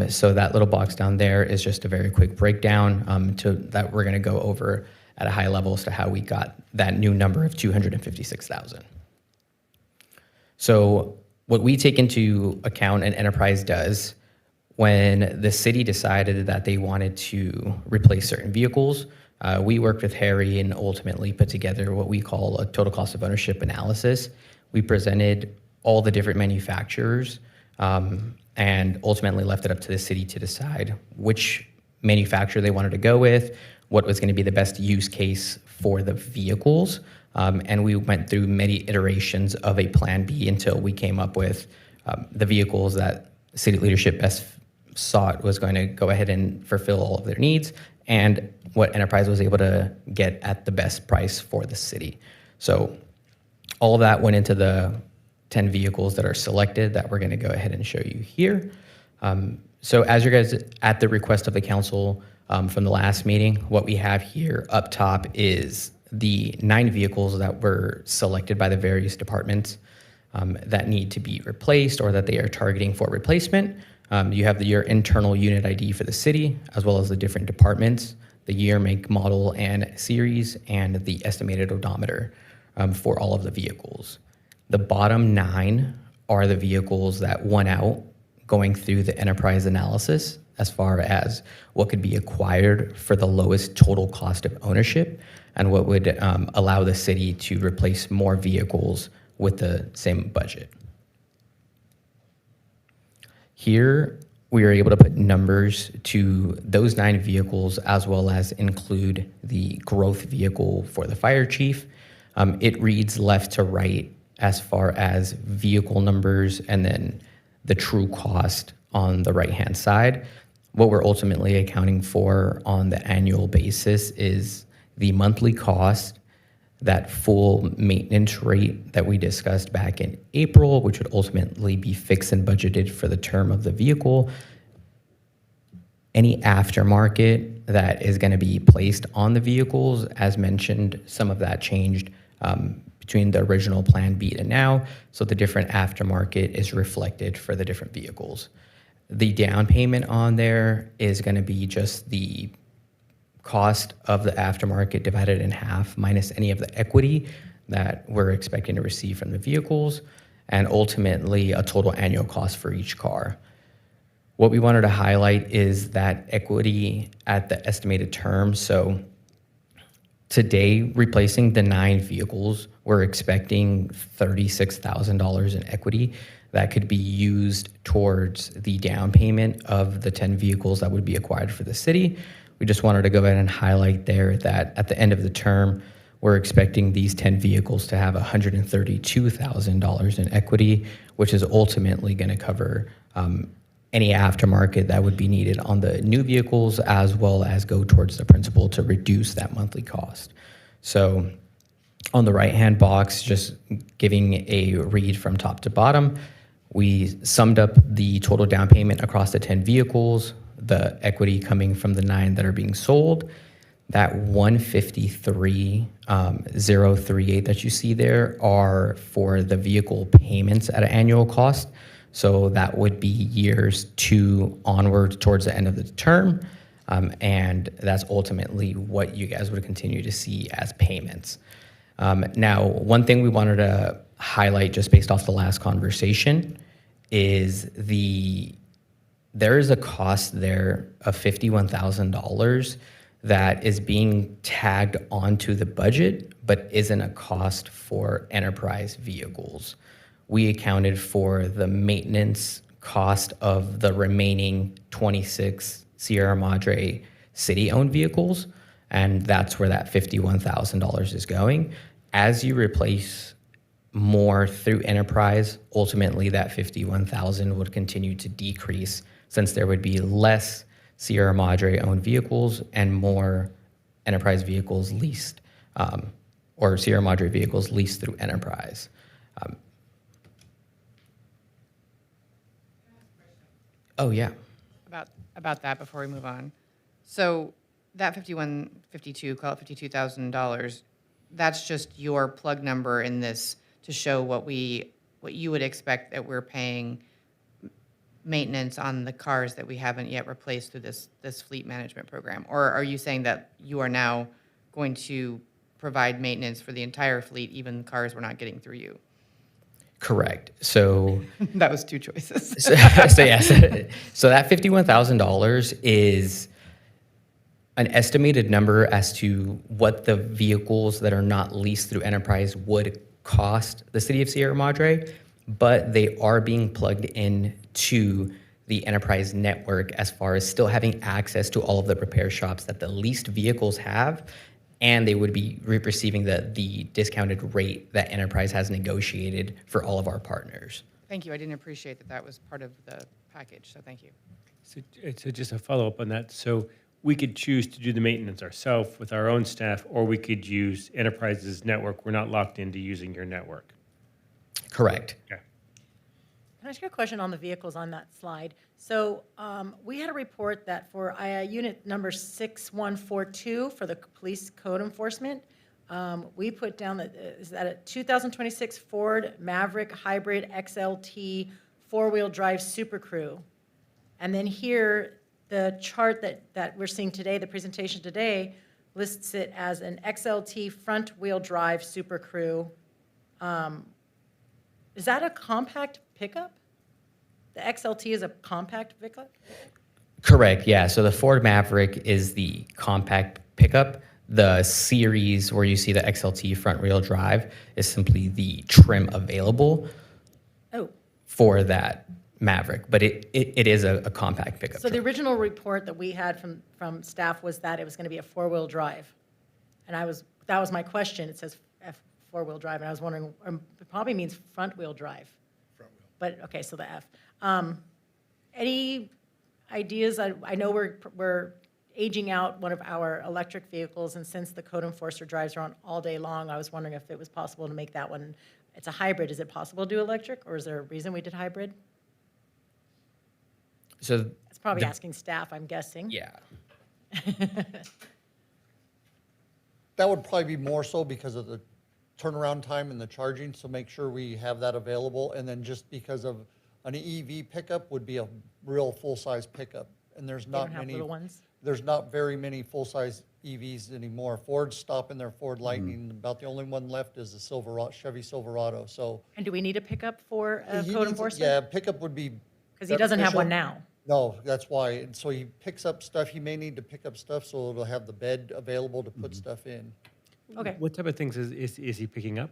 So that little box down there is just a very quick breakdown that we're going to go over at a high level as to how we got that new number of 256,000. So what we take into account and Enterprise does when the city decided that they wanted to replace certain vehicles, we worked with Harry and ultimately put together what we call a total cost of ownership analysis. We presented all the different manufacturers and ultimately left it up to the city to decide which manufacturer they wanted to go with, what was going to be the best use case for the vehicles. And we went through many iterations of a Plan B until we came up with the vehicles that city leadership best sought was going to go ahead and fulfill all of their needs and what Enterprise was able to get at the best price for the city. So all of that went into the 10 vehicles that are selected that we're going to go ahead and show you here. So as you guys, at the request of the council from the last meeting, what we have here up top is the 9 vehicles that were selected by the various departments that need to be replaced or that they are targeting for replacement. You have your internal unit ID for the city, as well as the different departments, the year, make, model, and series, and the estimated odometer for all of the vehicles. The bottom 9 are the vehicles that won out going through the Enterprise analysis as far as what could be acquired for the lowest total cost of ownership and what would allow the city to replace more vehicles with the same budget. Here we were able to put numbers to those 9 vehicles as well as include the growth vehicle for the fire chief. It reads left to right as far as vehicle numbers and then the true cost on the right-hand side. What we're ultimately accounting for on the annual basis is the monthly cost, that full maintenance rate that we discussed back in April, which would ultimately be fixed and budgeted for the term of the vehicle. Any aftermarket that is going to be placed on the vehicles, as mentioned, some of that changed between the original Plan B to now, so the different aftermarket is reflected for the different vehicles. The down payment on there is going to be just the cost of the aftermarket divided in half minus any of the equity that we're expecting to receive from the vehicles, and ultimately a total annual cost for each car. What we wanted to highlight is that equity at the estimated term. So today, replacing the 9 vehicles, we're expecting $36,000 in equity that could be used towards the down payment of the 10 vehicles that would be acquired for the city. We just wanted to go ahead and highlight there that at the end of the term, we're expecting these 10 vehicles to have $132,000 in equity, which is ultimately going to cover any aftermarket that would be needed on the new vehicles, as well as go towards the principal to reduce that monthly cost. So on the right-hand box, just giving a read from top to bottom, we summed up the total down payment across the 10 vehicles, the equity coming from the 9 that are being sold. That 153,038 that you see there are for the vehicle payments at an annual cost. So that would be years 2 onward towards the end of the term. And that's ultimately what you guys would continue to see as payments. Now, one thing we wanted to highlight just based off the last conversation is there is a cost there of $51,000 that is being tagged onto the budget, but isn't a cost for enterprise vehicles. We accounted for the maintenance cost of the remaining 26 Sierra Madre city-owned vehicles, and that's where that $51,000 is going. As you replace more through enterprise, ultimately that $51,000 would continue to decrease since there would be less Sierra Madre-owned vehicles and more enterprise vehicles leased, or Sierra Madre vehicles leased through enterprise. Oh, yeah. About that before we move on. So that call it $52,000, that's just your plug number in this to show what you would expect that we're paying maintenance on the cars that we haven't yet replaced through this fleet management program? Or are you saying that you are now going to provide maintenance for the entire fleet, even cars we're not getting through you? Correct. So that was 2 choices. so yes. So that $51,000 is an estimated number as to what the vehicles that are not leased through enterprise would cost the city of Sierra Madre, but they are being plugged in to the enterprise network as far as still having access to all of the repair shops that the leased vehicles have, and they would be receiving the discounted rate that enterprise has negotiated for all of our partners. Thank you. I didn't appreciate that was part of the package, so thank you. So just a follow-up on that. So we could choose to do the maintenance ourselves with our own staff, or we could use Enterprise's network. We're not locked into using your network. Correct. Okay. Can I ask you a question on the vehicles on that slide? So we had a report that for unit number 6142 for the police code enforcement, we put down that is that a 2026 Ford Maverick Hybrid XLT 4-wheel drive Super Crew. And then here, the chart that we're seeing today, the presentation today, lists it as an XLT front-wheel drive Super Crew. Is that a compact pickup? The XLT is a compact pickup? Correct, yeah. So the Ford Maverick is the compact pickup. The series where you see the XLT front-wheel drive is simply the trim available for that Maverick, but it is a compact pickup So the truck. original report that we had from staff was that it was going to be a four-wheel drive. And that was my question. It says four-wheel drive, and I was wondering, it probably means front-wheel drive. But, okay, so the F. Any ideas? I know we're aging out one of our electric vehicles, and since the code enforcer drives around all day long, I was wondering if it was possible to make that one, it's a hybrid. Is it possible to do electric, or is there a reason we did hybrid? So It's probably asking staff, I'm guessing. yeah, That would probably be more so because of the turnaround time and the charging, so make sure we have that available. And then just because of an EV pickup would be a real full-size pickup. And there's They not don't have many, little ones? there's not very many full-size EVs anymore. Ford's stopping their Ford Lightning. About the only one left is the Chevy Silverado, so. And do we need a pickup for a He code needs- enforcer? Yeah, pickup would be. Because he doesn't have one beneficial. now. No, that's why. And so he picks up stuff, he may need to pick up stuff, so it'll have the bed available to put stuff in. Okay. What type of things is he picking up?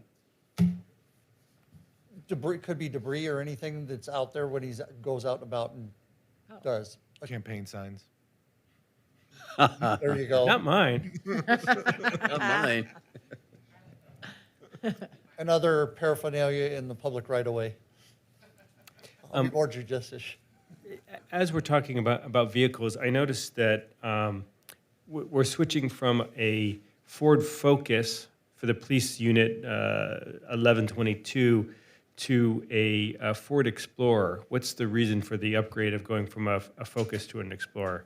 Debris, could be debris or anything that's out there when he's, goes out and about and does. Campaign signs. There you go. Not mine. Not mine. And other paraphernalia in the public right of way. I'll be more judicious. As we're talking about vehicles, I noticed that we're switching from a Ford Focus for the police unit 1122 to a Ford Explorer. What's the reason for the upgrade of going from a Focus to an Explorer?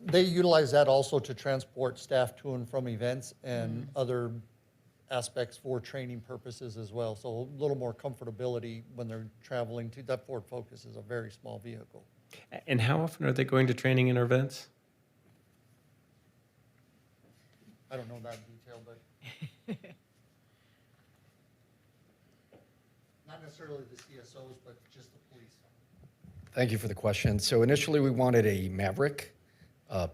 They utilize that also to transport staff to and from events and other aspects for training purposes as well. So a little more comfortability when they're traveling to, that Ford Focus is a very small vehicle. And how often are they going to training and events? I don't know that detail, but not necessarily the CSOs, but just the police. Thank you for the question. So initially, we wanted a Maverick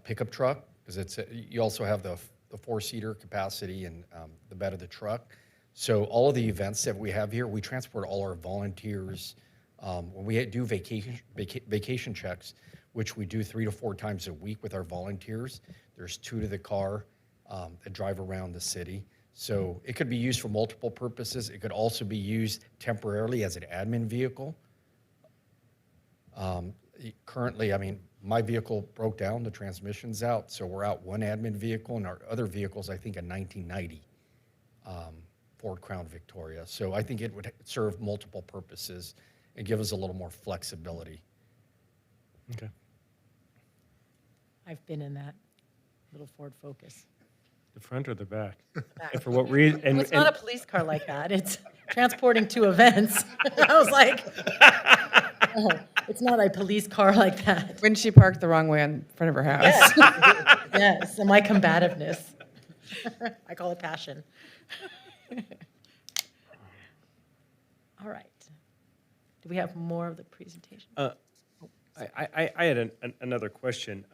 pickup truck, because you also have the four-seater capacity and the bed of the truck. So all of the events that we have here, we transport all our volunteers. When we do vacation checks, which we do 3 to 4 times a week with our volunteers, there's 2 to the car that drive around the city. So it could be used for multiple purposes. It could also be used temporarily as an admin vehicle. Currently, I mean, my vehicle broke down, the transmission's out, so we're out one admin vehicle, and our other vehicle's, I think, a 1990 Ford Crown Victoria. So I think it would serve multiple purposes and give us a little more flexibility. Okay. I've been in that little Ford Focus. The front or the back? Back. And for what reason? Well, it's not a police car like that. It's transporting to events. I was like, oh, it's not a police car like that. When she parked the wrong way in front of her house. Yes, yes, and my combativeness. I call it passion. All right. Do we have more of the presentation? I had another question.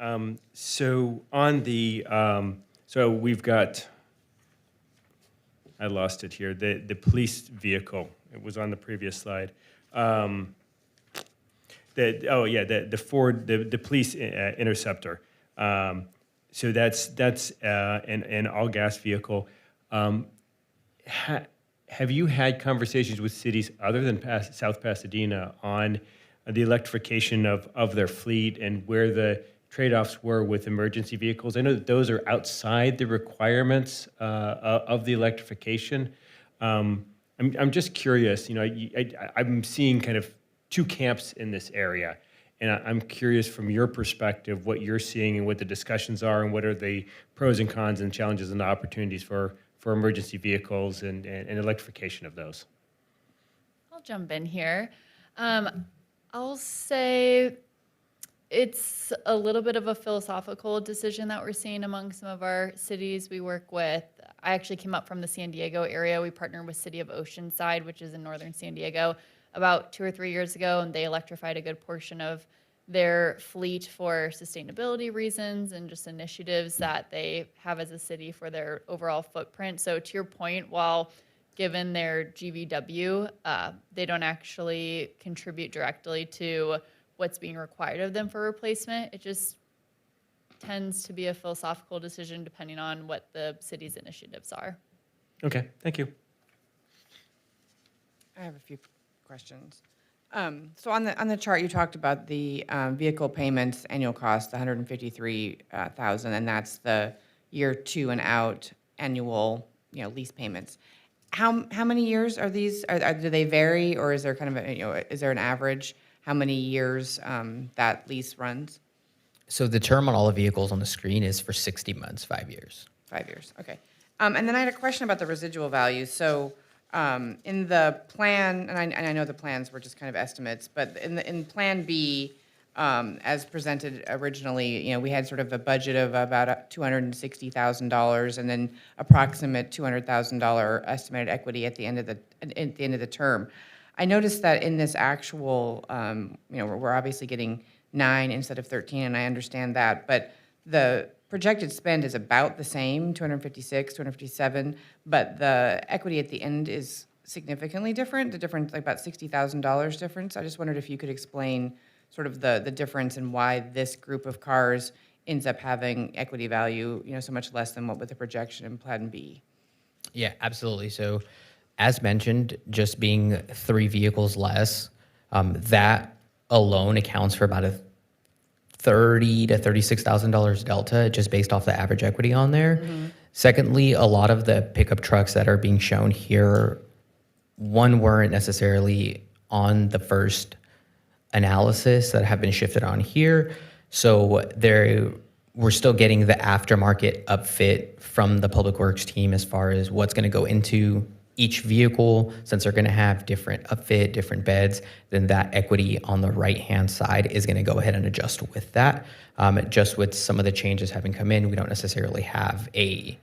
So on the, so we've got, I lost it here, the police vehicle. It was on the previous slide. The Ford, the police Interceptor. So that's an all-gas vehicle. Have you had conversations with cities other than South Pasadena on the electrification of their fleet and where the trade-offs were with emergency vehicles? I know that those are outside the requirements of the electrification. I'm just curious, you know, I'm seeing kind of two camps in this area. And I'm curious from your perspective what you're seeing and what the discussions are and what are the pros and cons and challenges and opportunities for emergency vehicles and electrification of those. I'll jump in here. I'll say it's a little bit of a philosophical decision that we're seeing among some of our cities we work with. I actually came up from the San Diego area. We partnered with City of Oceanside, which is in northern San Diego, about 2 or 3 years ago, and they electrified a good portion of their fleet for sustainability reasons and just initiatives that they have as a city for their overall footprint. So to your point, while given their GVW, they don't actually contribute directly to what's being required of them for replacement. It just tends to be a philosophical decision depending on what the city's initiatives are. Okay, thank you. I have a few questions. So on the chart, you talked about the vehicle payments annual cost, 153,000, and that's the year 2 and out annual, lease payments. How many years are these? Do they vary, or is there kind of is there an average? How many years that lease runs? So the term on all the vehicles on the screen is for 60 months, 5 years. 5 years, okay. And then I had a question about the residual value. So in the plan, and I know the plans were just kind of estimates, but in Plan B, as presented originally, we had sort of a budget of about $260,000 and then approximate $200,000 estimated equity at the end of the term. I noticed that in this actual, we're obviously getting 9 instead of 13, and I understand that, but the projected spend is about the same, 256, 257, but the equity at the end is significantly different, the difference, like about $60,000 difference. I just wondered if you could explain sort of the difference and why this group of cars ends up having equity value, so much less than what with the projection in Plan B. Yeah, absolutely. So as mentioned, just being 3 vehicles less, that alone accounts for about a $30,000 to $36,000 delta just based off the average equity on there. Mm-hmm. Secondly, a lot of the pickup trucks that are being shown here, one, weren't necessarily on the first analysis that have been shifted on here. So we're still getting the aftermarket upfit from the Public Works team as far as what's going to go into each vehicle, since they're going to have different upfit, different beds, then that equity on the right-hand side is going to go ahead and adjust with that. Just with some of the changes having come in, we don't necessarily have a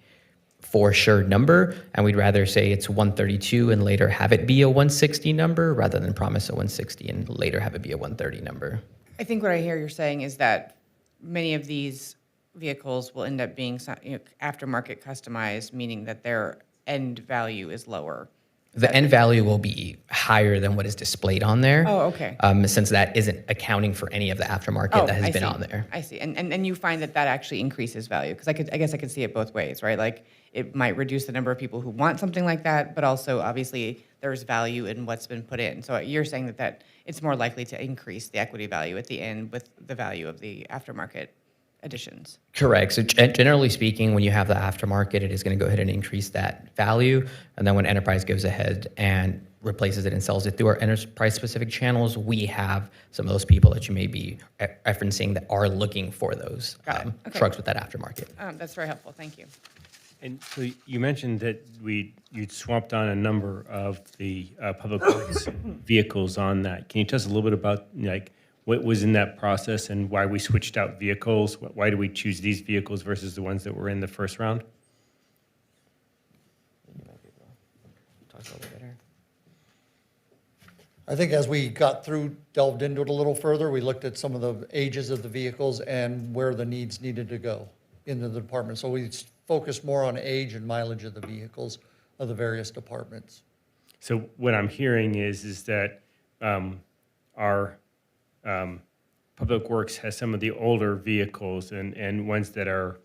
for sure number, and we'd rather say it's 132 and later have it be a 160 number rather than promise a 160 and later have it be a 130 number. I think what I hear you're saying is that many of these vehicles will end up being aftermarket customized, meaning that their end value is lower. The end value will be higher than what is displayed on there. Oh, okay. Since that isn't accounting for any of the aftermarket that has been on there. I see. And you find that actually increases value? Because I guess I could see it both ways, right? Like it might reduce the number of people who want something like that, but also obviously there's value in what's been put in. So you're saying that it's more likely to increase the equity value at the end with the value of the aftermarket additions. Correct. So generally speaking, when you have the aftermarket, it is going to go ahead and increase that value. And then when enterprise goes ahead and replaces it and sells it through our enterprise-specific channels, we have some of those people that you may be referencing that are looking for those trucks with that aftermarket. That's very helpful. Thank you. And so you mentioned that you'd swapped on a number of the public works vehicles on that. Can you tell us a little bit about what was in that process and why we switched out vehicles? Why do we choose these vehicles versus the ones that were in the first round? I think as we delved into it a little further, we looked at some of the ages of the vehicles and where the needs needed to go in the department. So we focused more on age and mileage of the vehicles of the various departments. So what I'm hearing is that our Public Works has some of the older vehicles and ones that are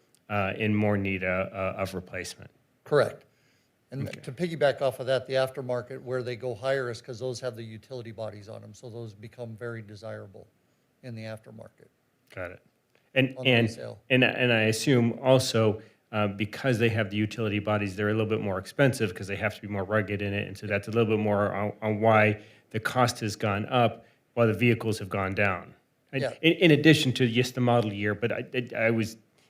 in more need of replacement. Correct. And to piggyback off of that, the aftermarket, where they go higher is because those have the utility bodies on them. So those become very desirable in the aftermarket. Got it. On the resale. And I assume also because they have the utility bodies, they're a little bit more expensive because they have to be more rugged in it. And so that's a little bit more on why the cost has gone up while the vehicles have gone down. Yeah. In addition to just the model year, but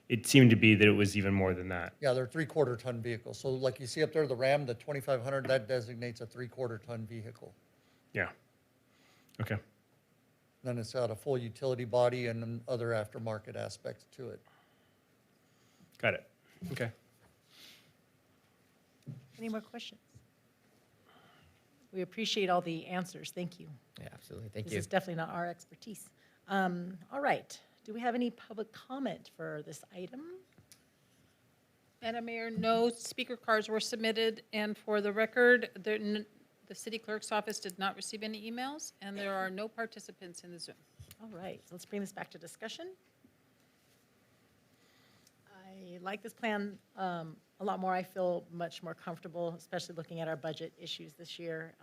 it seemed to be that it was even more than that. Yeah, they're 3/4 ton vehicles. So like you see up there, the Ram, the 2500, that designates a 3/4 ton vehicle. Yeah. Okay. Then it's got a full utility body and then other aftermarket aspects to it. Got it. Okay. Any more questions? We appreciate all the answers. Thank you. Yeah, absolutely. Thank you. This is definitely not our expertise. All right. Do we have any public comment for this item? Madam Mayor, no speaker cards were submitted, and for the record, the city clerk's office did not receive any emails, and there are no participants in the Zoom. All right, so let's bring this back to discussion. I like this plan a lot more. I feel much more comfortable, especially looking at our budget issues this year.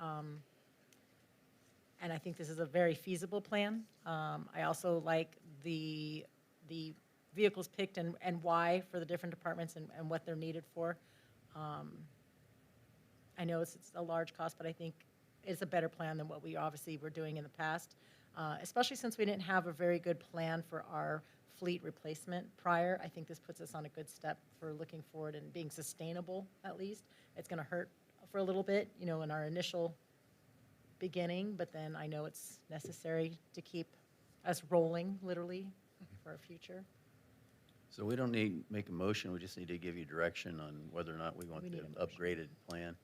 And I think this is a very feasible plan. I also like the vehicles picked and why for the different departments and what they're needed for. I know it's a large cost, but I think it's a better plan than what we obviously were doing in the past, especially since we didn't have a very good plan for our fleet replacement prior. I think this puts us on a good step for looking forward and being sustainable, at least. It's going to hurt for a little bit, in our initial beginning, but then I know it's necessary to keep us rolling, literally, for our future. So we don't need to make a motion, we just need to give you direction on whether or not we want We the need a motion. upgraded plan.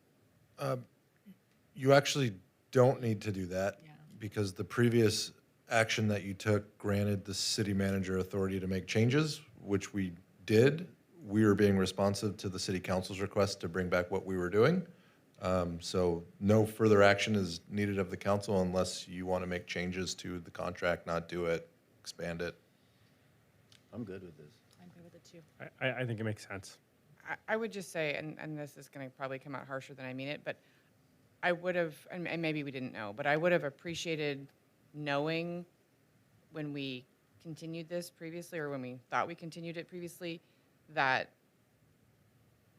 You actually don't need to do that Yeah. because the previous action that you took granted the city manager authority to make changes, which we did. We were being responsive to the city council's request to bring back what we were doing. So no further action is needed of the council unless you want to make changes to the contract, not do it, expand it. I'm good with this. I'm good with it, too. I think it makes sense. I would just say, and this is going to probably come out harsher than I mean it, but I would have, and maybe we didn't know, but I would have appreciated knowing when we continued this previously, or when we thought we continued it previously, that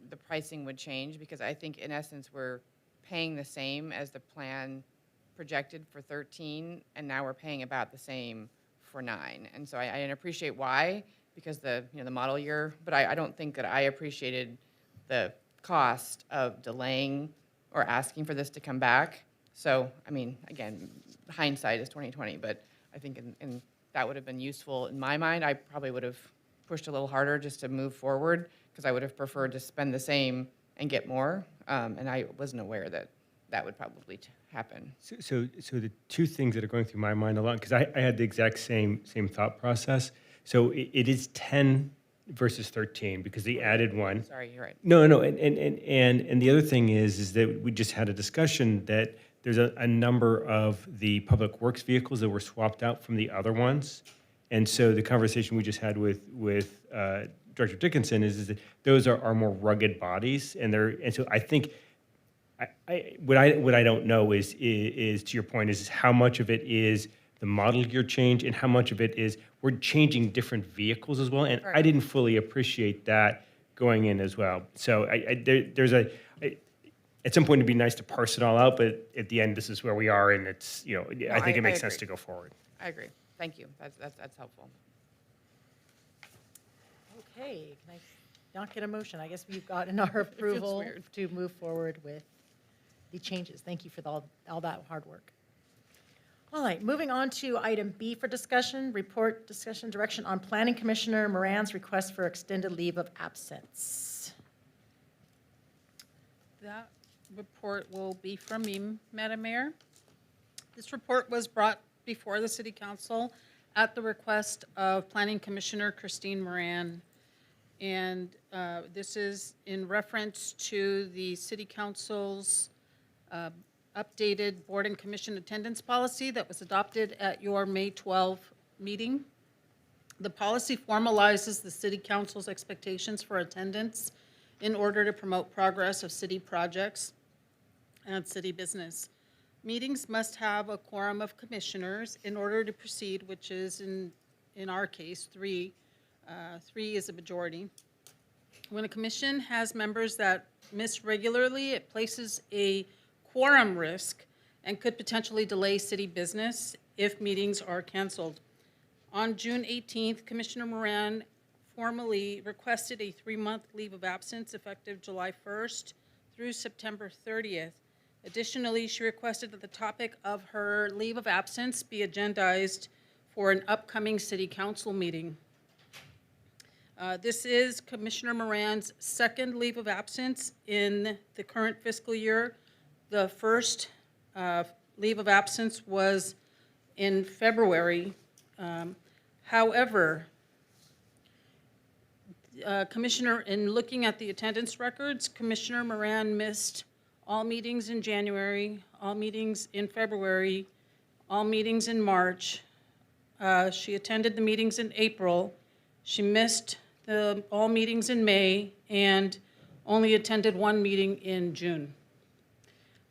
the pricing would change, because I think in essence, we're paying the same as the plan projected for 13, and now we're paying about the same for 9. And so I appreciate why, because the model year, but I don't think that I appreciated the cost of delaying or asking for this to come back. So, I mean, again, hindsight is 20/20, but I think in that would have been useful in my mind. I probably would have pushed a little harder just to move forward, because I would have preferred to spend the same and get more. And I wasn't aware that that would probably happen. So the two things that are going through my mind a lot, because I had the exact same thought process. So it is 10 versus 13 because they added one. Sorry, you're right. No, and the other thing is that we just had a discussion that there's a number of the public works vehicles that were swapped out from the other ones. And so the conversation we just had with Director Dickinson is that those are more rugged bodies, and so I think what I don't know is to your point is how much of it is the model year change and how much of it is we're changing different vehicles as well, and I didn't fully appreciate that going in as well. So at some point it'd be nice to parse it all out, but at the end this is where we are, and it's I think it makes sense to go forward. I agree. Thank you. That's helpful. Okay, can I not get a motion? I guess we've gotten our approval weird. to move forward with the changes. Thank you for all that hard work. All right, moving on to item B for discussion, report, discussion, direction on Planning Commissioner Moran's request for extended leave of absence. That report will be from me, Madam Mayor. This report was brought before the City Council at the request of Planning Commissioner Christine Moran. And this is in reference to the City Council's updated board and commission attendance policy that was adopted at your May 12 meeting. The policy formalizes the City Council's expectations for attendance in order to promote progress of city projects and city business. Meetings must have a quorum of commissioners in order to proceed, which is in our case, 3. 3 is a majority. When a commission has members that miss regularly, it places a quorum risk and could potentially delay city business if meetings are canceled. On June 18th, Commissioner Moran formally requested a 3-month leave of absence effective July 1st through September 30th. Additionally, she requested that the topic of her leave of absence be agendized for an upcoming city council meeting. This is Commissioner Moran's second leave of absence in the current fiscal year. The first leave of absence was in February. However, Commissioner, in looking at the attendance records, Commissioner Moran missed all meetings in January, all meetings in February, all meetings in March. She attended the meetings in April. She missed all meetings in May and only attended one meeting in June.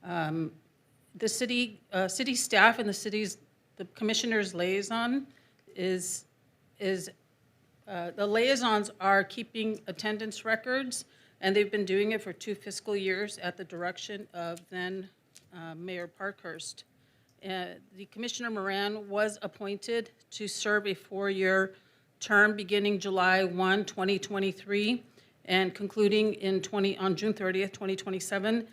The city staff and the commissioner's liaison the liaisons are keeping attendance records, and they've been doing it for 2 fiscal years at the direction of then Mayor Parkhurst. The Commissioner Moran was appointed to serve a 4-year term beginning July 1, 2023, and concluding on June 30th, 2027.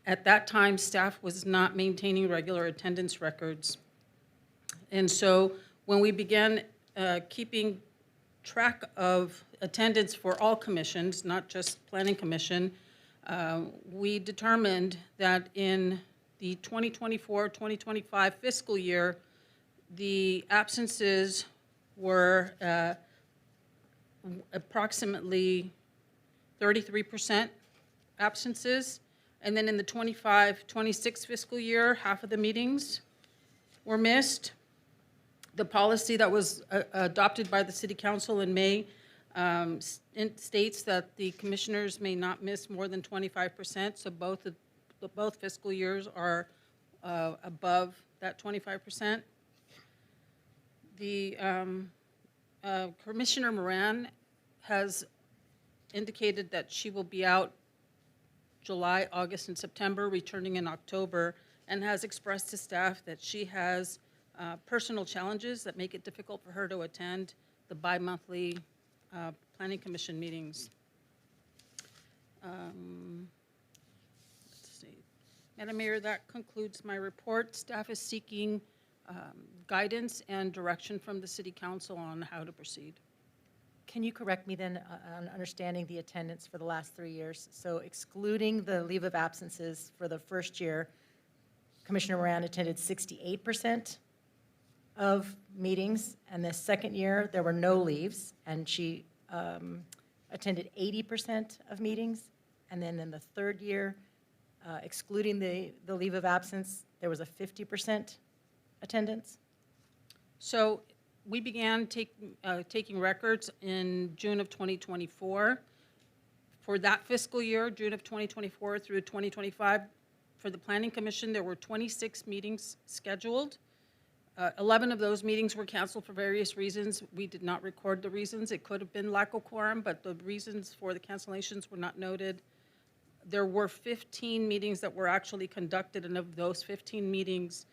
At that time, staff was not maintaining regular attendance records. And so when we began keeping track of attendance for all commissions, not just Planning Commission, we determined that in the 2024-2025 fiscal year, the absences were approximately 33% absences. And then in the 25-26 fiscal year, half of the meetings were missed. The policy that was adopted by the City Council in May states that the commissioners may not miss more than 25%, so both fiscal years are above that 25%. The Commissioner Moran has indicated that she will be out July, August, and September, returning in October, and has expressed to staff that she has personal challenges that make it difficult for her to attend the bi-monthly Planning Commission meetings. Let's see. Madam Mayor, that concludes my report. Staff is seeking guidance and direction from the City Council on how to proceed. Can you correct me then on understanding the attendance for the last 3 years? So excluding the leave of absences for the first year, Commissioner Moran attended 68% of meetings, and the second year, there were no leaves, and she attended 80% of meetings. And then in the third year, excluding the leave of absence, there was a 50% attendance. So we began taking records in June of 2024. For that fiscal year, June of 2024 through 2025, for the Planning Commission, there were 26 meetings scheduled. 11 of those meetings were canceled for various reasons. We did not record the reasons. It could have been lack of quorum, but the reasons for the cancellations were not noted. There were 15 meetings that were actually conducted, and of those 15 meetings,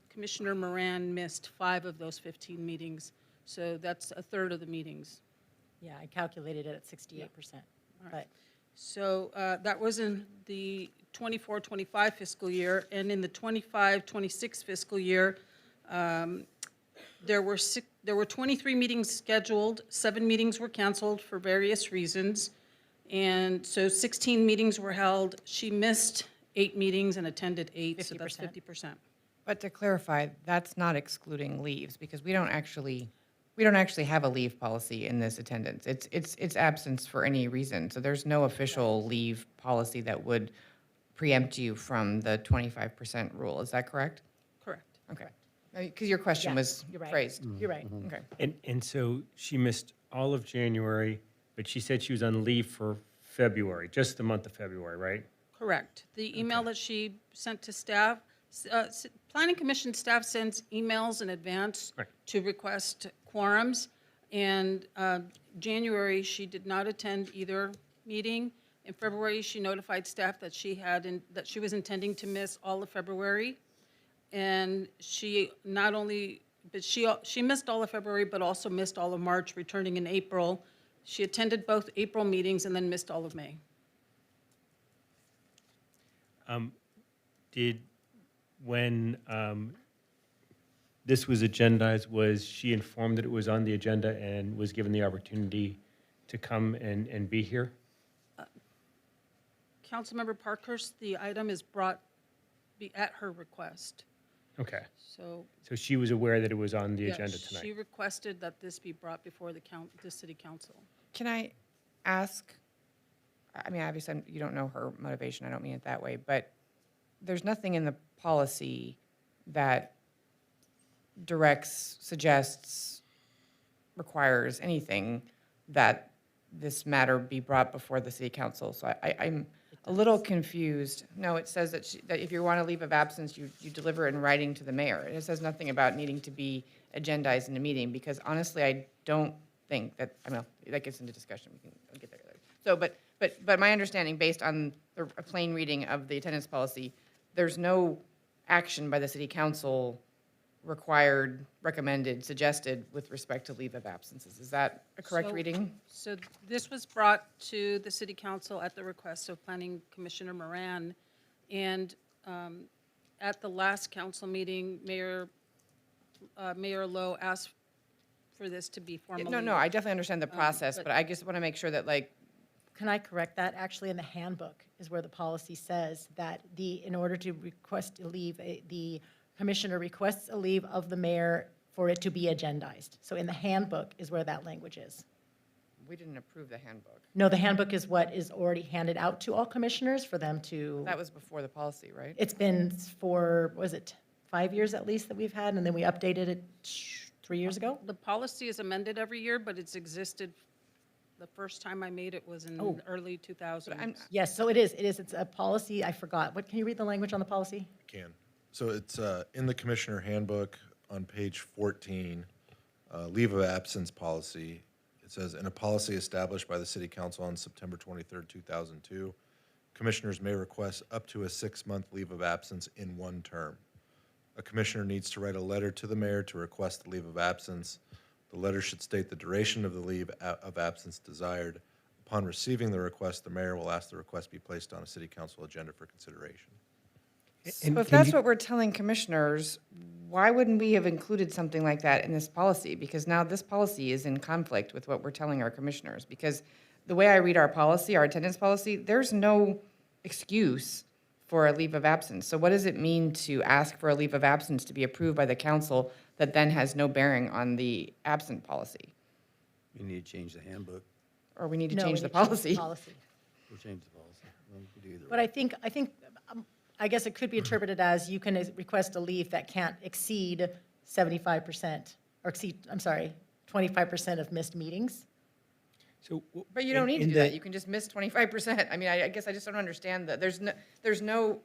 Commissioner Moran missed 5 of those 15 meetings. So that's a third of the meetings. Yeah, I calculated it at 68%. But So that was in the 24-25 fiscal year, and in the 25-26 fiscal year, there were 23 meetings scheduled. 7 meetings were canceled for various reasons, and so 16 meetings were held. She missed 8 meetings and attended 8, so that's 50%. But to clarify, that's not excluding leaves, because we don't actually have a leave policy in this attendance. It's absence for any reason. So there's no official leave policy that would preempt you from the 25% rule. Is that correct? Correct. Okay. Because your question was you're right. phrased. You're right. Okay. And so she missed all of January, but she said she was on leave for February, just the month of February, right? Correct. The email that she sent to staff, Planning Commission staff sends emails in advance to request quorums, and January, she did not attend either meeting. In February, she notified staff that she was intending to miss all of February, and she missed all of February, but also missed all of March, returning in April. She attended both April meetings and then missed all of May. When this was agendized, was she informed that it was on the agenda and was given the opportunity to come and be here? Councilmember Parkhurst, the item is at her request. Okay. So she was aware that it was on the yes, agenda tonight? she requested that this be brought before the City Council. Can I ask, I mean, obviously, you don't know her motivation, I don't mean it that way, but there's nothing in the policy that directs, suggests, requires anything that this matter be brought before the city council. So I'm a little confused. No, it says that if you want a leave of absence, you deliver it in writing to the mayor. It says nothing about needing to be agendized in a meeting, because honestly, I don't think that, I mean, that gets into discussion, we'll get there later. So, but my understanding, based on a plain reading of the attendance policy, there's no action by the city council required, recommended, suggested with respect to leave of absences. Is that a correct So- reading? So this was brought to the city council at the request of Planning Commissioner Moran. And at the last council meeting, Mayor Lowe asked for this to be formally. No, I definitely understand the process, but I just want to make sure that, like, Can I correct that? Actually, in the handbook is where the policy says that in order to request a leave, the commissioner requests a leave of the mayor for it to be agendized. So in the handbook is where that language is. we didn't approve the handbook. No, the handbook is what is already handed out to all commissioners for them to. That was before the policy, right? It's been for, was it 5 years at least that we've had, and then we updated it 3 years ago? The policy is amended every year, but it's existed, the first time I made it was in Oh. early 2000s. Yes, so it is, it's a policy, I forgot. What, can you read the language on the policy? Can. So it's in the Commissioner Handbook on page 14, leave of absence policy. It says, in a policy established by the City Council on September 23rd, 2002, commissioners may request up to a 6-month leave of absence in one term. A commissioner needs to write a letter to the mayor to request the leave of absence. The letter should state the duration of the leave of absence desired. Upon receiving the request, the mayor will ask the request be placed on a City Council agenda for consideration. So if that's what we're telling commissioners, why wouldn't we have included something like that in this policy? Because now this policy is in conflict with what we're telling our commissioners. Because the way I read our policy, our attendance policy, there's no excuse for a leave of absence. So what does it mean to ask for a leave of absence to be approved by the council that then has no bearing on the absent policy? You need to change the handbook. Or we need to No, change we the need to policy? policy. We'll change the policy. Well, we can do either But I guess it could be interpreted as you can request a leave that can't exceed 75%, or exceed, I'm sorry, 25% of missed meetings. So, But you don't need to do that. You can just miss 25%. I mean, I guess I just don't understand that. There's no,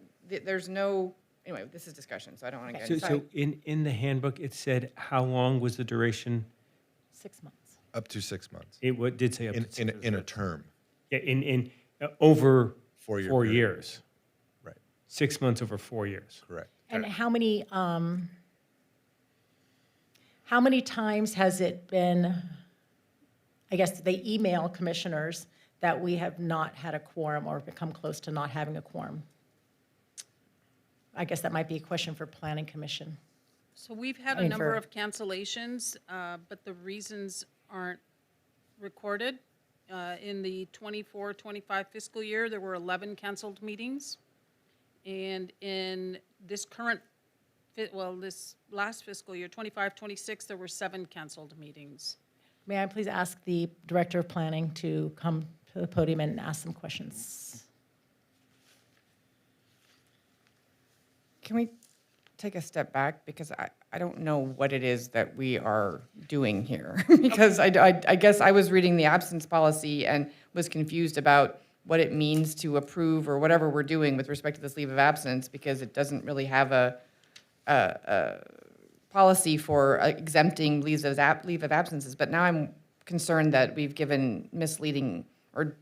anyway, this is discussion, so I don't want to get So inside. in the handbook, it said how long was the duration? 6 months. Up to 6 months. It did say up to 6 months. In a term. Yeah, in over 4-year 4 period. years. Right. 6 months over 4 years. Correct. And how many times has it been, I guess, they email commissioners that we have not had a quorum or become close to not having a quorum? I guess that might be a question for Planning Commission. So we've had I a mean, number for- of cancellations, but the reasons aren't recorded. In the 24-25 fiscal year, there were 11 canceled meetings. And in this this last fiscal year, 25-26, there were 7 canceled meetings. May I please ask the Director of Planning to come to the podium and ask some questions? Can we take a step back? Because I don't know what it is that we are doing here. Because I guess I was reading the absence policy and was confused about what it means to approve or whatever we're doing with respect to this leave of absence, because it doesn't really have a policy for exempting leave of absences. But now I'm concerned that we've given misleading or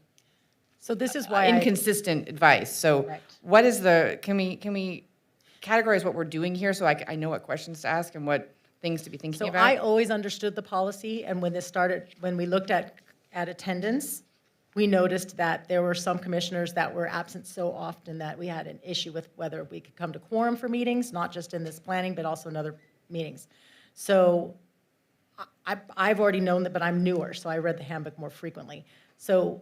So this is why inconsistent advice. So Correct. what is can we categorize what we're doing here so I know what questions to ask and what things to be thinking So about? I always understood the policy, and when this started, when we looked at attendance, we noticed that there were some commissioners that were absent so often that we had an issue with whether we could come to quorum for meetings, not just in this planning, but also in other meetings. So I've already known that, but I'm newer, so I read the handbook more frequently. So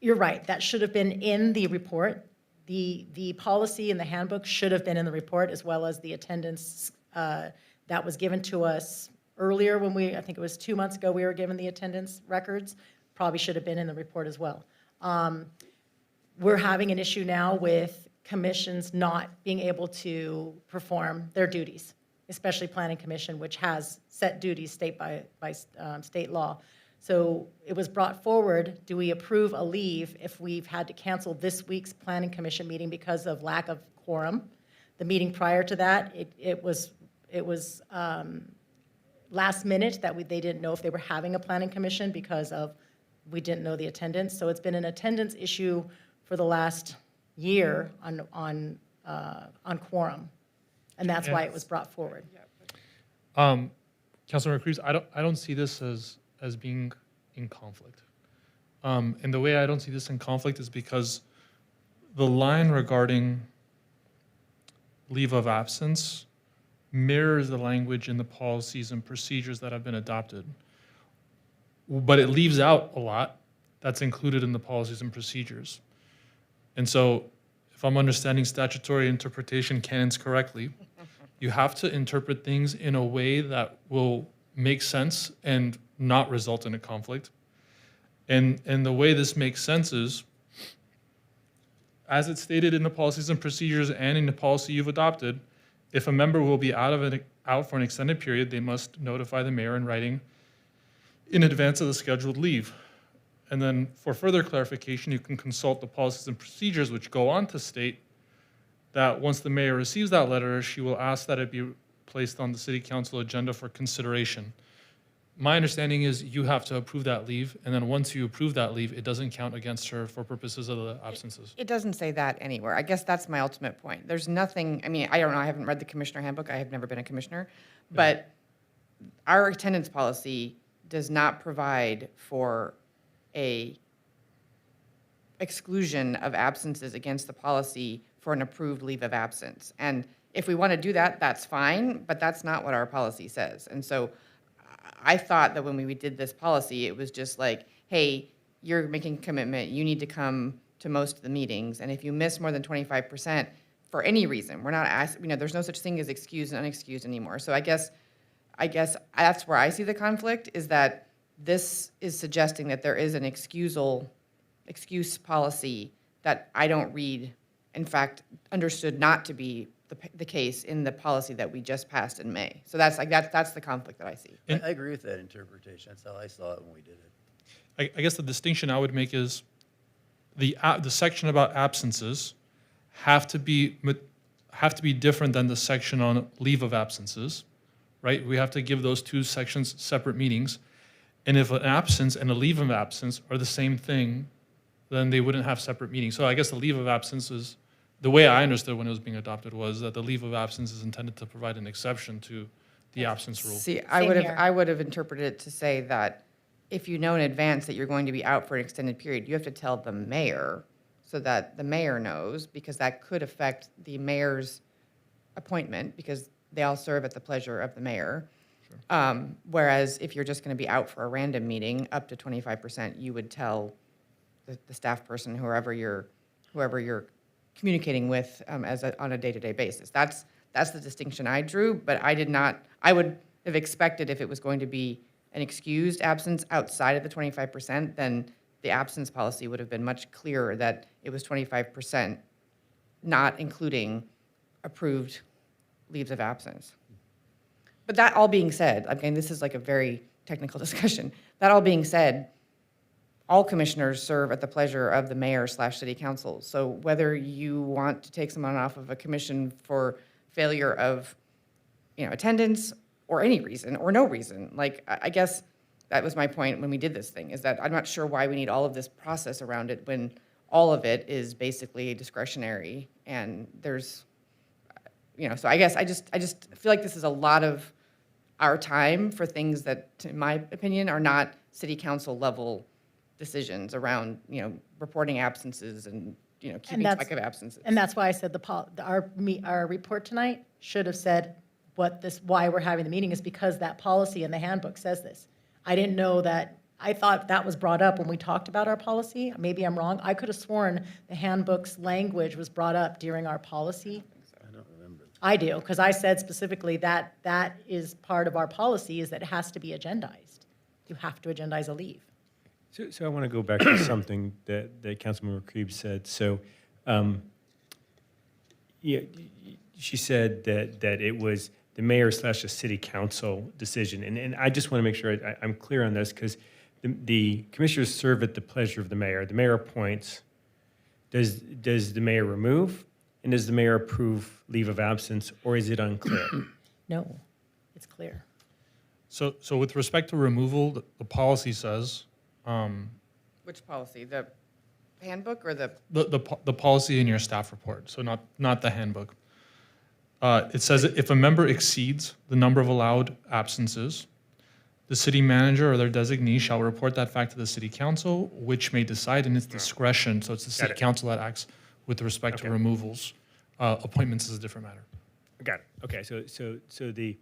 you're right, that should have been in the report. The policy and the handbook should have been in the report, as well as the attendance that was given to us earlier when I think it was 2 months ago, we were given the attendance records. probably should have been in the report as well. We're having an issue now with commissions not being able to perform their duties, especially Planning Commission, which has set duties state by state law. So it was brought forward, do we approve a leave if we've had to cancel this week's Planning Commission meeting because of lack of quorum? The meeting prior to that, it was last minute that they didn't know if they were having a Planning Commission because of, we didn't know the attendance. So it's been an attendance issue for the last year on quorum. And that's why it was brought forward. Councilmember Cruz, I don't see this as being in conflict. And the way I don't see this in conflict is because the line regarding leave of absence mirrors the language in the policies and procedures that have been adopted. But it leaves out a lot that's included in the policies and procedures. And so if I'm understanding statutory interpretation canons correctly, you have to interpret things in a way that will make sense and not result in a conflict. And the way this makes sense is, as it's stated in the policies and procedures and in the policy you've adopted, if a member will be out for an extended period, they must notify the mayor in writing in advance of the scheduled leave. And then for further clarification, you can consult the policies and procedures, which go on to state that once the mayor receives that letter, she will ask that it be placed on the city council agenda for consideration. My understanding is you have to approve that leave, and then once you approve that leave, it doesn't count against her for purposes of the absences. It doesn't say that anywhere. I guess that's my ultimate point. There's nothing, I mean, I don't know, I haven't read the commissioner handbook, I have never been a commissioner, but our attendance policy does not provide for a exclusion of absences against the policy for an approved leave of absence. And if we want to do that, that's fine, but that's not what our policy says. And so I thought that when we did this policy, it was just like, hey, you're making a commitment, you need to come to most of the meetings, and if you miss more than 25% for any reason, we're not asking, you know, there's no such thing as excused and unexcused anymore. So I guess that's where I see the conflict, is that this is suggesting that there is an excuse policy that I don't read, in fact, understood not to be the case in the policy that we just passed in May. So that's the conflict that I see. I agree with that interpretation. That's how I saw it when we did it. I guess the distinction I would make is the section about absences have to be different than the section on leave of absences, right? We have to give those two sections separate meanings. And if an absence and a leave of absence are the same thing, then they wouldn't have separate meetings. So I guess the leave of absence is, the way I understood when it was being adopted was that the leave of absence is intended to provide an exception to the absence rule. See, I would have interpreted it to say that if you know in advance that you're going to be out for an extended period, you have to tell the mayor so that the mayor knows, because that could affect the mayor's appointment, because they all serve at the pleasure of the mayor. Sure. Whereas if you're just going to be out for a random meeting, up to 25%, you would tell the staff person, whoever you're communicating with on a day-to-day basis. That's the distinction I drew, but I would have expected if it was going to be an excused absence outside of the 25%, then the absence policy would have been much clearer that it was 25%, not including approved leaves of absence. But that all being said, again, this is like a very technical discussion. That all being said, all commissioners serve at the pleasure of the mayor/city council. So whether you want to take someone off of a commission for failure of, attendance or any reason or no reason, like I guess that was my point when we did this thing, is that I'm not sure why we need all of this process around it when all of it is basically discretionary and there's, so I guess I just feel like this is a lot of our time for things that, in my opinion, are not city council level decisions around, reporting absences and, keeping track of absences. And that's why I said our report tonight should have said why we're having the meeting is because that policy in the handbook says this. I didn't know that. I thought that was brought up when we talked about our policy. Maybe I'm wrong. I could have sworn the handbook's language was brought up during our policy. I don't remember. I do, because I said specifically that is part of our policy, is that it has to be agendized. You have to agendize a leave. So I want to go back to something that Councilmember Krieb said. So, yeah, she said that it was the mayor / the city council decision. And I just want to make sure I'm clear on this, because the commissioners serve at the pleasure of the mayor. The mayor appoints. Does the mayor remove? And does the mayor approve leave of absence, or is it unclear? No, it's clear. So with respect to removal, the policy says, Which policy? The handbook or the? the policy in your staff report, so not the handbook. It says that if a member exceeds the number of allowed absences, the city manager or their designee shall report that fact to the city council, which may decide in its discretion. So it's the city council that acts with respect to removals. Appointments is a different matter. Got it. Okay, so the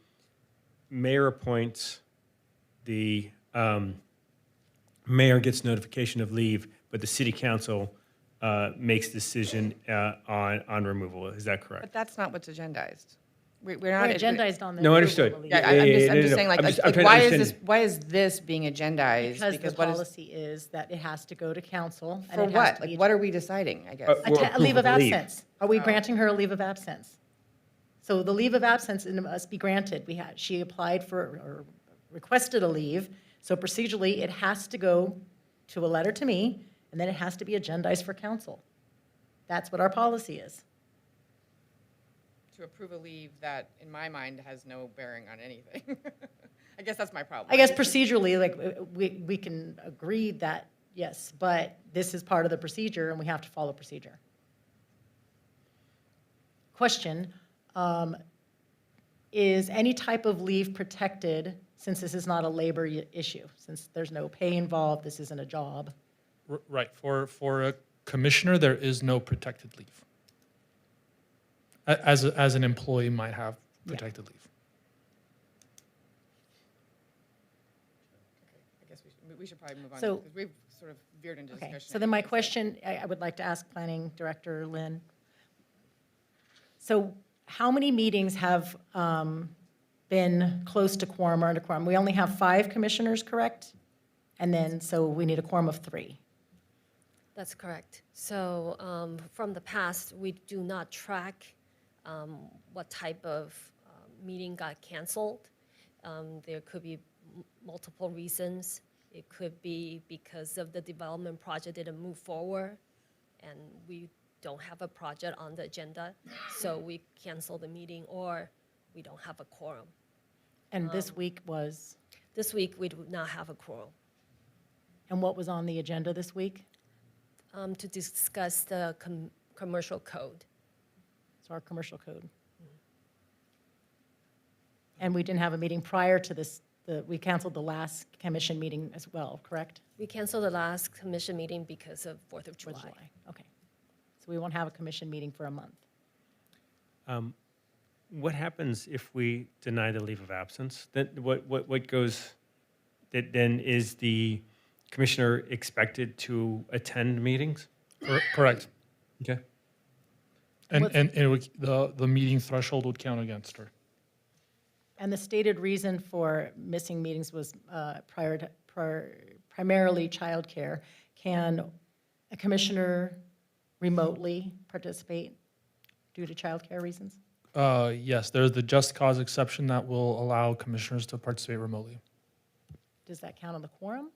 mayor appoints, the mayor gets notification of leave, but the city council makes decision on removal. Is that correct? But that's not what's agendized. We're We're not. agendized on the. No, approval understood. of the leave. Yeah, I'm just no. saying, like, I'm like, trying to why is understand. why is this being agendized? Because the what is, policy is that it has to go to council. and for it has what? to Like, be what are we deciding, I guess? Or a leave of approval of leave. absence. Are we granting her a leave of absence? So the leave of absence must be granted. She applied for or requested a leave, so procedurally, it has to go to a letter to me, and then it has to be agendized for council. That's what our policy is. To approve a leave that, in my mind, has no bearing on anything. I guess that's my problem. I guess procedurally, like, we can agree that, yes, but this is part of the procedure, and we have to follow procedure. Question, is any type of leave protected, since this is not a labor issue? Since there's no pay involved, this isn't a job? Right. For a commissioner, there is no protected leave. As an employee might have protected leave. I guess we should probably move on, So- because we've sort of veered into Okay, discussion. so then my question, I would like to ask Planning Director Lynn. So how many meetings have been close to quorum or under quorum? We only have 5 commissioners, correct? And then, so we need a quorum of 3. That's correct. So from the past, we do not track what type of meeting got canceled. There could be multiple reasons. It could be because of the development project didn't move forward, and we don't have a project on the agenda, so we cancel the meeting, or we don't have a quorum. And this week was, This week, we do not have a quorum and what was on the agenda this week? to discuss the commercial code. So our commercial code. And we didn't have a meeting prior to this, we canceled the last commission meeting as well, correct? We canceled the last commission meeting because of 4th of For July. Okay. So we won't have a commission meeting for a month. What happens if we deny the leave of absence? Then what goes, then is the commissioner expected to attend meetings? Correct. Okay. And it would, the meeting threshold would count against her. And the stated reason for missing meetings was primarily childcare. Can a commissioner remotely participate due to childcare reasons? Yes, there's the just cause exception that will allow commissioners to participate remotely. Does that count on the quorum?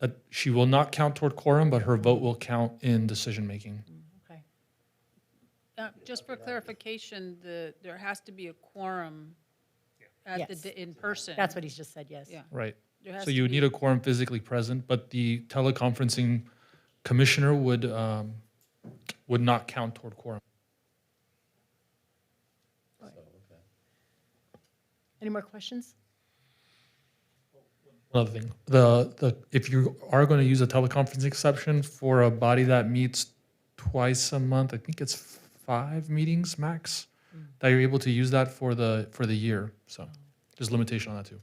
That she will not count toward quorum, but her vote will count in decision-making. Okay. Just for clarification, there has to be a quorum at Yes. in person. That's what he's just said, yes. Yeah. Right. There has So to you would be- need a quorum physically present, but the teleconferencing commissioner would not count toward quorum. Any more questions? Another thing, if you are going to use a teleconferencing exception for a body that meets twice a month, I think it's 5 meetings max, that you're able to use that for the year. So there's limitation on that too.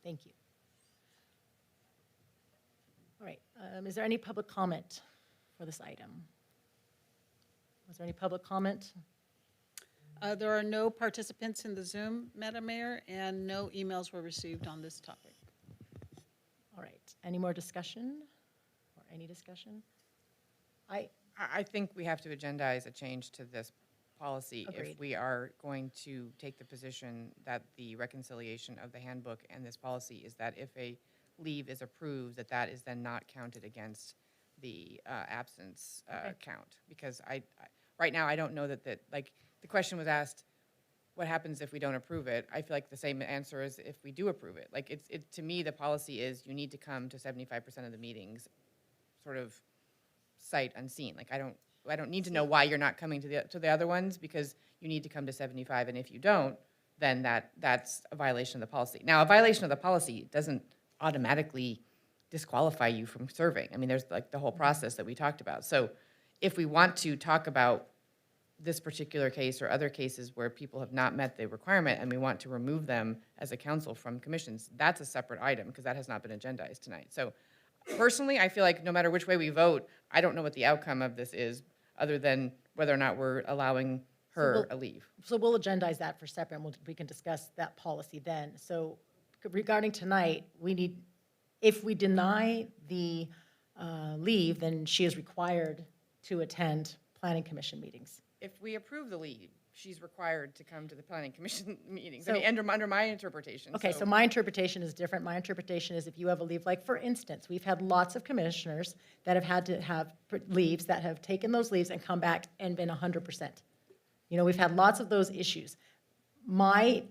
Thank you. All right, is there any public comment for this item? Was there any public comment? There are no participants in the Zoom, Madam Mayor, and no emails were received on this topic. All right, any more discussion? any discussion? I think we have to agendize a change to this policy Agreed. if we are going to take the position that the reconciliation of the handbook and this policy is that if a leave is approved, that that is then not counted against the absence count. Because right now, I don't know that, like, the question was asked, what happens if we don't approve it? I feel like the same answer is if we do approve it. Like, to me, the policy is you need to come to 75% of the meetings, sort of sight unseen. Like, I don't need to know why you're not coming to the other ones, because you need to come to 75, and if you don't, then that's a violation of the policy. Now, a violation of the policy doesn't automatically disqualify you from serving. I mean, there's like the whole process that we talked about. So if we want to talk about this particular case or other cases where people have not met the requirement and we want to remove them as a council from commissions, that's a separate item, because that has not been agendized tonight. So personally, I feel like no matter which way we vote, I don't know what the outcome of this is, other than whether or not we're allowing her a leave. So we'll agendize that for separate, and we can discuss that policy then. So regarding tonight, if we deny the leave, then she is required to attend planning commission meetings. If we approve the leave, she's required to come to the planning commission meetings. So- I mean, under my interpretation. Okay, so my interpretation is different. My interpretation is if you have a leave, like for instance, we've had lots of commissioners that have had to have leaves, that have taken those leaves and come back and been 100%. You know, we've had lots of those issues. My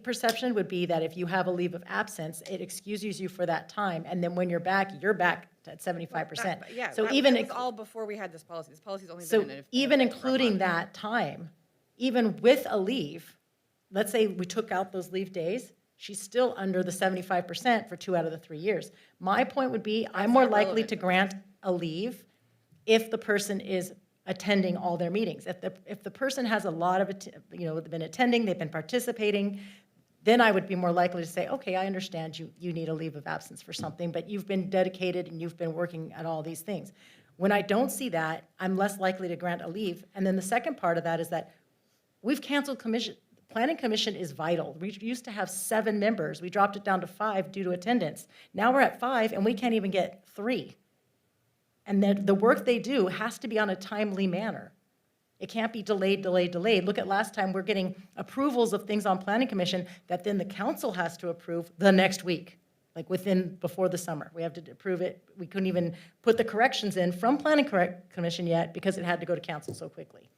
perception would be that if you have a leave of absence, it excuses you for that time, and then when you're back at 75%. Yeah, So that even was all before we had this policy. This policy's only So been in effect even for a including month. that time, even with a leave, let's say we took out those leave days, she's still under the 75% for 2 out of the 3 years. My point would be, I'm more likely to grant a leave if the person is attending all their meetings. If the person has a lot of, they've been attending, they've been participating, then I would be more likely to say, okay, I understand you need a leave of absence for something, but you've been dedicated and you've been working at all these things. When I don't see that, I'm less likely to grant a leave. And then the second part of that is that we've canceled commission. Planning commission is vital. We used to have 7 members. We dropped it down to 5 due to attendance. Now we're at 5 and we can't even get 3. And then the work they do has to be on a timely manner. It can't be delayed. Look at last time, we're getting approvals of things on planning commission that then the council has to approve the next week, like before the summer. We have to approve it. We couldn't even put the corrections in from planning commission yet because it had to go to council so quickly.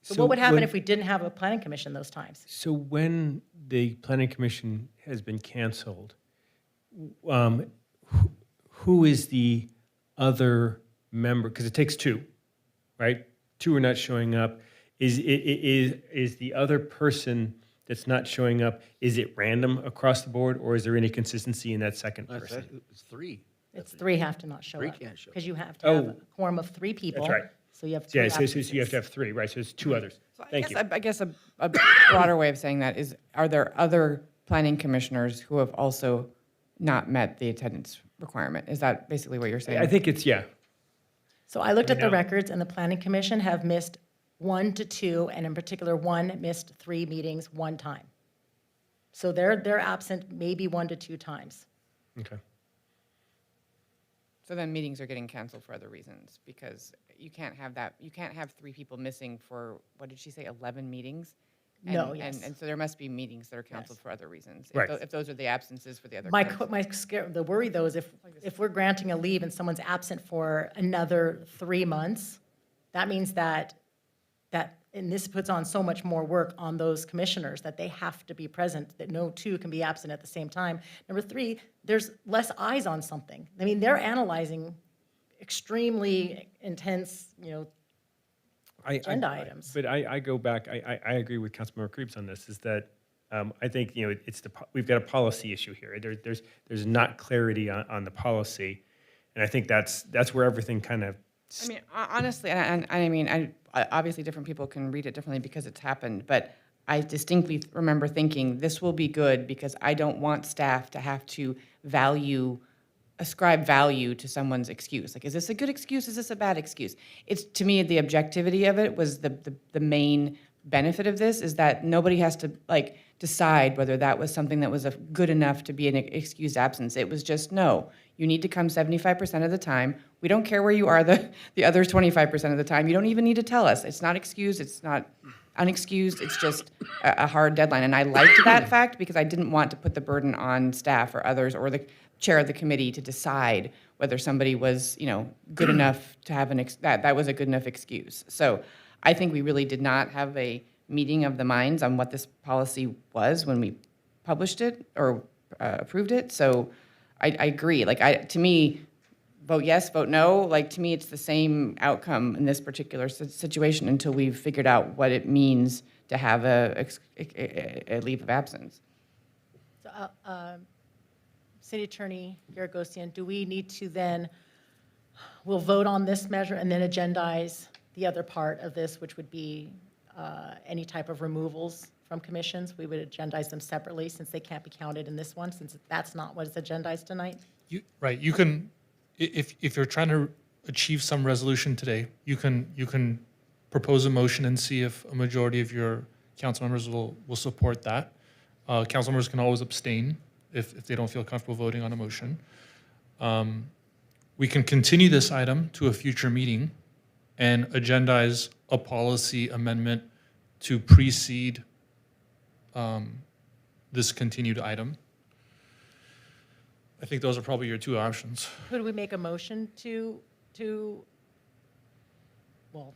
So what would happen if we didn't have a planning commission those times? So when the planning commission has been canceled, who is the other member? Because it takes 2, right? 2 are not showing up. Is the other person that's not showing up, is it random across the board, or is there any consistency in that second person? It's 3. It's 3 have to not show up. 3 can't show up. Because you have to have a quorum of 3 people. That's right. So you have 3 Yeah, so you have absences. to have 3, right? So it's 2 others. Thank you. I guess a broader way of saying that is, are there other planning commissioners who have also not met the attendance requirement? Is that basically what you're saying? I think it's, yeah. So I looked at the Yeah. records, and the planning commission have missed 1 to 2, and in particular, 1 missed 3 meetings 1 time. So they're absent maybe 1 to 2 times. Okay. So then meetings are getting canceled for other reasons, because you can't have that, you can't have 3 people missing for, what did she say, 11 meetings? And- No, yes. And so there must be meetings that are canceled for other reasons. Right. If those are the absences for the other. The worry though is if we're granting a leave and someone's absent for another 3 months, that means that, and this puts on so much more work on those commissioners, that they have to be present, that no 2 can be absent at the same time. Number 3, there's less eyes on something. I mean, they're analyzing extremely intense, agenda items. But I go back, I agree with Councilmember Creeps on this, is that I think, we've got a policy issue here. There's not clarity on the policy, and I think that's where everything kind of. I mean, honestly, and I mean, obviously different people can read it differently because it's happened, but I distinctly remember thinking, this will be good because I don't want staff to have to ascribe value to someone's excuse. Like, is this a good excuse? Is this a bad excuse? It's, to me, the objectivity of it was the main benefit of this, is that nobody has to decide whether that was something that was good enough to be an excused absence. It was just, no, You need to come 75% of the time. We don't care where you are the other 25% of the time. You don't even need to tell us. It's not excused, it's not unexcused, it's just a hard deadline. And I liked that fact because I didn't want to put the burden on staff or others or the chair of the committee to decide whether somebody was, good enough to have that was a good enough excuse. So I think we really did not have a meeting of the minds on what this policy was when we published it or approved it. So I agree. To me, vote yes, vote no. To me, it's the same outcome in this particular situation until we've figured out what it means to have a leave of absence. So, City Attorney Garagosian, do we need to then, we'll vote on this measure and then agendize the other part of this, which would be any type of removals from commissions? We would agendize them separately since they can't be counted in this one, since that's not what is agendized tonight? Right, you can, if you're trying to achieve some resolution today, you can propose a motion and see if a majority of your council members will support that. Council members can always abstain if they don't feel comfortable voting on a motion. We can continue this item to a future meeting and agendize a policy amendment to precede this continued item. I think those are probably your two options. Could we make a motion to, well,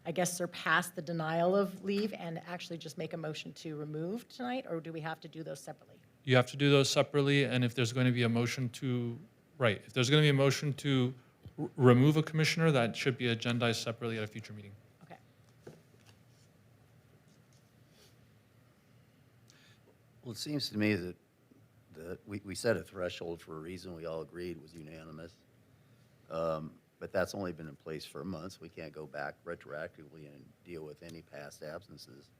I guess surpass the denial of leave and actually just make a motion to remove tonight, or do we have to do those separately? You have to do those separately, and if there's going to be a motion to, if there's going to be a motion to remove a commissioner, that should be agendized separately at a future meeting. Okay. Well, it seems to me that we set a threshold for a reason we all agreed was unanimous. But that's only been in place for a month, so we can't go back retroactively and deal with any past absences.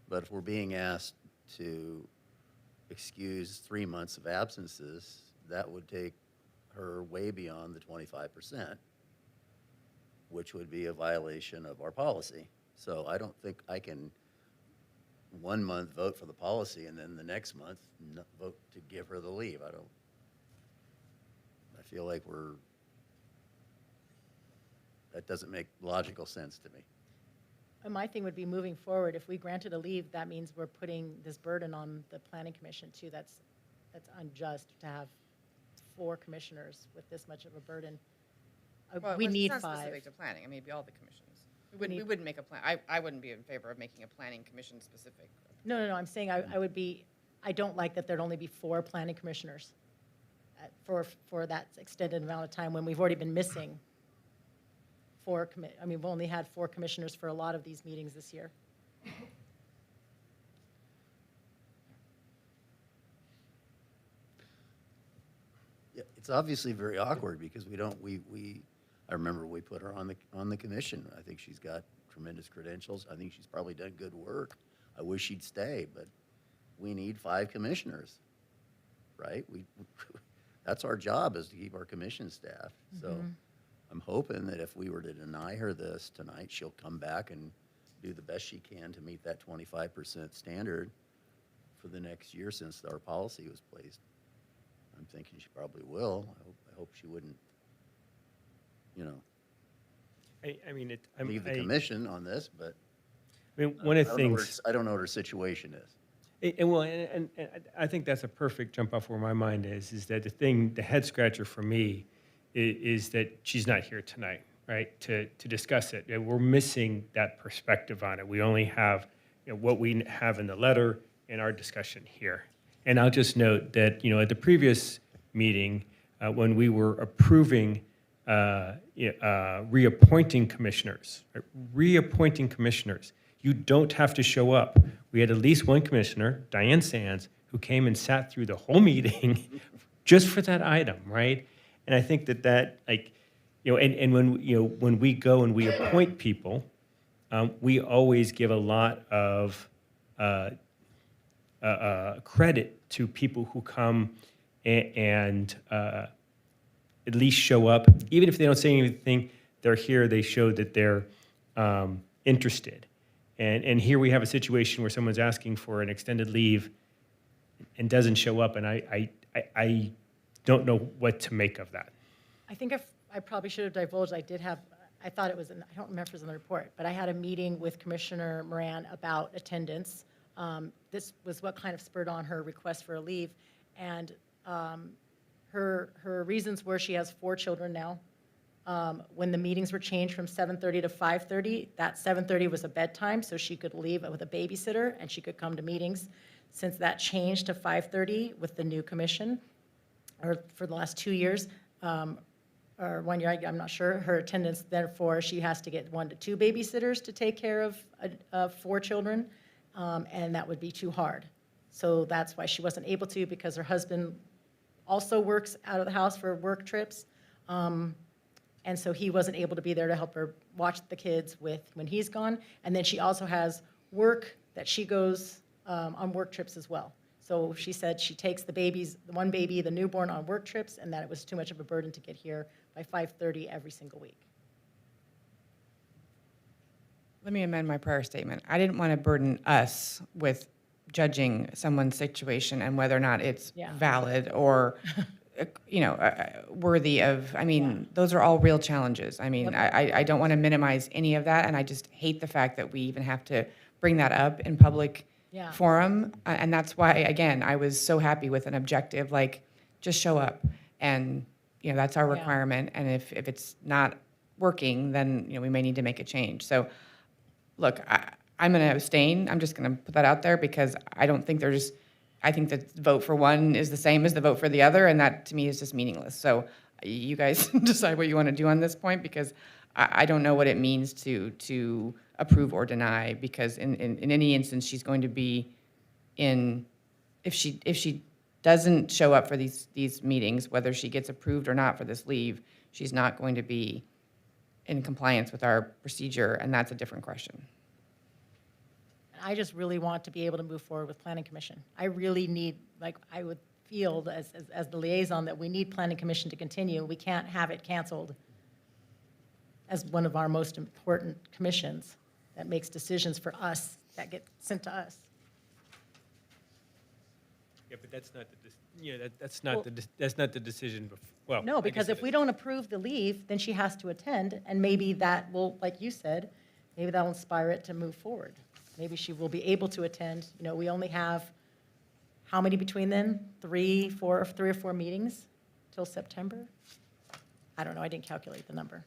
But if we're being asked to excuse 3 months of absences, that would take her way beyond the 25%, which would be a violation of our policy. So I don't think I can 1 month vote for the policy and then the next month vote to give her the leave. I feel like that doesn't make logical sense to me. And my thing would be moving forward, if we granted a leave, that means we're putting this burden on the planning commission too. That's unjust to have 4 commissioners with this much of a burden. We need 5. It's not specific to planning. I mean, it'd be all the commissions. We wouldn't make a plan. I wouldn't be in favor of making a planning commission specific. No, I'm saying I don't like that there'd only be 4 planning commissioners for that extended amount of time when we've already been missing 4, we've only had 4 commissioners for a lot of these meetings this year. Yeah, it's obviously very awkward because I remember we put her on the commission. I think she's got tremendous credentials. I think she's probably done good work. I wish she'd stay, but we need 5 commissioners, right? That's our job, is to keep our commission staff. So I'm hoping that if we were to deny her this tonight, she'll come back and do the best she can to meet that 25% standard for the next year since our policy was placed. I'm thinking she probably will. I hope she wouldn't, leave the commission on this, but one of the things I don't know what her situation is. And I think that's a perfect jump off where my mind is that the head scratcher for me is that she's not here tonight, right, to discuss it. And we're missing that perspective on it. We only have what we have in the letter and our discussion here. And I'll just note that, at the previous meeting, when we were approving reappointing commissioners, you don't have to show up. We had at least one commissioner, Diane Sands, who came and sat through the whole meeting just for that item, right? And I think that and when we go and we appoint people, we always give a lot of credit to people who come and at least show up. Even if they don't say anything, they're here, they show that they're interested. And here we have a situation where someone's asking for an extended leave and doesn't show up, and I don't know what to make of that. I think if, I probably should have divulged, I thought it was, I don't remember if it was in the report, but I had a meeting with Commissioner Moran about attendance. This was what kind of spurred on her request for a leave. And her reasons were she has 4 children now. When the meetings were changed from 7:30 to 5:30, that 7:30 was a bedtime, so she could leave with a babysitter and she could come to meetings. Since that changed to 5:30 with the new commission, or for the last 2 years, or 1 year, I'm not sure, her attendance, therefore, she has to get 1 to 2 babysitters to take care of 4 children, and that would be too hard. So that's why she wasn't able to, because her husband also works out of the house for work trips. And so he wasn't able to be there to help her watch the kids when he's gone. And then she also has work that she goes on work trips as well. So she said she takes the one baby, the newborn, on work trips, and that it was too much of a burden to get here by 5:30 every single week. Let me amend my prior statement. I didn't want to burden us with judging someone's situation and whether or not it's valid or, worthy of, those are all real challenges. I don't want to minimize any of that, and I just hate the fact that we even have to bring that up in public forum. And that's why, again, I was so happy with an objective, like, just show up. And, that's our requirement. And if it's not working, then, we may need to make a change. So, look, I'm going to abstain. I'm just going to put that out there because I don't think I think the vote for one is the same as the vote for the other, and that to me is just meaningless. So you guys decide what you want to do on this point, because I don't know what it means to approve or deny, because in any instance, she's going to be if she doesn't show up for these meetings, whether she gets approved or not for this leave, she's not going to be in compliance with our procedure, and that's a different question. I just really want to be able to move forward with Planning Commission. I really need, I would feel as the liaison that we need Planning Commission to continue. We can't have it canceled as one of our most important commissions that makes decisions for us that get sent to us. Yeah, but that's not that's not the decision. Well, No, because if we don't approve the leave, then she has to attend, and maybe that will, like you said, maybe that will inspire it to move forward. Maybe she will be able to attend. We only have, how many between then? 3 or 4 meetings till September? I don't know, I didn't calculate the number.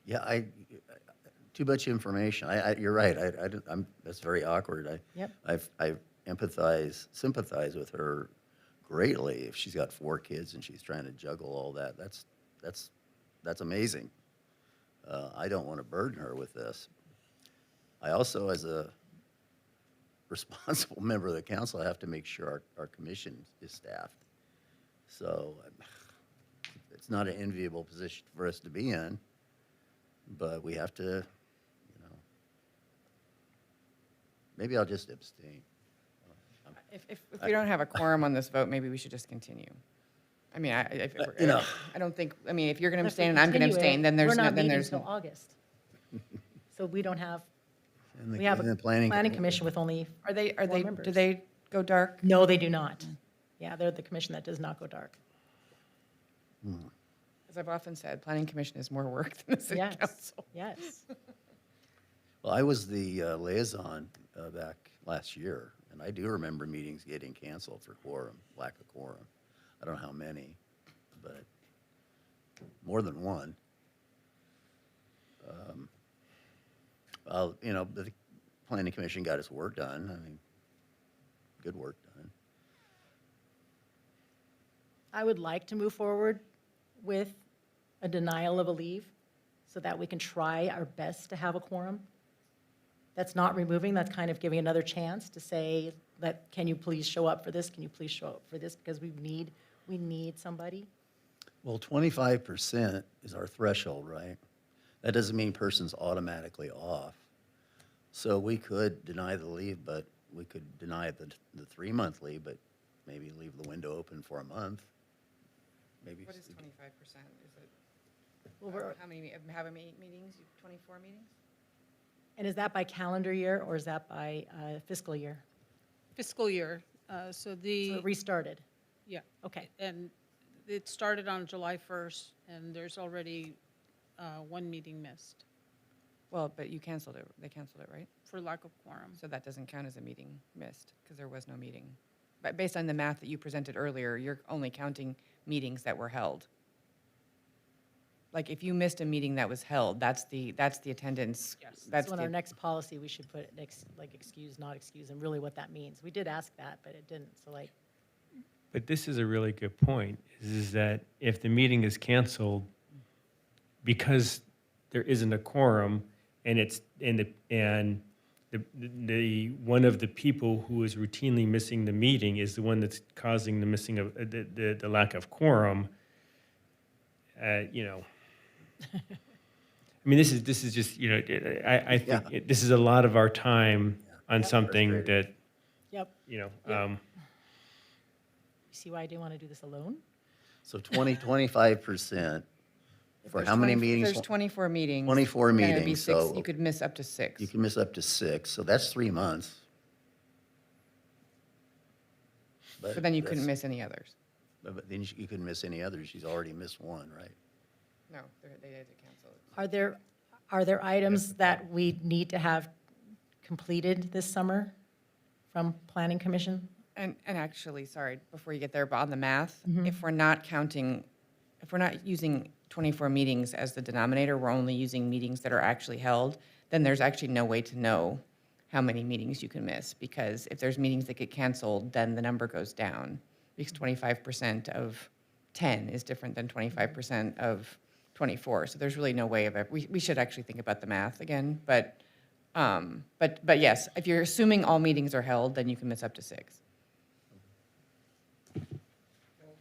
Yeah, too much information. You're right. That's very awkward. Yep. I sympathize with her greatly. If she's got 4 kids and she's trying to juggle all that, that's amazing. I don't want to burden her with this. I also, as a responsible member of the council, I have to make sure our commission is staffed. So it's not an enviable position for us to be in, but we have to, maybe I'll just abstain. If we don't have a quorum on this vote, maybe we should just continue. I don't think, if you're going to abstain and I'm going to abstain, then there's we're no, not then meeting there's until no. August. So we don't have, And we have and a the planning commission with only Are they, 4 members. do they go dark? No, they do not. Yeah, they're the commission that does not go dark. As I've often said, planning commission is more work than the city Yes, council. yes. Well, I was the liaison back last year, and I do remember meetings getting canceled for lack of quorum. I don't know how many, but more than one. The planning commission got its work done. Good work done. I would like to move forward with a denial of a leave so that we can try our best to have a quorum. That's not removing, that's kind of giving another chance to say that, can you please show up for this? Can you please show up for this? Because we need somebody. Well, 25% is our threshold, right? That doesn't mean person's automatically off. So we could deny the leave, but we could deny the 3-month leave, but maybe leave the window open for a month. Maybe. What is 25%? Is it, Well, we're- how many meetings? 24 meetings? And is that by calendar year or is that by fiscal year? Fiscal year. So So the, it restarted. yeah. Okay. And it started on July 1st, and there's already one meeting missed Well, but you canceled it, they canceled it, right? for lack of quorum. So that doesn't count as a meeting missed, because there was no meeting. But based on the math that you presented earlier, you're only counting meetings that were held. Like, if you missed a meeting that was held, that's the attendance. Yes. That's So in our the, next policy, we should put like excuse, not excuse, and really what that means. We did ask that, but it didn't, so like, But this is a really good point, is that if the meeting is canceled because there isn't a quorum, and it's, and the one of the people who is routinely missing the meeting is the one that's causing the missing of, the lack of quorum, you know. I mean, this is just, you know, I think this is a lot of our time on something that, yep. you know, You see why I didn't want to do this alone? So 25% for how many meetings? There's 24 meetings. 24 then it'd be meetings, six- so. You could miss up to 6. You can miss up to 6, so that's 3 months. But then you couldn't that's- miss any others. But then you couldn't miss any others. She's already missed one, right? No, they had to cancel it. Are there items that we need to have completed this summer from Planning Commission? And actually, sorry, before you get there, but on the math, Mhm. if we're not counting, if we're not using 24 meetings as the denominator, we're only using meetings that are actually held, then there's actually no way to know how many meetings you can miss, because if there's meetings that get canceled, then the number goes down, because 25% of 10 is different than 25% of 24, so there's really no way of it. We should actually think about the math again, but yes, if you're assuming all meetings are held, then you can miss up to 6.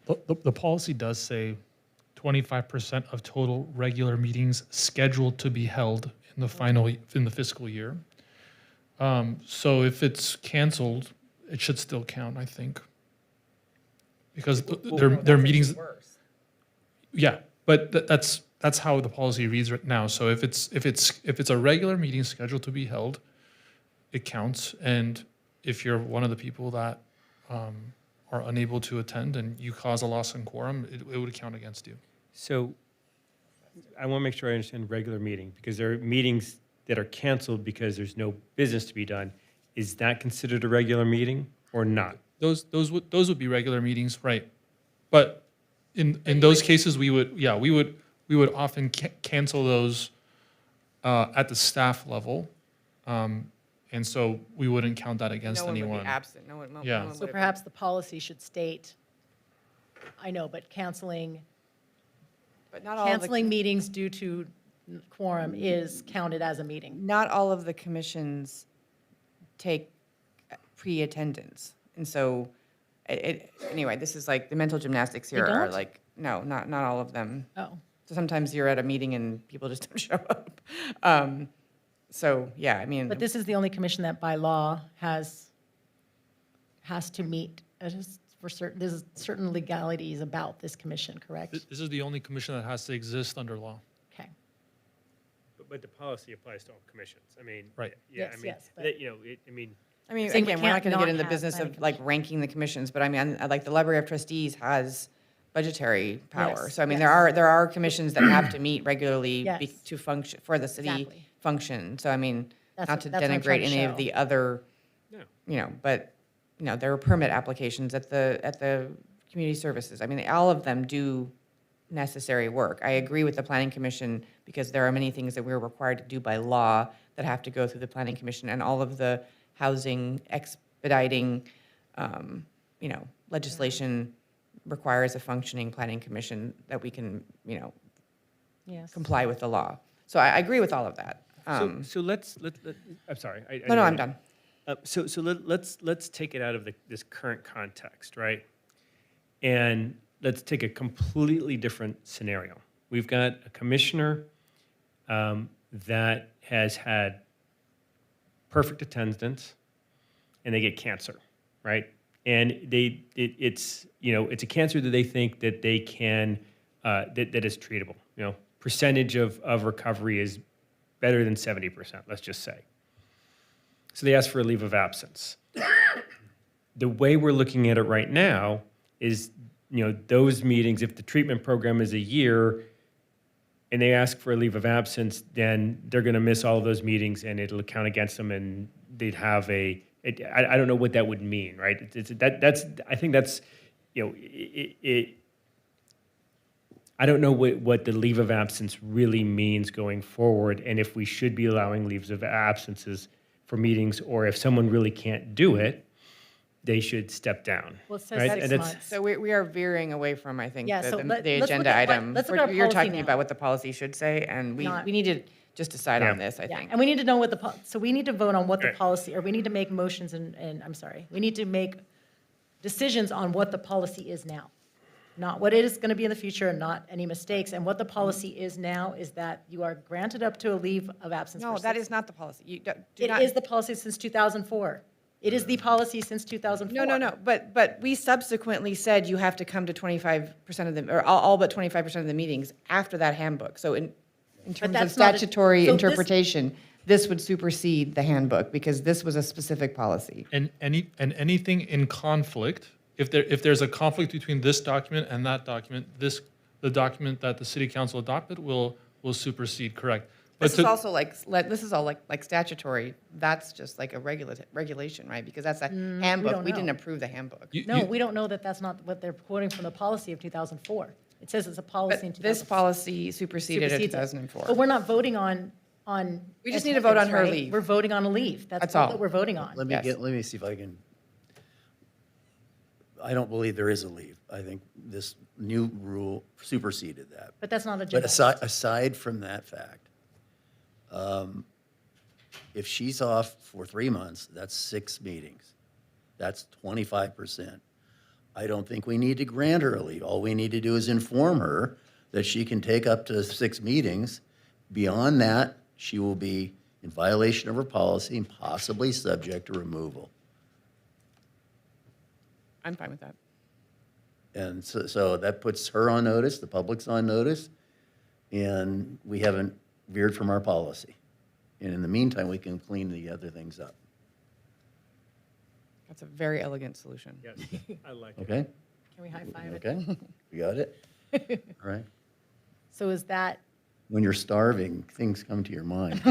The policy does say 25% of total regular meetings scheduled to be held in the fiscal year. So if it's canceled, it should still count, I think. Because their meetings. Yeah, but that's how the policy reads right now. So if it's a regular meeting scheduled to be held, it counts. And if you're one of the people that are unable to attend and you cause a loss in quorum, it would count against you. so I want to make sure I understand regular meeting, because there are meetings that are canceled because there's no business to be done. Is that considered a regular meeting or not? Those would be regular meetings, right? But in those cases, we would often cancel those at the staff level, and so we wouldn't count that against No one would anyone. be absent, no one Yeah. would So have- perhaps the policy should state, I know, but canceling But not all of the. Canceling meetings due to quorum is counted as a meeting. Not all of the commissions take pre-attendance. And so, anyway, this is like, the mental gymnastics here They are don't? like, no, not all of them. Oh. So sometimes you're at a meeting and people just don't show up. So, yeah, I mean. But this is the only commission that by law has to meet, there's certain legalities about this commission, correct? This is the only commission that has to exist under law. Okay. But the policy applies to all commissions. I mean, Right. yeah, Yes, I mean, yes, but- that, you know, I I mean, Saying we again, we're not can't going to get not in the have business planning of like ranking the commissions, but I mean, like the Library of Trustees has budgetary power. Yes, So I mean, yes. there are commissions that have to meet regularly Yes. to function, for the city Exactly. function. So I mean, That's not what- to that's what I'm trying denigrate to any show. of the other, Yeah. you know, but, you know, there are permit applications at the community services. I mean, all of them do necessary work. I agree with the planning commission because there are many things that we're required to do by law that have to go through the planning commission, and all of the housing expediting, you know, legislation requires a functioning planning commission that we can, you know, Yes. comply with the law. So I agree with all of that. So let's, I'm sorry. No, I'm done. So let's take it out of this current context, right? And let's take a completely different scenario. We've got a commissioner that has had perfect attendance, and they get cancer, right? And it's a cancer that they think that they can that is treatable. You know, percentage of recovery is better than 70%. Let's just say. So they ask for a leave of absence. the way we're looking at it right now is, those meetings, if the treatment program is a year and they ask for a leave of absence, then they're going to miss all of those meetings and it'll count against them and they'd have I don't know what that would mean, right? I think that's, I don't know what the leave of absence really means going forward, and if we should be allowing leaves of absences for meetings, or if someone really can't do it, they should step down. Well, it says right? 6 And it's- months. So we are veering away from, I think, Yeah, so the let's look agenda at what- item. let's look at our You're policy talking now. about what the policy should say, and we Not- need to just decide on this, I Yeah, think. and we need to know what so we need to vote on what the Right. policy, or we need to make motions and, I'm sorry, we need to make decisions on what the policy is now. Not what it is going to be in the future and not any mistakes. And what the policy is now is that you are granted up to a leave of absence. No, for that 6 is not the policy. You do It not- is the policy since 2004. It is the policy since 2004. No, but we subsequently said you have to come to 25% of the, or all but 25% of the meetings after that handbook. So in terms of that's not a- statutory so this- interpretation, this would supersede the handbook, because this was a specific policy. And anything in conflict, if there's a conflict between this document and that document, the document that the city council adopted will supersede, correct? But This is to- also this is all like statutory. That's just like a regulation, right? Because that's a handbook. don't We know. didn't approve the handbook. No, we don't know that that's not what they're quoting from the policy of 2004. It says it's a policy in But 2004. this policy superseded in Supersedes it. 2004. But we're not voting on. We just need to vote on her attendance, right? leave. We're voting on a leave. That's That's all all. that we're voting on. Let me see if I can. I don't believe there is a leave. I think this new rule superseded that. But that's not But agenda. aside from that fact, if she's off for 3 months, that's 6 meetings. That's 25%. I don't think we need to grant her a leave. All we need to do is inform her that she can take up to 6 meetings. Beyond that, she will be in violation of her policy and possibly subject to removal. I'm fine with that. And so that puts her on notice, the public's on notice, and we haven't veered from our policy. And in the meantime, we can clean the other things up. That's a very elegant solution. Yes, I like it. Okay? Can we high five it? Okay? You got it? All right. So is that, When you're starving, things come to your mind.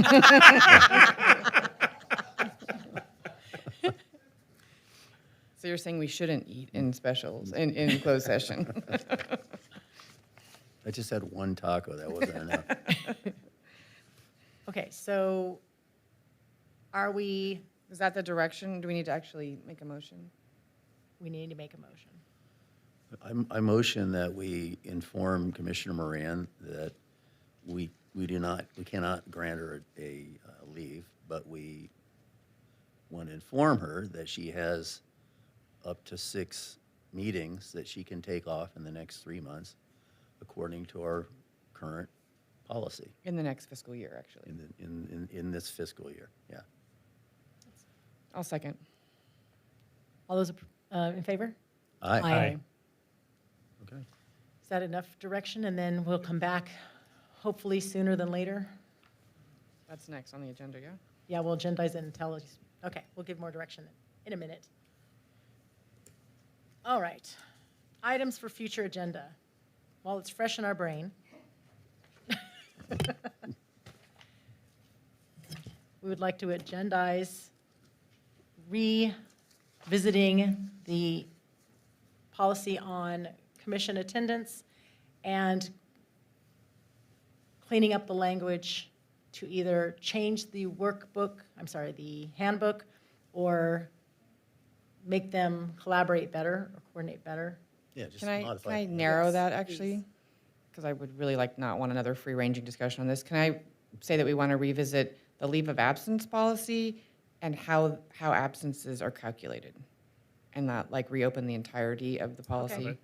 So you're saying we shouldn't eat in specials, in closed session? I just had one taco, that wasn't enough. okay, so are we, Is that the direction? Do we need to actually make a motion? we need to make a motion. I motion that we inform Commissioner Moran that we cannot grant her a leave, but we want to inform her that she has up to 6 meetings that she can take off in the next 3 months, according to our current policy In the next fiscal year, actually. in this fiscal year, yeah. I'll second. All those in favor? Aye. Aye. Okay. Is that enough direction? And then we'll come back hopefully sooner than later? That's next on the agenda, yeah? Yeah, we'll agendize it and tell us. Okay, we'll give more direction in a minute. All right. Items for future agenda. While it's fresh in our brain. We would like to agendize revisiting the policy on commission attendance and cleaning up the language to either change the the handbook, or make them collaborate better or coordinate better. Yeah, just Can I modify. narrow Yes, that, actually? Because I would really not want another free-ranging discussion on this. Can I say that we want to revisit the leave of absence policy and how absences are calculated? And not reopen the entirety of the policy? Okay.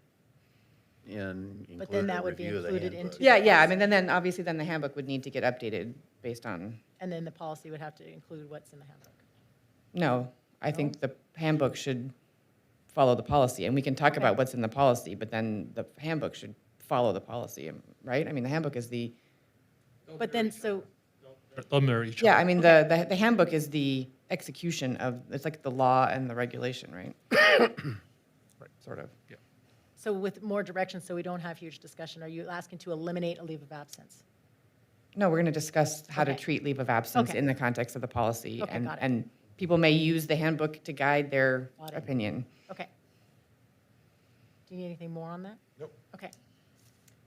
And But then include a that would be review of the included handbook. into. Yeah, I mean, then obviously then the handbook would need to get updated based on, And then the policy would have to include what's in the handbook. no, I think the handbook should follow the policy. And we can talk about what's in the policy, but then the handbook should follow the policy, right? I mean, the handbook is the, But then, so, They'll mirror each other. yeah, I mean, the handbook is the execution of, it's like the law and the regulation, right? Sort of. Yeah. So with more direction, so we don't have huge discussion, are you asking to eliminate a leave of absence? No, we're going to discuss how to Okay. treat leave of absence Okay. in the context of the policy. Okay, and got it. And people may use the handbook to guide their Got it. opinion. Okay. Do you need anything more on that? Nope. Okay.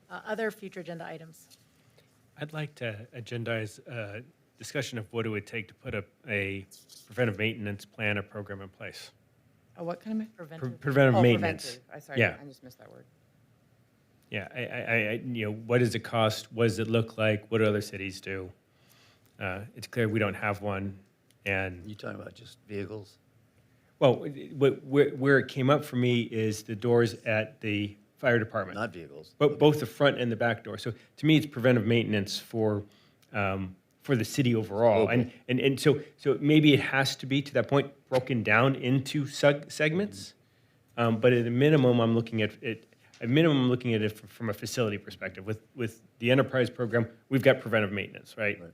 Other future agenda items? I'd like to agendize a discussion of what it would take to put a preventive maintenance plan or program in place. What kind of? Preventive Oh, maintenance. preventive. Sorry, Yeah. I just missed that word. Yeah, what does it cost? What does it look like? What do other cities do? It's clear we don't have one, and You talking about just vehicles? well, where it came up for me is the doors at the fire department. Not vehicles. But both the front and the back door. So to me, it's preventive maintenance for the city overall. And so maybe it has to be, to that point, broken down into segments. But at a minimum, I'm looking at it. At minimum, I'm looking at it from a facility perspective. With the enterprise program, we've got preventive maintenance, right? Right.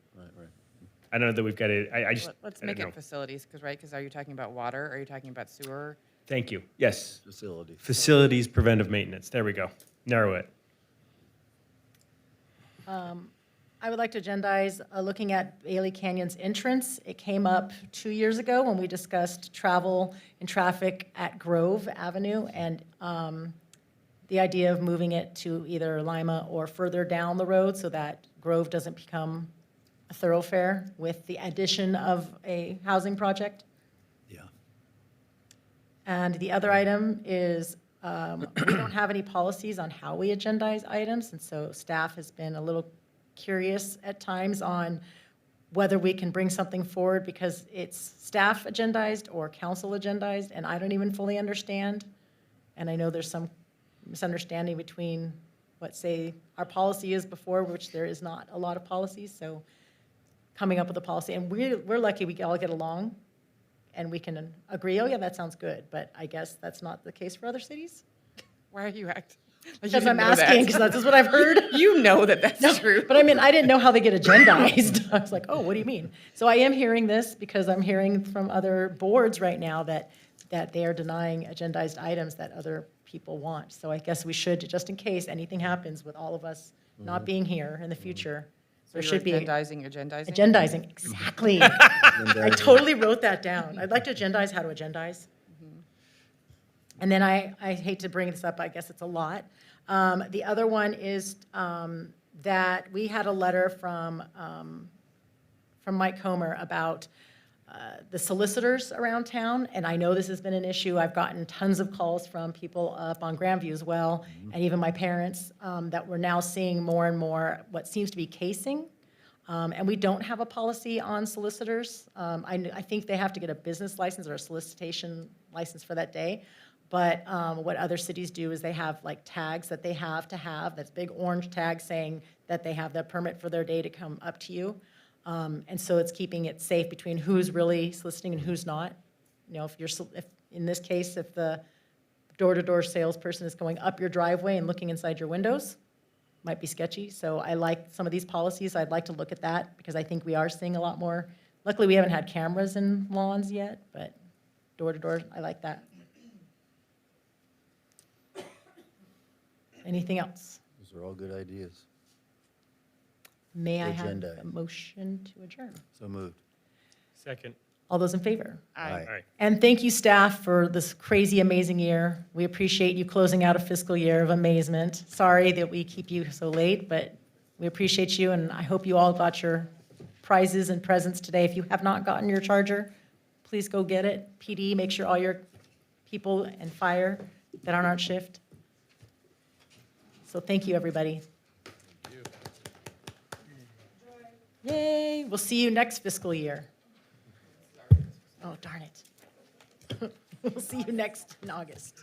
I don't know that we've got it. I just Let's I make don't it know. facilities, because are you talking about water? Are you talking about sewer? Thank you. Yes. Facility. Facilities preventive maintenance. There we go. Narrow it. I would like to agendize looking at Bailey Canyon's entrance. It came up 2 years ago when we discussed travel and traffic at Grove Avenue and the idea of moving it to either Lima or further down the road so that Grove doesn't become a thoroughfare with the addition of a housing project. Yeah. And the other item is, we don't have any policies on how we agendize items, and so staff has been a little curious at times on whether we can bring something forward because it's staff agendized or council agendized, and I don't even fully understand. And I know there's some misunderstanding between what, say, our policy is before, which there is not a lot of policies, so coming up with a policy, and we're lucky we all get along, and we can agree, oh yeah, that sounds good, but I guess that's not the case for other cities. Why are you acting? Because I'm asking, because that's what I've heard. You know that's true. But I mean, I didn't know how they get agendized. I was like, oh, what do you mean? So I am hearing this because I'm hearing from other boards right now that they are denying agendized items that other people want. So I guess we should, just in case anything happens with all of us not being here in the future, there should be. Agendizing. Agendizing, exactly. I totally wrote that down. I'd like to agendize how to agendize. And then I hate to bring this up, I guess it's a lot. The other one is that we had a letter from Mike Comer about the solicitors around town, and I know this has been an issue. I've gotten tons of calls from people up on Grandview as well, and even my parents, that we're now seeing more and more what seems to be casing. And we don't have a policy on solicitors. I think they have to get a business license or a solicitation license for that day. But what other cities do is they have like tags that they have to have, that's big orange tag saying that they have the permit for their day to come up to you. And so it's keeping it safe between who's really soliciting and who's not. You know, if in this case, if the door-to-door salesperson is going up your driveway and looking inside your windows, might be sketchy. So I like some of these policies. I'd like to look at that because I think we are seeing a lot more. Luckily, we haven't had cameras in lawns yet, but door-to-door, I like that. Anything else? Those are all good ideas. May I have Agenda. a motion to adjourn? So moved. Second. All those in favor? Aye. Aye. And thank you, staff, for this crazy, amazing year. We appreciate you closing out a fiscal year of amazement. Sorry that we keep you so late, but we appreciate you, and I hope you all got your prizes and presents today. If you have not gotten your charger, please go get it. PD, make sure all your people and fire that aren't on shift. So thank you, everybody. Yay, we'll see you next fiscal year. Oh, darn it. We'll see you next in August.